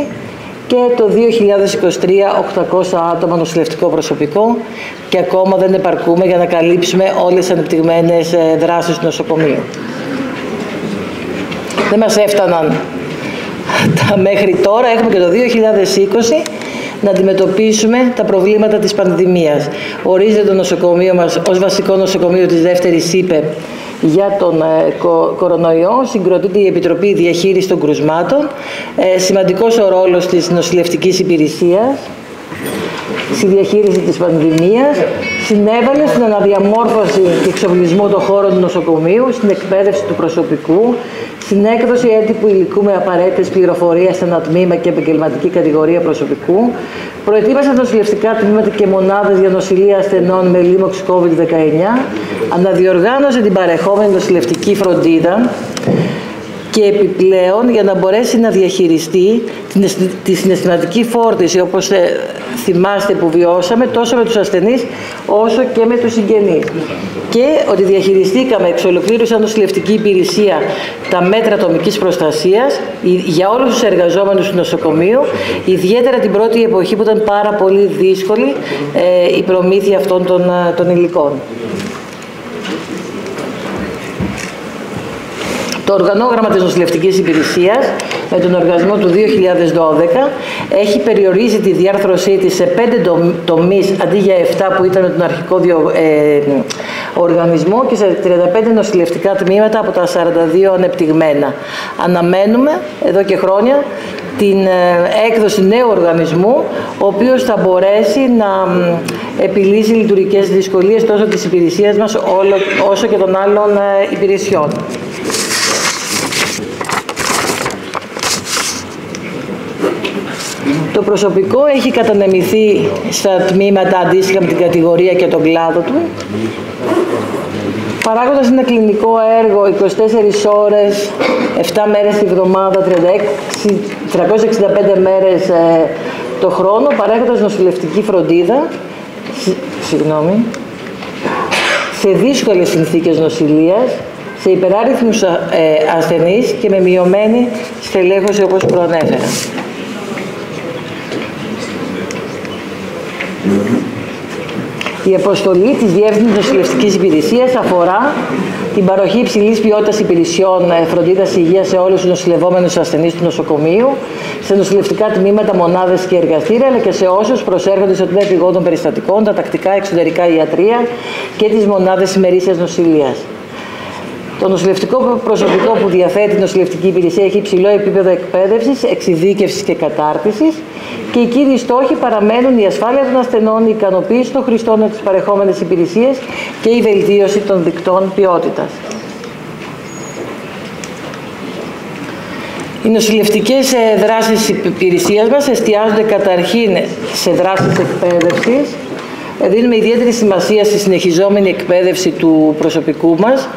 636 και το 2023 800 άτομα νοσηλευτικό προσωπικό, και ακόμα δεν επαρκούμε για να καλύψουμε όλες τις ανεπτυγμένες δράσεις του νοσοκομείου. Δεν μας έφταναν τα μέχρι τώρα, έχουμε και το 2020 να αντιμετωπίσουμε τα προβλήματα της πανδημίας. Ορίζεται το νοσοκομείο μας ως βασικό νοσοκομείο της δεύτερης ΥΠΕ για τον κορονοϊό. Συγκροτείται η Επιτροπή Διαχείρισης των Κρουσμάτων. Σημαντικός ο ρόλος της νοσηλευτικής υπηρεσίας στη διαχείριση της πανδημίας. Συνέβαλε στην αναδιαμόρφωση και εξοπλισμό των χώρων του νοσοκομείου, στην εκπαίδευση του προσωπικού, στην έκδοση έντυπου υλικού με απαραίτητες πληροφορίες σε ένα τμήμα και επαγγελματική κατηγορία προσωπικού. Προετοίμασε νοσηλευτικά τμήματα και μονάδες για νοσηλεία ασθενών με λίμωξη COVID-19. Αναδιοργάνωσε την παρεχόμενη νοσηλευτική φροντίδα και επιπλέον, για να μπορέσει να διαχειριστεί τη συναισθηματική φόρτιση, όπως θυμάστε που βιώσαμε, τόσο με τους ασθενείς όσο και με τους συγγενείς. Και ότι διαχειριστήκαμε εξ ολοκλήρου σαν νοσηλευτική υπηρεσία τα μέτρα ατομικής προστασίας για όλους τους εργαζόμενους του νοσοκομείου, ιδιαίτερα την πρώτη εποχή που ήταν πάρα πολύ δύσκολη η προμήθεια αυτών των υλικών. Το οργανόγραμμα της νοσηλευτικής υπηρεσίας με τον οργανισμό του 2012 έχει περιορίσει τη διάρθρωσή της σε 5 τομείς αντί για 7 που ήταν με τον αρχικό οργανισμό και σε 35 νοσηλευτικά τμήματα από τα 42 ανεπτυγμένα. Αναμένουμε εδώ και χρόνια την έκδοση νέου οργανισμού, ο οποίος θα μπορέσει να επιλύσει λειτουργικές δυσκολίες τόσο της υπηρεσίας μας όσο και των άλλων υπηρεσιών. Το Το προσωπικό έχει κατανεμηθεί στα τμήματα αντίστοιχα με την κατηγορία και τον κλάδο του. Παράγοντας ένα κλινικό έργο 24 ώρες, 7 μέρες τη βδομάδα, 365 μέρες το χρόνο, παρέχοντας νοσηλευτική φροντίδα, σε δύσκολες συνθήκες νοσηλείας, σε υπεράριθμους ασθενείς και με μειωμένη στελέχωση όπως προανέφερα. Η αποστολή της Διεύθυνσης Νοσηλευτικής Υπηρεσίας αφορά την παροχή υψηλής ποιότητας υπηρεσιών φροντίδας υγείας σε όλους τους νοσηλευόμενους ασθενείς του νοσοκομείου, σε νοσηλευτικά τμήματα, μονάδες και εργαστήρια, αλλά και σε όσους προσέρχονται στο τμήμα επιγόντων περιστατικών, τα τακτικά εξωτερικά ιατρεία και τις μονάδες ημερήσιας νοσηλείας. Το νοσηλευτικό προσωπικό που διαθέτει η νοσηλευτική υπηρεσία έχει υψηλό επίπεδο εκπαίδευσης, εξειδίκευσης και κατάρτισης και οι κύριοι στόχοι παραμένουν η ασφάλεια των ασθενών, η ικανοποίηση των χρηστών από τις παρεχόμενες υπηρεσίες και η βελτίωση των δικτών ποιότητας. Οι νοσηλευτικές δράσεις της υπηρεσίας μας εστιάζονται καταρχήν σε δράσεις εκπαίδευσης. Δίνουμε ιδιαίτερη σημασία στη συνεχιζόμενη εκπαίδευση του προσωπικού μας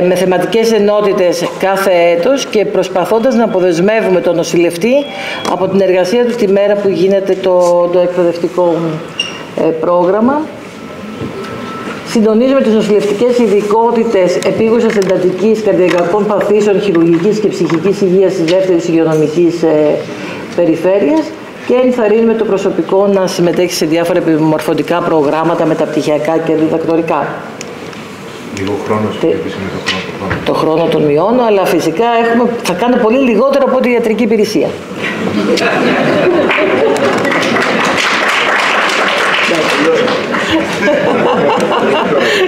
με θεματικές ενότητες κάθε έτος και προσπαθώντας να αποδεσμεύουμε τον νοσηλευτή από την εργασία του τη μέρα που γίνεται το εκπαιδευτικό πρόγραμμα. Συντονίζουμε τις νοσηλευτικές ειδικότητες επίγουσας εντατικής, καρδιακών παθήσεων, χειρουργικής και ψυχικής υγείας της δεύτερης υγειονομικής περιφέρειας και ενθαρρύνουμε το προσωπικό να συμμετέχει σε διάφορα επιμορφωτικά προγράμματα μεταπτυχιακά και διδακτορικά. Λίγο χρόνος το χρόνο τον μειώνω, αλλά φυσικά θα κάνω πολύ λιγότερο από τη ιατρική υπηρεσία.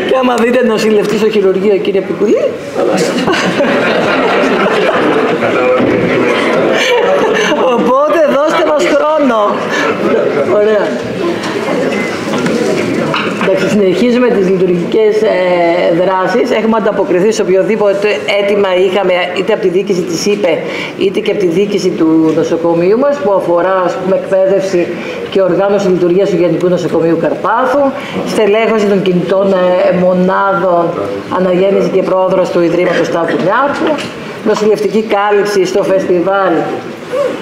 Και άμα δείτε νοσηλευτή στο χειρουργείο, κύριε Πικουλή, οπότε δώστε μας χρόνο. Ωραία. Εντάξει, συνεχίζουμε τις λειτουργικές δράσεις. Έχουμε ανταποκριθεί σε οποιοδήποτε αίτημα είχαμε, είτε από τη διοίκηση της ΥΠΕ, είτε και από τη διοίκηση του νοσοκομείου μας, που αφορά, ας πούμε, εκπαίδευση και οργάνωση λειτουργίας του Γενικού Νοσοκομείου Καρπάθου, στελέχωση των κινητών μονάδων, αναγέννηση και πρόοδος του Ιδρύματος Σταύρου Νιάρχου, νοσηλευτική κάλυψη στο φεστιβάλ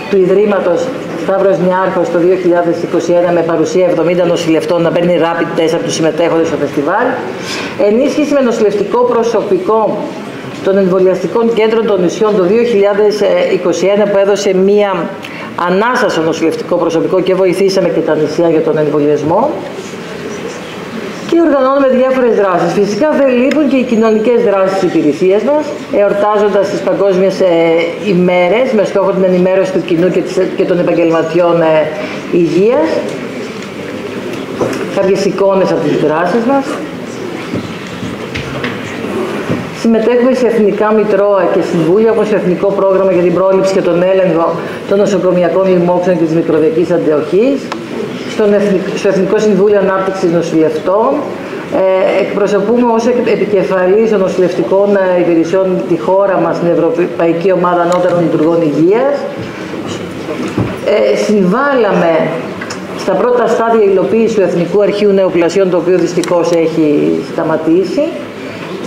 του Ιδρύματος Σταύρος Νιάρχος το 2021 με παρουσία 70 νοσηλευτών να παίρνει rapid test από τους συμμετέχοντες στο φεστιβάλ, ενίσχυση με νοσηλευτικό προσωπικό των εμβολιαστικών κέντρων των νησιών το 2021 που έδωσε μία ανάσα στο νοσηλευτικό προσωπικό και βοηθήσαμε και τα νησιά για τον εμβολιασμό. Και οργανώνουμε διάφορες δράσεις. Φυσικά δεν λείπουν και οι κοινωνικές δράσεις της υπηρεσίας μας, εορτάζοντας τις παγκόσμιες ημέρες με στόχο την ενημέρωση του κοινού και των επαγγελματιών υγείας. Κάποιες εικόνες από τις δράσεις μας. Συμμετέχουμε σε εθνικά μητρώα και συμβούλια, όπως το Εθνικό Πρόγραμμα για την Πρόληψη και τον Έλεγχο των Νοσοκομιακών Λοιμόξεων και της Μικροδιακής Αντοχής, στο Εθνικό Συμβούλιο Ανάπτυξης Νοσηλευτών. Εκπροσωπούμε ως επικεφαλής των νοσηλευτικών υπηρεσιών τη χώρα μας στην Ευρωπαϊκή Ομάδα Ανώτερων Λειτουργών Υγείας. Συμβάλαμε στα πρώτα στάδια υλοποίηση του Εθνικού Αρχείου Νεοπλασιών, το οποίο δυστυχώς έχει σταματήσει.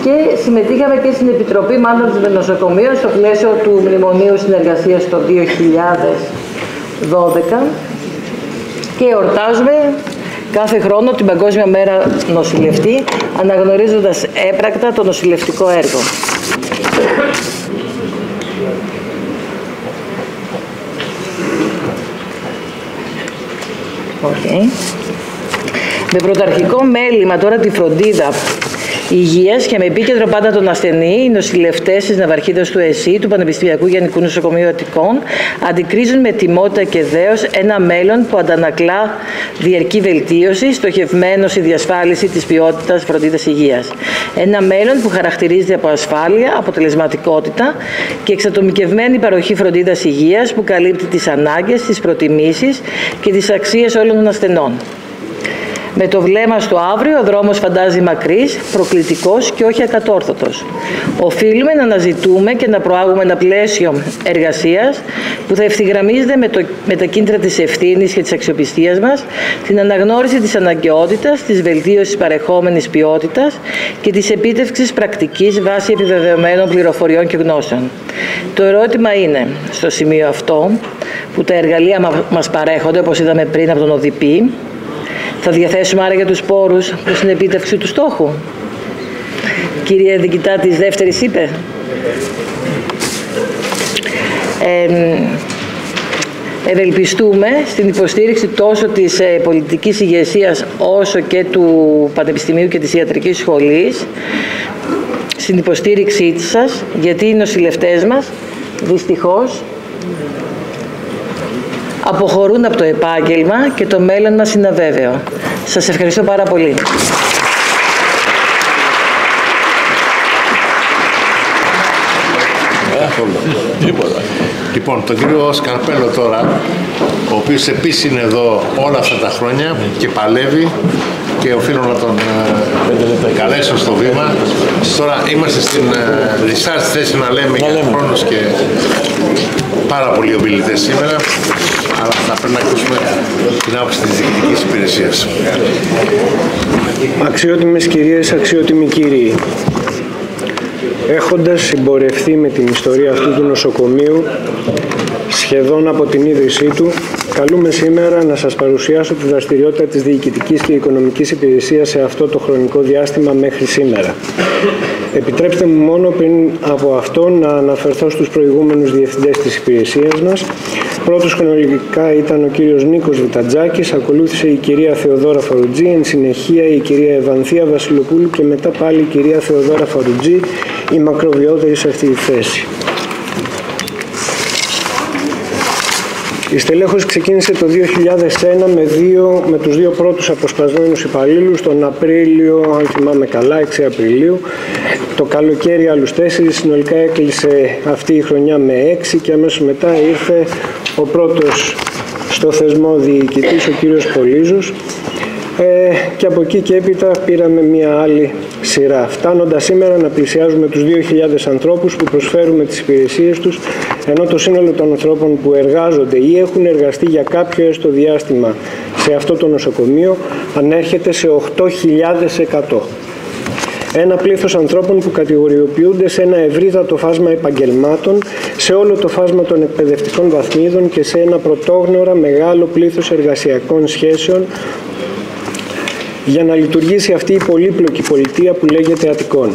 Και συμμετείχαμε και στην Επιτροπή Μάντων των Νοσοκομείων στο πλαίσιο του Μνημονίου Συνεργασίας το 2012 και εορτάζουμε κάθε χρόνο την Παγκόσμια Μέρα Νοσηλευτή, αναγνωρίζοντας έπρακτα το νοσηλευτικό έργο. Okay. Με πρωταρχικό μέλημα τώρα τη φροντίδα υγείας και με επίκεντρο πάντα τον ασθενή, οι νοσηλευτές της Ναυαρχίδας του ΕΣΥ, του Πανεπιστημιακού Γενικού Νοσοκομείου Αττικών, αντικρίζουν με τιμότητα και δέος ένα μέλλον που αντανακλά διαρκή βελτίωση, στοχευμένο στη διασφάλιση της ποιότητας φροντίδας υγείας. Ένα μέλλον που χαρακτηρίζεται από ασφάλεια, αποτελεσματικότητα και εξατομικευμένη παροχή φροντίδας υγείας που καλύπτει τις ανάγκες, τις προτιμήσεις και τις αξίες όλων των ασθενών. Με το βλέμμα στο αύριο, ο δρόμος φαντάζει μακρύς, προκλητικός και όχι ακατόρθωτος. Οφείλουμε να αναζητούμε και να προάγουμε ένα πλαίσιο εργασίας που θα ευθυγραμμίζεται με τα κίνητρα της ευθύνης και της αξιοπιστίας μας, την αναγνώριση της αναγκαιότητας, της βελτίωσης παρεχόμενης ποιότητας και της επίτευξης πρακτικής βάσει επιβεβαιωμένων πληροφοριών και γνώσεων. Το ερώτημα είναι, στο σημείο αυτό, που τα εργαλεία μας παρέχονται, όπως είδαμε πριν από τον ΟΔΠ, θα διαθέσουμε άραγε τους πόρους προς την επίτευξη του στόχου? Κύριε Διοικητά της δεύτερης ΥΠΕ. Ευελπιστούμε στην υποστήριξη τόσο της πολιτικής ηγεσίας όσο και του Πανεπιστημίου και της Ιατρικής Σχολής, στην υποστήριξή σας, γιατί οι νοσηλευτές μας δυστυχώς αποχωρούν από το επάγγελμα και το μέλλον μας είναι αβέβαιο. Σας ευχαριστώ πάρα πολύ. Λοιπόν, τον κύριο Σκαρπέλο τώρα, ο οποίος επίσης είναι εδώ όλα αυτά τα χρόνια και παλεύει και οφείλω να τον καλέσω στο βήμα. Τώρα είμαστε στην research θέση να λέμε για χρόνος και πάρα πολλοί ομιλητές σήμερα, αλλά θα πρέπει να ακούσουμε την άποψη της διοικητικής υπηρεσίας. Αξιότιμες κυρίες, αξιότιμοι κύριοι, έχοντας συμπορευθεί με την ιστορία αυτού του νοσοκομείου σχεδόν από την ίδρυσή του, καλούμε σήμερα να σας παρουσιάσω τη δραστηριότητα της Διοικητικής και Οικονομικής Υπηρεσίας σε αυτό το χρονικό διάστημα μέχρι σήμερα. Επιτρέψτε μου μόνο πριν από αυτό να αναφερθώ στους προηγούμενους διευθυντές της υπηρεσίας μας. Πρώτος χρονολογικά ήταν ο κύριος Νίκος Βιτατζάκης, ακολούθησε η κυρία Θεοδόρα Φαρουτζή, εν συνεχεία η κυρία Ευανθία Βασιλοπούλου και μετά πάλι η κυρία Θεοδόρα Φαρουτζή, η μακροβιότερη σε αυτή τη θέση. Η στελέχωση ξεκίνησε το 2001 με τους δύο πρώτους αποσπασμένους υπαλλήλους τον Απρίλιο, αν θυμάμαι καλά, 6 Απριλίου. Το καλοκαίρι άλλους 4, συνολικά έκλεισε αυτή η χρονιά με 6 και αμέσως μετά ήρθε ο πρώτος στο θεσμό διοικητής, ο κύριος Πολύζος. Και από εκεί και έπειτα πήραμε μια άλλη σειρά, φτάνοντας σήμερα να πλησιάζουμε τους 2.000 ανθρώπους που προσφέρουμε τις υπηρεσίες τους, ενώ το σύνολο των ανθρώπων που εργάζονται ή έχουν εργαστεί για κάποιο έστω διάστημα σε αυτό το νοσοκομείο ανέρχεται σε 8.100. Ένα πλήθος ανθρώπων που κατηγοριοποιούνται σε ένα ευρύτατο φάσμα επαγγελμάτων, σε όλο το φάσμα των εκπαιδευτικών βαθμίδων και σε ένα πρωτόγνωρα μεγάλο πλήθος εργασιακών σχέσεων, για να λειτουργήσει αυτή η πολύπλοκη πολιτεία που λέγεται Αττικών.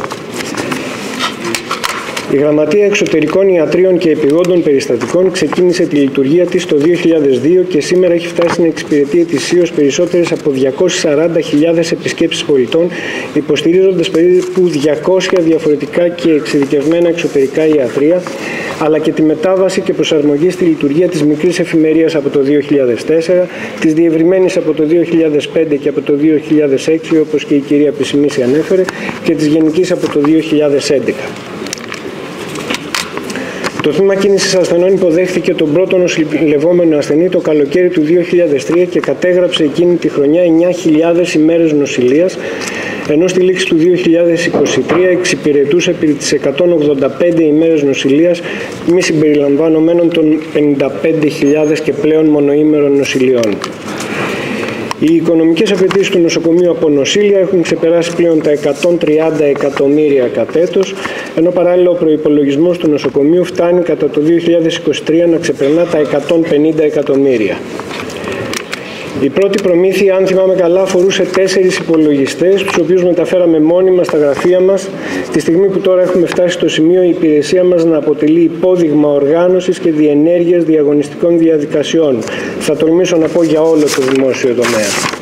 Η Γραμματεία Εξωτερικών Ιατρίων και Επιγόντων Περιστατικών ξεκίνησε τη λειτουργία της το 2002 και σήμερα έχει φτάσει να εξυπηρετεί ετησίως περισσότερες από 240.000 επισκέψεις πολιτών, υποστηρίζοντας περίπου 200 διαφορετικά και εξειδικευμένα εξωτερικά ιατρεία, αλλά και τη μετάβαση και προσαρμογή στη λειτουργία της μικρής εφημερίας από το 2004, της διευρυμένης από το 2005 και από το 2006, όπως και η κυρία Πισιμίση ανέφερε, και της γενικής από το 2011. Το τμήμα κίνησης ασθενών υποδέχθηκε τον πρώτο νοσηλευόμενο ασθενή το καλοκαίρι του 2003 και κατέγραψε εκείνη τη χρονιά 9.000 ημέρες νοσηλείας, ενώ στη λήξη του 2023 εξυπηρετούσε επί τις 185 ημέρες νοσηλείας, μη συμπεριλαμβανομένων των 55.000 και πλέον μονοήμερων νοσηλειών. Οι οικονομικές απαιτήσεις του νοσοκομείου από νοσήλεια έχουν ξεπεράσει πλέον τα 130 εκατομμύρια κατ' έτος, ενώ παράλληλα ο προϋπολογισμός του νοσοκομείου φτάνει κατά το 2023 να ξεπερνά τα 150 εκατομμύρια. Η πρώτη προμήθεια, αν θυμάμαι καλά, αφορούσε 4 υπολογιστές, τους οποίους μεταφέραμε μόνοι μας στα γραφεία μας, τη στιγμή που τώρα έχουμε φτάσει στο σημείο η υπηρεσία μας να αποτελεί υπόδειγμα οργάνωσης και διενέργειας διαγωνιστικών διαδικασιών. Θα τολμήσω να πω για όλο το δημόσιο τομέα.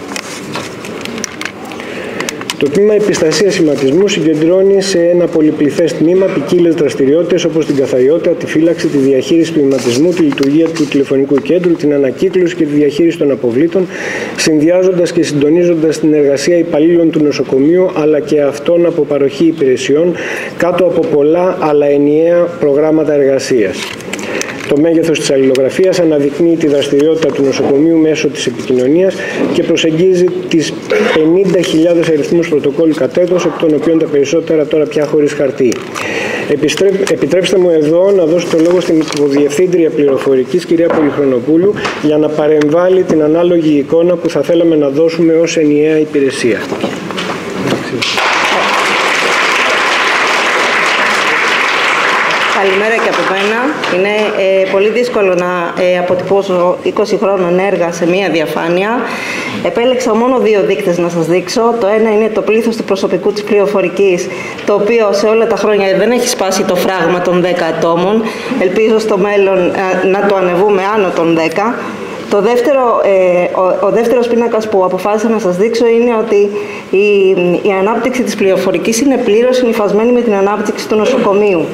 Το τμήμα επιστασίας σηματισμού συγκεντρώνει σε ένα πολυπληθές τμήμα ποικίλες δραστηριότητες όπως την καθαριότητα, τη φύλαξη, τη διαχείριση του ηματισμού, τη λειτουργία του τηλεφωνικού κέντρου, την ανακύκλωση και τη διαχείριση των αποβλήτων, συνδυάζοντας και συντονίζοντας την εργασία υπαλλήλων του νοσοκομείου αλλά και αυτών από παροχή υπηρεσιών κάτω από πολλά αλλά ενιαία προγράμματα εργασίας. Το μέγεθος της αλληλογραφίας αναδεικνύει τη δραστηριότητα του νοσοκομείου μέσω της επικοινωνίας και προσεγγίζει τις 50.000 αριθμούς πρωτοκόλλου κατ' έτος, εκ των οποίων τα περισσότερα τώρα πια χωρίς χαρτί. Επιτρέψτε μου εδώ να δώσω το λόγο στην υποδιευθύντρια πληροφορικής, κυρία Πολυχρονοπούλου, για να παρεμβάλλει την ανάλογη εικόνα που θα θέλαμε να δώσουμε ως ενιαία υπηρεσία. Καλημέρα και από μένα. Είναι πολύ δύσκολο να αποτυπώσω 20 χρόνων έργα σε μία διαφάνεια. Επέλεξα μόνο 2 δείκτες να σας δείξω. Το ένα είναι το πλήθος του προσωπικού της πληροφορικής, το οποίο σε όλα τα χρόνια δεν έχει σπάσει το φράγμα των 10 ατόμων. Ελπίζω στο μέλλον να το ανεβούμε άνω των 10. Ο δεύτερος πίνακας που αποφάσισα να σας δείξω είναι ότι η ανάπτυξη της πληροφορικής είναι πλήρως συνυφασμένη με την ανάπτυξη του νοσοκομείου.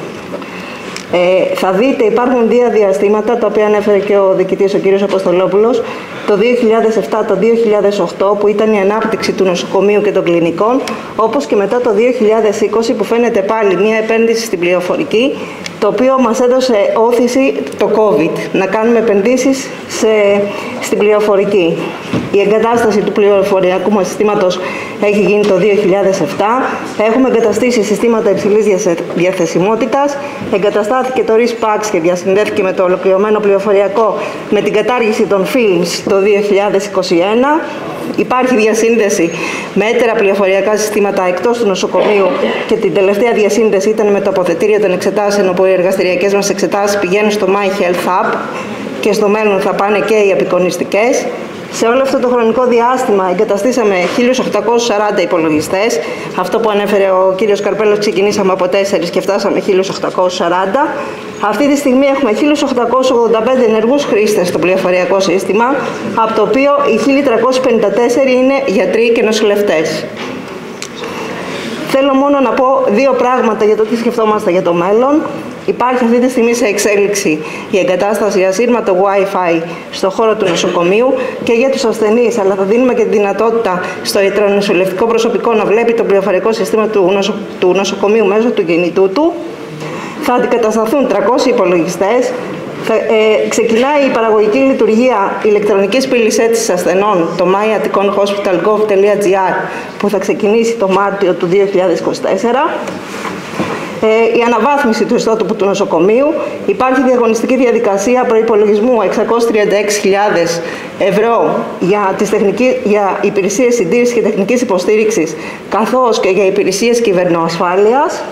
Θα δείτε, υπάρχουν 2 διαστήματα, τα οποία ανέφερε και ο διοικητής, ο κ. Αποστολόπουλος, το 2007, το 2008, που ήταν η ανάπτυξη του νοσοκομείου και των κλινικών, όπως και μετά το 2020, που φαίνεται πάλι μια επένδυση στην πληροφορική, το οποίο μας έδωσε όθηση το COVID, να κάνουμε επενδύσεις στην πληροφορική. Η εγκατάσταση του πληροφοριακού μας συστήματος έχει γίνει το 2007. Έχουμε εγκαταστήσει συστήματα υψηλής διαθεσιμότητας. Εγκαταστάθηκε το RISPAX και διασυνδέθηκε με το ολοκληρωμένο πληροφοριακό με την κατάργηση των films το 2021. Υπάρχει διασύνδεση με έτερα πληροφοριακά συστήματα εκτός του νοσοκομείου και την τελευταία διασύνδεση ήταν με το αποθετήριο των εξετάσεων, όπου οι εργαστηριακές μας εξετάσεις πηγαίνουν στο My Health Hub και στο μέλλον θα πάνε και οι απεικονιστικές. Σε όλο αυτό το χρονικό διάστημα εγκαταστήσαμε 1.840 υπολογιστές. Αυτό που ανέφερε ο κύριος Καρπέλος, ξεκινήσαμε από 4 και φτάσαμε 1.840. Αυτή τη στιγμή έχουμε 1.885 ενεργούς χρήστες στο πληροφοριακό σύστημα, από το οποίο οι 1.354 είναι γιατροί και νοσηλευτές. Θέλω μόνο να πω 2 πράγματα για το τι σκεφτόμαστε για το μέλλον. Υπάρχει αυτή τη στιγμή σε εξέλιξη η εγκατάσταση ασύρματο Wi-Fi στον χώρο του νοσοκομείου και για τους ασθενείς, αλλά θα δίνουμε και τη δυνατότητα στο ιατρονοσηλευτικό προσωπικό να βλέπει το πληροφορικό σύστημα του νοσοκομείου μέσω του κινητού του. Θα αντικατασταθούν 300 υπολογιστές. Ξεκινάει η παραγωγική λειτουργία ηλεκτρονικής πύλης αίτησης ασθενών, το myaatikonhospital.gov.gr, που θα ξεκινήσει το Μάρτιο του 2024. Η αναβάθμιση του ιστότοπου του νοσοκομείου. Υπάρχει διαγωνιστική διαδικασία προϋπολογισμού 636.000 ευρώ για υπηρεσίες συντήρησης και τεχνικής υποστήριξης, καθώς και για υπηρεσίες κυβερνοασφάλειας.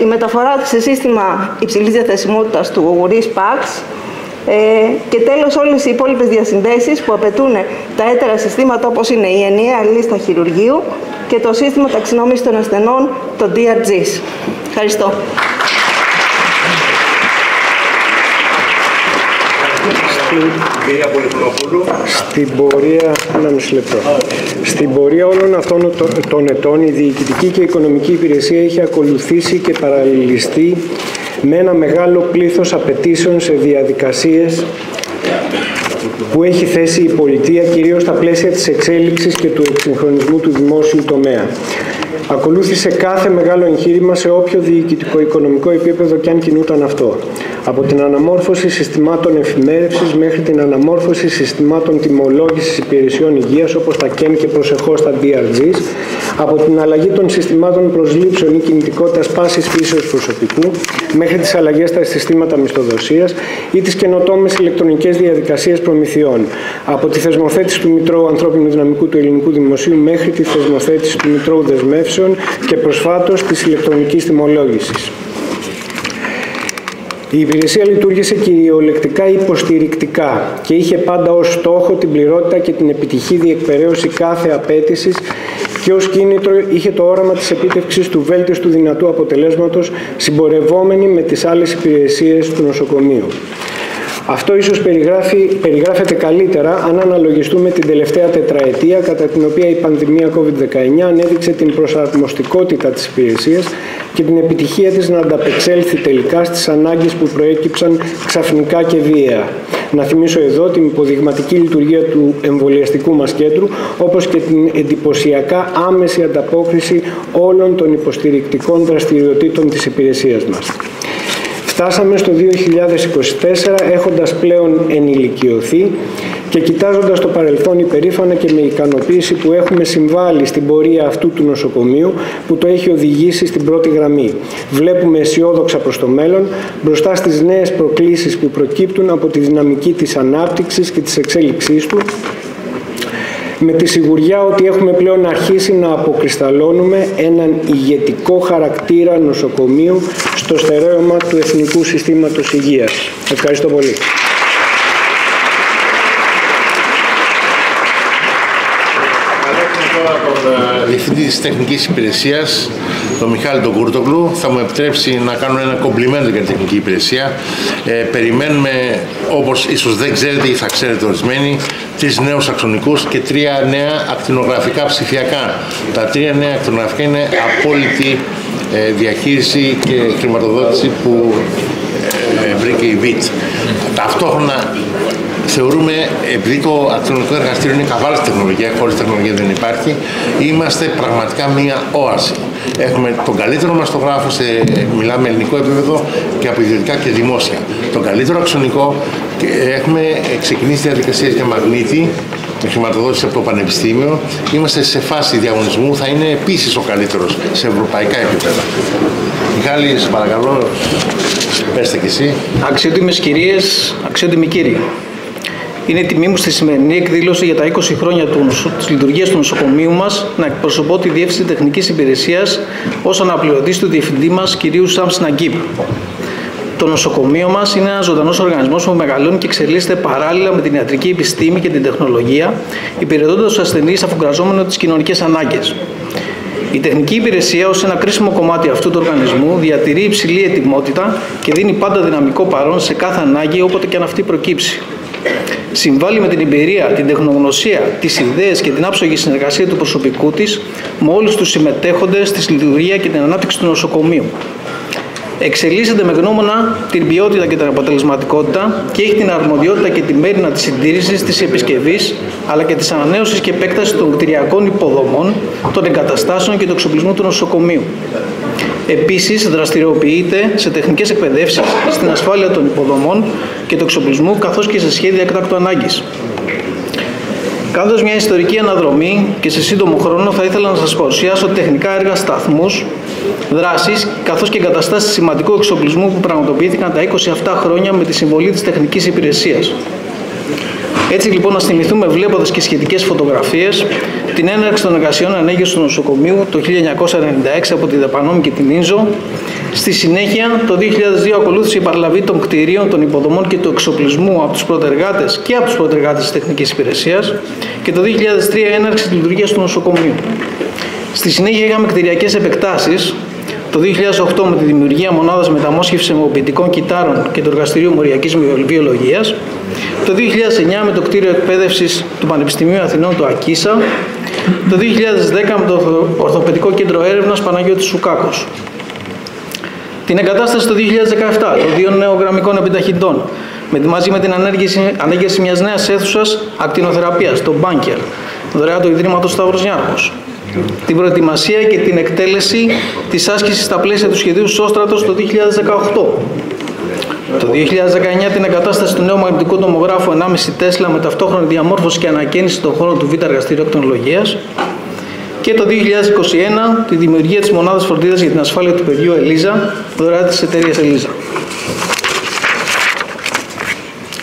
Η μεταφορά σε σύστημα υψηλής διαθεσιμότητας του RISPAX. Και τέλος, όλες οι υπόλοιπες διασυνδέσεις που απαιτούν τα έτερα συστήματα, όπως είναι η ενιαία λίστα χειρουργείου και το σύστημα ταξινόμησης των ασθενών, το DRGs. Ευχαριστώ. Στην πορεία όλων αυτών των ετών, η Διοικητική και Οικονομική Υπηρεσία έχει ακολουθήσει και παραλληλιστεί με ένα μεγάλο πλήθος απαιτήσεων σε διαδικασίες που έχει θέσει η πολιτεία, κυρίως στα πλαίσια της εξέλιξης και του εξυγχρονισμού του δημόσιου τομέα. Ακολούθησε κάθε μεγάλο εγχείρημα σε όποιο διοικητικό-οικονομικό επίπεδο κι αν κινούταν αυτό. Από την αναμόρφωση συστημάτων εφημέρευσης μέχρι την αναμόρφωση συστημάτων τιμολόγησης υπηρεσιών υγείας, όπως τα CAN και προσεχώς τα DRGs, από την αλλαγή των συστημάτων προσλήψεων ή κινητικότητας πάσης φύσεως προσωπικού, μέχρι τις αλλαγές στα συστήματα μισθοδοσίας ή τις καινοτόμες ηλεκτρονικές διαδικασίες προμηθειών, από τη θεσμοθέτηση του Μητρώου Ανθρώπινου Δυναμικού του Ελληνικού Δημοσίου μέχρι τη θεσμοθέτηση του Μητρώου Δεσμεύσεων και προσφάτως της ηλεκτρονικής τιμολόγησης. Η υπηρεσία λειτουργήσε κυριολεκτικά υποστηρικτικά και είχε πάντα ως στόχο την πληρότητα και την επιτυχή διεκπεραίωση κάθε απέτησης και ως κίνητρο είχε το όραμα της επίτευξης του βέλτιστου δυνατού αποτελέσματος συμπορευόμενη με τις άλλες υπηρεσίες του νοσοκομείου. Αυτό ίσως περιγράφεται καλύτερα αν αναλογιστούμε την τελευταία τετραετία, κατά την οποία η πανδημία COVID-19 ανέδειξε την προσαρμοστικότητα της υπηρεσίας και την επιτυχία της να ανταπεξέλθει τελικά στις ανάγκες που προέκυψαν ξαφνικά και βίαια. Να θυμίσω εδώ την υποδειγματική λειτουργία του εμβολιαστικού μας κέντρου, όπως και την εντυπωσιακά άμεση ανταπόκριση όλων των υποστηρικτικών δραστηριοτήτων της υπηρεσίας μας. Φτάσαμε στο 2024 έχοντας πλέον ενηλικιωθεί και κοιτάζοντας το παρελθόν υπερήφανα και με ικανοποίηση που έχουμε συμβάλει στην πορεία αυτού του νοσοκομείου που το έχει οδηγήσει στην πρώτη γραμμή. Βλέπουμε αισιόδοξα προς το μέλλον, μπροστά στις νέες προκλήσεις που προκύπτουν από τη δυναμική της ανάπτυξης και της εξέλιξής του, με τη σιγουριά ότι έχουμε πλέον αρχίσει να αποκρισταλώνουμε έναν ηγετικό χαρακτήρα νοσοκομείου στο στερέωμα του Εθνικού Συστήματος Υγείας. Ευχαριστώ πολύ. Διευθυντή της Τεχνικής Υπηρεσίας, τον Μιχάλη τον Κούρτογλου. Θα μου επιτρέψει να κάνω ένα κομπλιμέντο για την Τεχνική Υπηρεσία. Περιμένουμε, όπως ίσως δεν ξέρετε ή θα ξέρετε ορισμένοι, 3 νέους αξονικούς και 3 νέα ακτινογραφικά ψηφιακά. Τα 3 νέα ακτινογραφικά είναι απόλυτη διαχείριση και χρηματοδότηση που βρήκε η ΒΙΤ. Ταυτόχρονα θεωρούμε, επειδή το ακτινολογικό εργαστήριο είναι καβάλιστη τεχνολογία, χωρίς τεχνολογία δεν υπάρχει, είμαστε πραγματικά μία όαση. Έχουμε τον καλύτερο μαστογράφο, μιλάμε ελληνικό επίπεδο και από ιδιωτικά και δημόσια. Τον καλύτερο αξονικό και έχουμε ξεκινήσει διαδικασίες για μαγνήτη με χρηματοδότηση από το Πανεπιστήμιο. Είμαστε σε φάση διαγωνισμού, θα είναι επίσης ο καλύτερος σε ευρωπαϊκά επίπεδα. Μιχάλη, σε παρακαλώ, πέστε κι εσύ. Αξιότιμες κυρίες, αξιότιμοι κύριοι. Είναι τιμή μου στη σημερινή εκδήλωση για τα 20 χρόνια της λειτουργίας του νοσοκομείου μας να εκπροσωπώ τη Διεύθυνση Τεχνικής Υπηρεσίας ως αναπληρωτής του διευθυντή μας, κυρίου Σάμς Ναγκίπ. Το νοσοκομείο μας είναι ένας ζωντανός οργανισμός που μεγαλώνει και εξελίσσεται παράλληλα με την ιατρική επιστήμη και την τεχνολογία, υπηρετώντας τους ασθενείς αφουγκραζόμενο τις κοινωνικές ανάγκες. Η τεχνική υπηρεσία ως ένα κρίσιμο κομμάτι αυτού του οργανισμού διατηρεί υψηλή ετοιμότητα και δίνει πάντα δυναμικό παρόν σε κάθε ανάγκη όποτε και αν αυτή προκύψει. Συμβάλλει με την εμπειρία, την τεχνογνωσία, τις ιδέες και την άψογη συνεργασία του προσωπικού της με όλους τους συμμετέχοντες στη λειτουργία και την ανάπτυξη του νοσοκομείου. Εξελίσσεται με γνώμονα την ποιότητα και την αποτελεσματικότητα και έχει την αρμοδιότητα και την μέριμνα της συντήρησης, της επισκευής αλλά και της ανανέωσης και επέκτασης των κτηριακών υποδομών, των εγκαταστάσεων και του εξοπλισμού του νοσοκομείου. Επίσης, δραστηριοποιείται σε τεχνικές εκπαιδεύσεις, στην ασφάλεια των υποδομών και του εξοπλισμού, καθώς και σε σχέδια εκτάκτου ανάγκης. Κάνοντας μια ιστορική αναδρομή και σε σύντομο χρόνο, θα ήθελα να σας παρουσιάσω τεχνικά έργα, σταθμούς, δράσεις, καθώς και εγκαταστάσεις σημαντικού εξοπλισμού που πραγματοποιήθηκαν τα 27 χρόνια με τη συμβολή της Τεχνικής Υπηρεσίας. Έτσι λοιπόν να θυμηθούμε βλέποντας και σχετικές φωτογραφίες την έναρξη των εργασιών ανέγερσης του νοσοκομείου το 1996 από τη Δεπανόμη και την Ίνζο. Στη συνέχεια το 2002 ακολούθησε η παραλαβή των κτηρίων, των υποδομών και του εξοπλισμού από τους πρωτεργάτες και από τους πρωτεργάτες της Τεχνικής Υπηρεσίας και το 2003 έναρξη της λειτουργίας του νοσοκομείου. Στη συνέχεια είχαμε κτηριακές επεκτάσεις. Το 2008 με τη δημιουργία μονάδας μεταμόσχευσης αιμοποιητικών κυτάρων και του Εργαστηρίου Μοριακής Βιολογίας. Το 2009 με το κτίριο εκπαίδευσης του Πανεπιστημίου Αθηνών, το ΑΚΙΣΑ. Το 2010 με το Ορθοπαιδικό Κέντρο Έρευνας Παναγιώτης Σουκάκος. Την εγκατάσταση το 2017 των 2 νέων γραμμικών επιταχυντών μαζί με την ανέγερση μιας νέας αίθουσας ακτινοθεραπείας, το Bunker, δωρεά του Ιδρύματος Σταύρος Νιάρχος. Την προετοιμασία και την εκτέλεση της άσκησης στα πλαίσια του σχεδίου Σόστρατος το 2018. Το 2019 την εγκατάσταση του νέου μαγνητικού τομογράφου 1,5 Τέσλα με ταυτόχρονη διαμόρφωση και ανακαίνιση των χώρων του Β' Εργαστήριου Ακτινολογίας. Και το 2021 τη δημιουργία της μονάδας φροντίδας για την ασφάλεια του παιδιού Ελίζα, δωρεά της εταιρείας Ελίζα.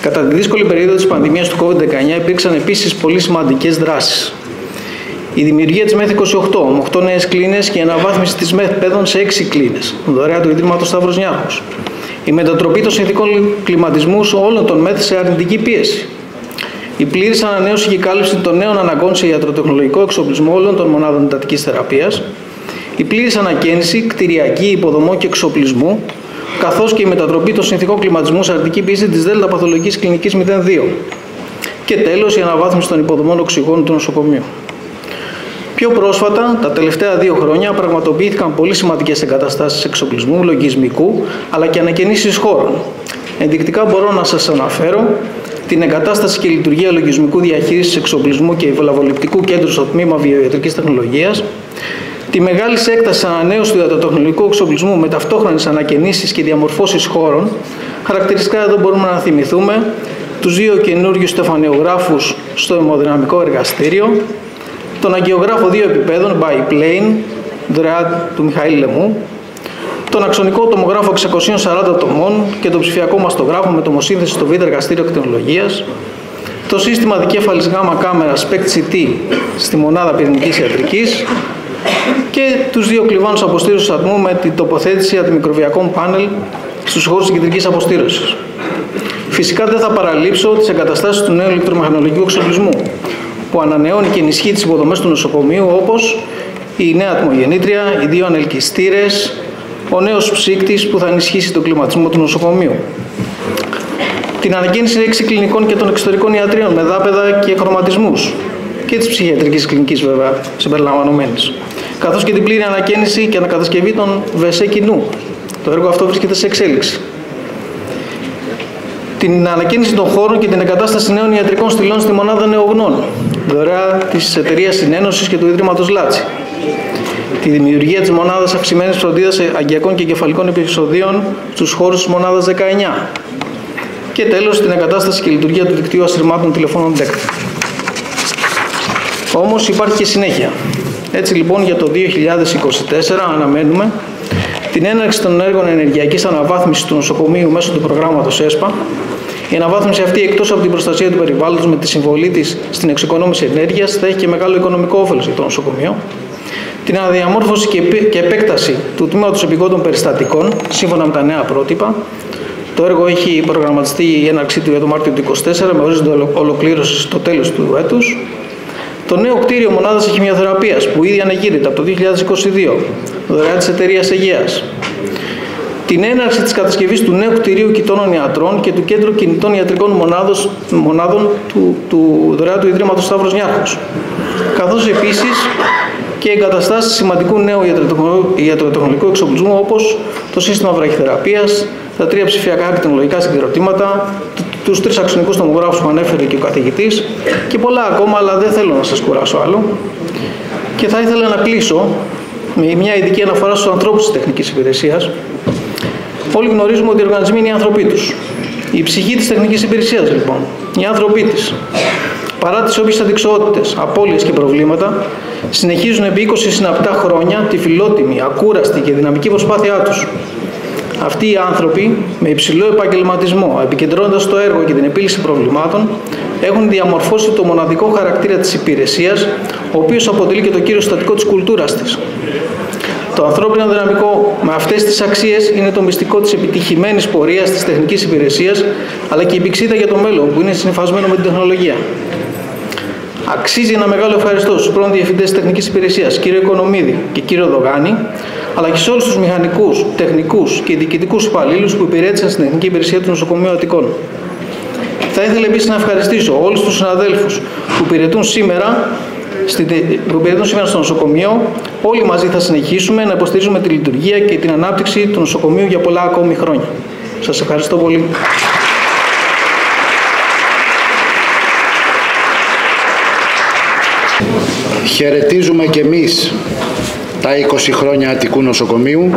Κατά τη δύσκολη περίοδο της πανδημίας του COVID-19 υπήρξαν επίσης πολύ σημαντικές δράσεις. Η δημιουργία της ΜΕΘ 28 με 8 νέες κλίνες και η αναβάθμιση της ΜΕΘ παιδών σε 6 κλίνες, δωρεά του Ιδρύματος Σταύρος Νιάρχος. Η μετατροπή των συνθηκών κλιματισμού όλων των ΜΕΘ σε αρνητική πίεση. Η πλήρης ανανέωση και κάλυψη των νέων αναγκών σε ιατροτεχνολογικό εξοπλισμό όλων των μονάδων εντατικής θεραπείας. Η πλήρης ανακαίνιση, κτηριακή, υποδομών και εξοπλισμού, καθώς και η μετατροπή των συνθηκών κλιματισμού σε αρνητική πίεση της ΔΕΛΤΑ Παθολογικής Κλινικής 02. Και τέλος, η αναβάθμιση των υποδομών οξυγόνου του νοσοκομείου. Πιο πρόσφατα, τα τελευταία 2 χρόνια, πραγματοποιήθηκαν πολύ σημαντικές εγκαταστάσεις εξοπλισμού, λογισμικού, αλλά και ανακαινήσεις χώρων. Ενδεικτικά μπορώ να σας αναφέρω την εγκατάσταση και λειτουργία λογισμικού διαχείρισης εξοπλισμού και βλαβοληπτικού κέντρου στο τμήμα βιοιατρικής τεχνολογίας, τη μεγάλη έκταση ανανέωση του ιατροτεχνολογικού εξοπλισμού με ταυτόχρονες ανακαινήσεις και διαμορφώσεις χώρων, χαρακτηριστικά εδώ μπορούμε να θυμηθούμε τους 2 καινούριους στεφανιογράφους στο αιμοδυναμικό εργαστήριο, τον αγκιογράφο 2 επιπέδων Biplane, δωρεάν του Μιχαήλ Λεμού, τον αξονικό τομογράφο 640 τομών και τον ψηφιακό μαστογράφο με τομοσύνθεση στο Β' Εργαστήριο Κτηνολογίας, το σύστημα δικέφαλης γάμα κάμερας SPECT-CT στη μονάδα πυρηνικής ιατρικής και τους 2 κλιβάνους αποστήρωσης ατμού με την τοποθέτηση αντιμικροβιακών πάνελ στους χώρους της κεντρικής αποστήρωσης. Φυσικά δεν θα παραλείψω τις εγκαταστάσεις του νέου ηλεκτρομηχανολογικού εξοπλισμού που ανανεώνει και ενισχύει τις υποδομές του νοσοκομείου, όπως η νέα ατμογεννήτρια, οι 2 ανελκυστήρες, ο νέος ψύκτης που θα ενισχύσει τον κλιματισμό του νοσοκομείου. Την ανακαίνιση 6 κλινικών και των εξωτερικών ιατρίων με δάπεδα και χρωματισμούς και της ψυχιατρικής κλινικής βέβαια συμπεριλαμβανομένης, καθώς και την πλήρη ανακαίνιση και ανακατασκευή των ΒΕΣΕ κοινού. Το έργο αυτό βρίσκεται σε εξέλιξη. Την ανακαίνιση των χώρων και την εγκατάσταση νέων ιατρικών στυλών στη μονάδα νεογνών, δωρεά της εταιρείας Συνένωσης και του Ιδρύματος Λάτσι. Τη δημιουργία της μονάδας αυξημένης φροντίδας αγκιακών και κεφαλικών επεισοδίων στους χώρους της μονάδας 19. Και τέλος, την εγκατάσταση και λειτουργία του δικτύου ασυρμάτων τηλεφώνων DECT. Όμως υπάρχει και συνέχεια. Έτσι λοιπόν για το 2024 αναμένουμε την έναρξη των έργων ενεργειακής αναβάθμισης του νοσοκομείου μέσω του προγράμματος ΕΣΠΑ. Η αναβάθμιση αυτή, εκτός από την προστασία του περιβάλλοντος με τη συμβολή της στην εξοικονόμηση ενέργειας, θα έχει και μεγάλο οικονομικό όφελος για το νοσοκομείο. Την αναδιαμόρφωση και επέκταση του τμήματος επιγόντων περιστατικών, σύμφωνα με τα νέα πρότυπα. Το έργο έχει προγραμματιστεί η έναρξή του για το Μάρτιο του 2024 με ορίζοντα ολοκλήρωση στο τέλος του έτους. Το νέο κτίριο μονάδας χημειοθεραπείας που ήδη ανεγείρεται από το 2022, δωρεάν της εταιρείας Αιγαίας. Την έναρξη της κατασκευής του νέου κτιρίου κοιτώνων ιατρών και του κέντρου κινητών ιατρικών μονάδων του δωρεάν του Ιδρύματος Σταύρος Νιάρχος. Καθώς επίσης και εγκαταστάσεις σημαντικού νέου ιατροτεχνολογικού εξοπλισμού, όπως το σύστημα βραχυθεραπείας, τα 3 ψηφιακά κτηνολογικά συγκροτήματα, τους 3 αξονικούς τομογράφους που ανέφερε και ο καθηγητής και πολλά ακόμα, αλλά δεν θέλω να σας κουράσω άλλο. Και θα ήθελα να κλείσω με μια ειδική αναφορά στους ανθρώπους της τεχνικής υπηρεσίας. Όλοι γνωρίζουμε ότι οι οργανισμοί είναι οι άνθρωποι τους. Η ψυχή της τεχνικής υπηρεσίας, λοιπόν, οι άνθρωποι της, παρά τις όποιες αντικσοότητες, απώλειες και προβλήματα, συνεχίζουν επί 20 συναπτά χρόνια τη φιλότιμη, ακούραστη και δυναμική προσπάθειά τους. Αυτοί οι άνθρωποι, με υψηλό επαγγελματισμό, επικεντρώνοντας το έργο και την επίλυση προβλημάτων, έχουν διαμορφώσει το μοναδικό χαρακτήρα της υπηρεσίας, ο οποίος αποτελεί και το κύριο συστατικό της κουλτούρας της. Το ανθρώπινο δυναμικό με αυτές τις αξίες είναι το μυστικό της επιτυχημένης πορείας της τεχνικής υπηρεσίας, αλλά και η πηξίδα για το μέλλον, που είναι συνυφασμένο με την τεχνολογία. Αξίζει ένα μεγάλο ευχαριστώ στους πρώην διευθυντές της τεχνικής υπηρεσίας, κύριο Οικονομίδη και κύριο Δογάνη, αλλά και σε όλους τους μηχανικούς, τεχνικούς και διοικητικούς υπαλλήλους που υπηρέτησαν στην τεχνική υπηρεσία του Νοσοκομείου Αττικών. Θα ήθελα επίσης να ευχαριστήσω όλους τους συναδέλφους που υπηρετούν σήμερα στο νοσοκομείο. Όλοι μαζί θα συνεχίσουμε να υποστηρίζουμε τη λειτουργία και την ανάπτυξη του νοσοκομείου για πολλά ακόμη χρόνια. Σας ευχαριστώ πολύ. Χαιρετίζουμε και εμείς τα 20 χρόνια Αττικού Νοσοκομείου,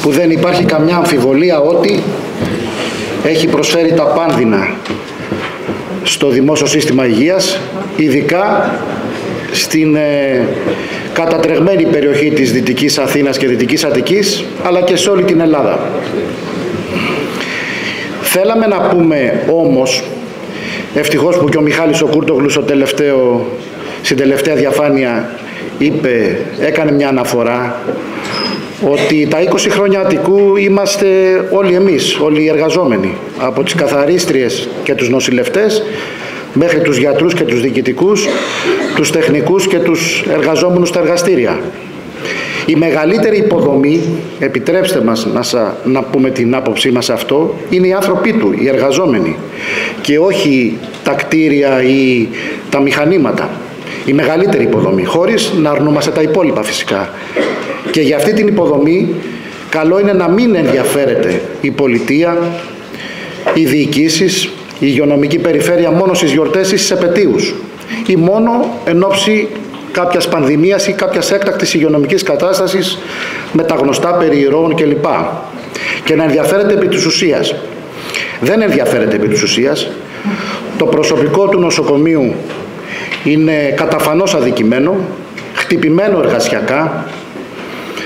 που δεν υπάρχει καμιά αμφιβολία ότι έχει προσφέρει τα πάνδυνα στο δημόσιο σύστημα υγείας, ειδικά στην κατατρεγμένη περιοχή της Δυτικής Αθήνας και Δυτικής Αττικής, αλλά και σε όλη την Ελλάδα. Θέλαμε να πούμε όμως, ευτυχώς που και ο Μιχάλης ο Κούρτογλου στην τελευταία διαφάνεια έκανε μια αναφορά, ότι τα 20 χρόνια Αττικού είμαστε όλοι εμείς, όλοι οι εργαζόμενοι, από τις καθαρίστριες και τους νοσηλευτές, μέχρι τους γιατρούς και τους διοικητικούς, τους τεχνικούς και τους εργαζόμενους στα εργαστήρια. Η μεγαλύτερη υποδομή, επιτρέψτε μας να πούμε την άποψή μας αυτό, είναι οι άνθρωποι του, οι εργαζόμενοι, και όχι τα κτίρια ή τα μηχανήματα. Η μεγαλύτερη υποδομή, χωρίς να αρνούμαστε τα υπόλοιπα φυσικά. Και για αυτή την υποδομή καλό είναι να μην ενδιαφέρεται η πολιτεία, οι διοικήσεις, η υγειονομική περιφέρεια μόνο στις γιορτές ή στις επετείους ή μόνο εν ώψη κάποιας πανδημίας ή κάποιας έκτακτης υγειονομικής κατάστασης με τα γνωστά περί ηρώων κλπ. Και να ενδιαφέρεται επί της ουσίας. Δεν ενδιαφέρεται επί της ουσίας. Το προσωπικό του νοσοκομείου είναι καταφανώς αδικημένο, χτυπημένο εργασιακά,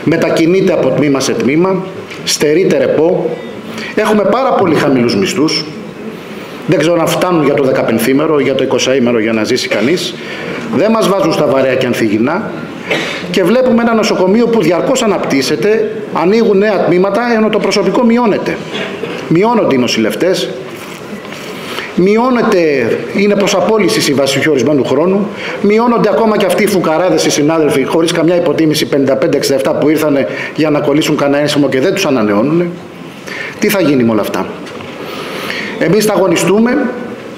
μετακινείται από τμήμα σε τμήμα, στερείται ρεπό. Έχουμε πάρα πολύ χαμηλούς μισθούς. Δεν ξέρω αν φτάνουν για το 15ήμερο ή για το 20ήμερο για να ζήσει κανείς. Δεν μας βάζουν στα βαρέα και ανθυγινά. Και βλέπουμε ένα νοσοκομείο που διαρκώς αναπτύσσεται, ανοίγουν νέα τμήματα, ενώ το προσωπικό μειώνεται. Μειώνονται οι νοσηλευτές, είναι προς απόλυση σύμβαση ορισμένου χρόνου, μειώνονται ακόμα και αυτοί οι φουκαράδες, οι συνάδελφοι, χωρίς καμιά υποτίμηση 55-67 που ήρθαν για να κολλήσουν κανένα ένσημο και δεν τους ανανεώνουν. Τι θα γίνει με όλα αυτά? Εμείς θα αγωνιστούμε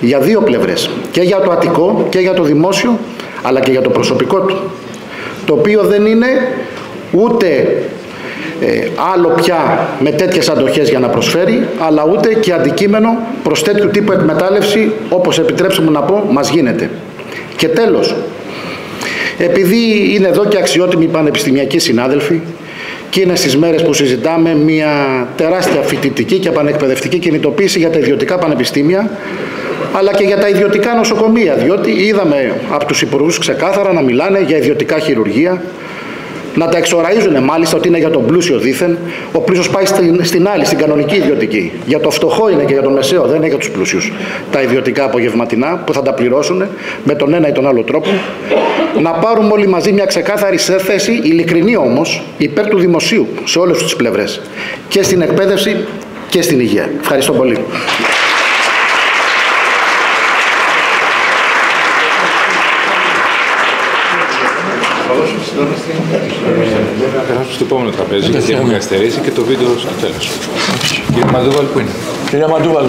για δύο πλευρές, και για το Αττικό και για το δημόσιο, αλλά και για το προσωπικό του, το οποίο δεν είναι ούτε άλλο πια με τέτοιες αντοχές για να προσφέρει, αλλά ούτε και αντικείμενο προς τέτοιου τύπου εκμετάλλευση, όπως επιτρέψτε μου να πω, μας γίνεται. Και τέλος, επειδή είναι εδώ και αξιότιμοι πανεπιστημιακοί συνάδελφοι και είναι στις μέρες που συζητάμε μια τεράστια φοιτητική και πανεκπαιδευτική κινητοποίηση για τα ιδιωτικά πανεπιστήμια, αλλά και για τα ιδιωτικά νοσοκομεία, διότι είδαμε από τους υπουργούς ξεκάθαρα να μιλάνε για ιδιωτικά χειρουργεία, να τα εξοραίζουν μάλιστα ότι είναι για τον πλούσιο δήθεν. Ο πλούσιος πάει στην άλλη, στην κανονική ιδιωτική. Για το φτωχό είναι και για τον μεσαίο, δεν είναι για τους πλούσιους. Τα ιδιωτικά απογευματινά που θα τα πληρώσουν με τον ένα ή τον άλλο τρόπο. Να πάρουμε όλοι μαζί μια ξεκάθαρη θέση, ειλικρινή όμως, υπέρ του δημοσίου σε όλες τις πλευρές. Και στην εκπαίδευση και στην υγεία. Ευχαριστώ πολύ. Να περάσουμε στο επόμενο τραπέζι, γιατί έχουμε καθυστερήσει και το βίντεο στο τέλος. Κύριε Μαντούβαλ, πού είναι? Κύριε Μαντούβαλ.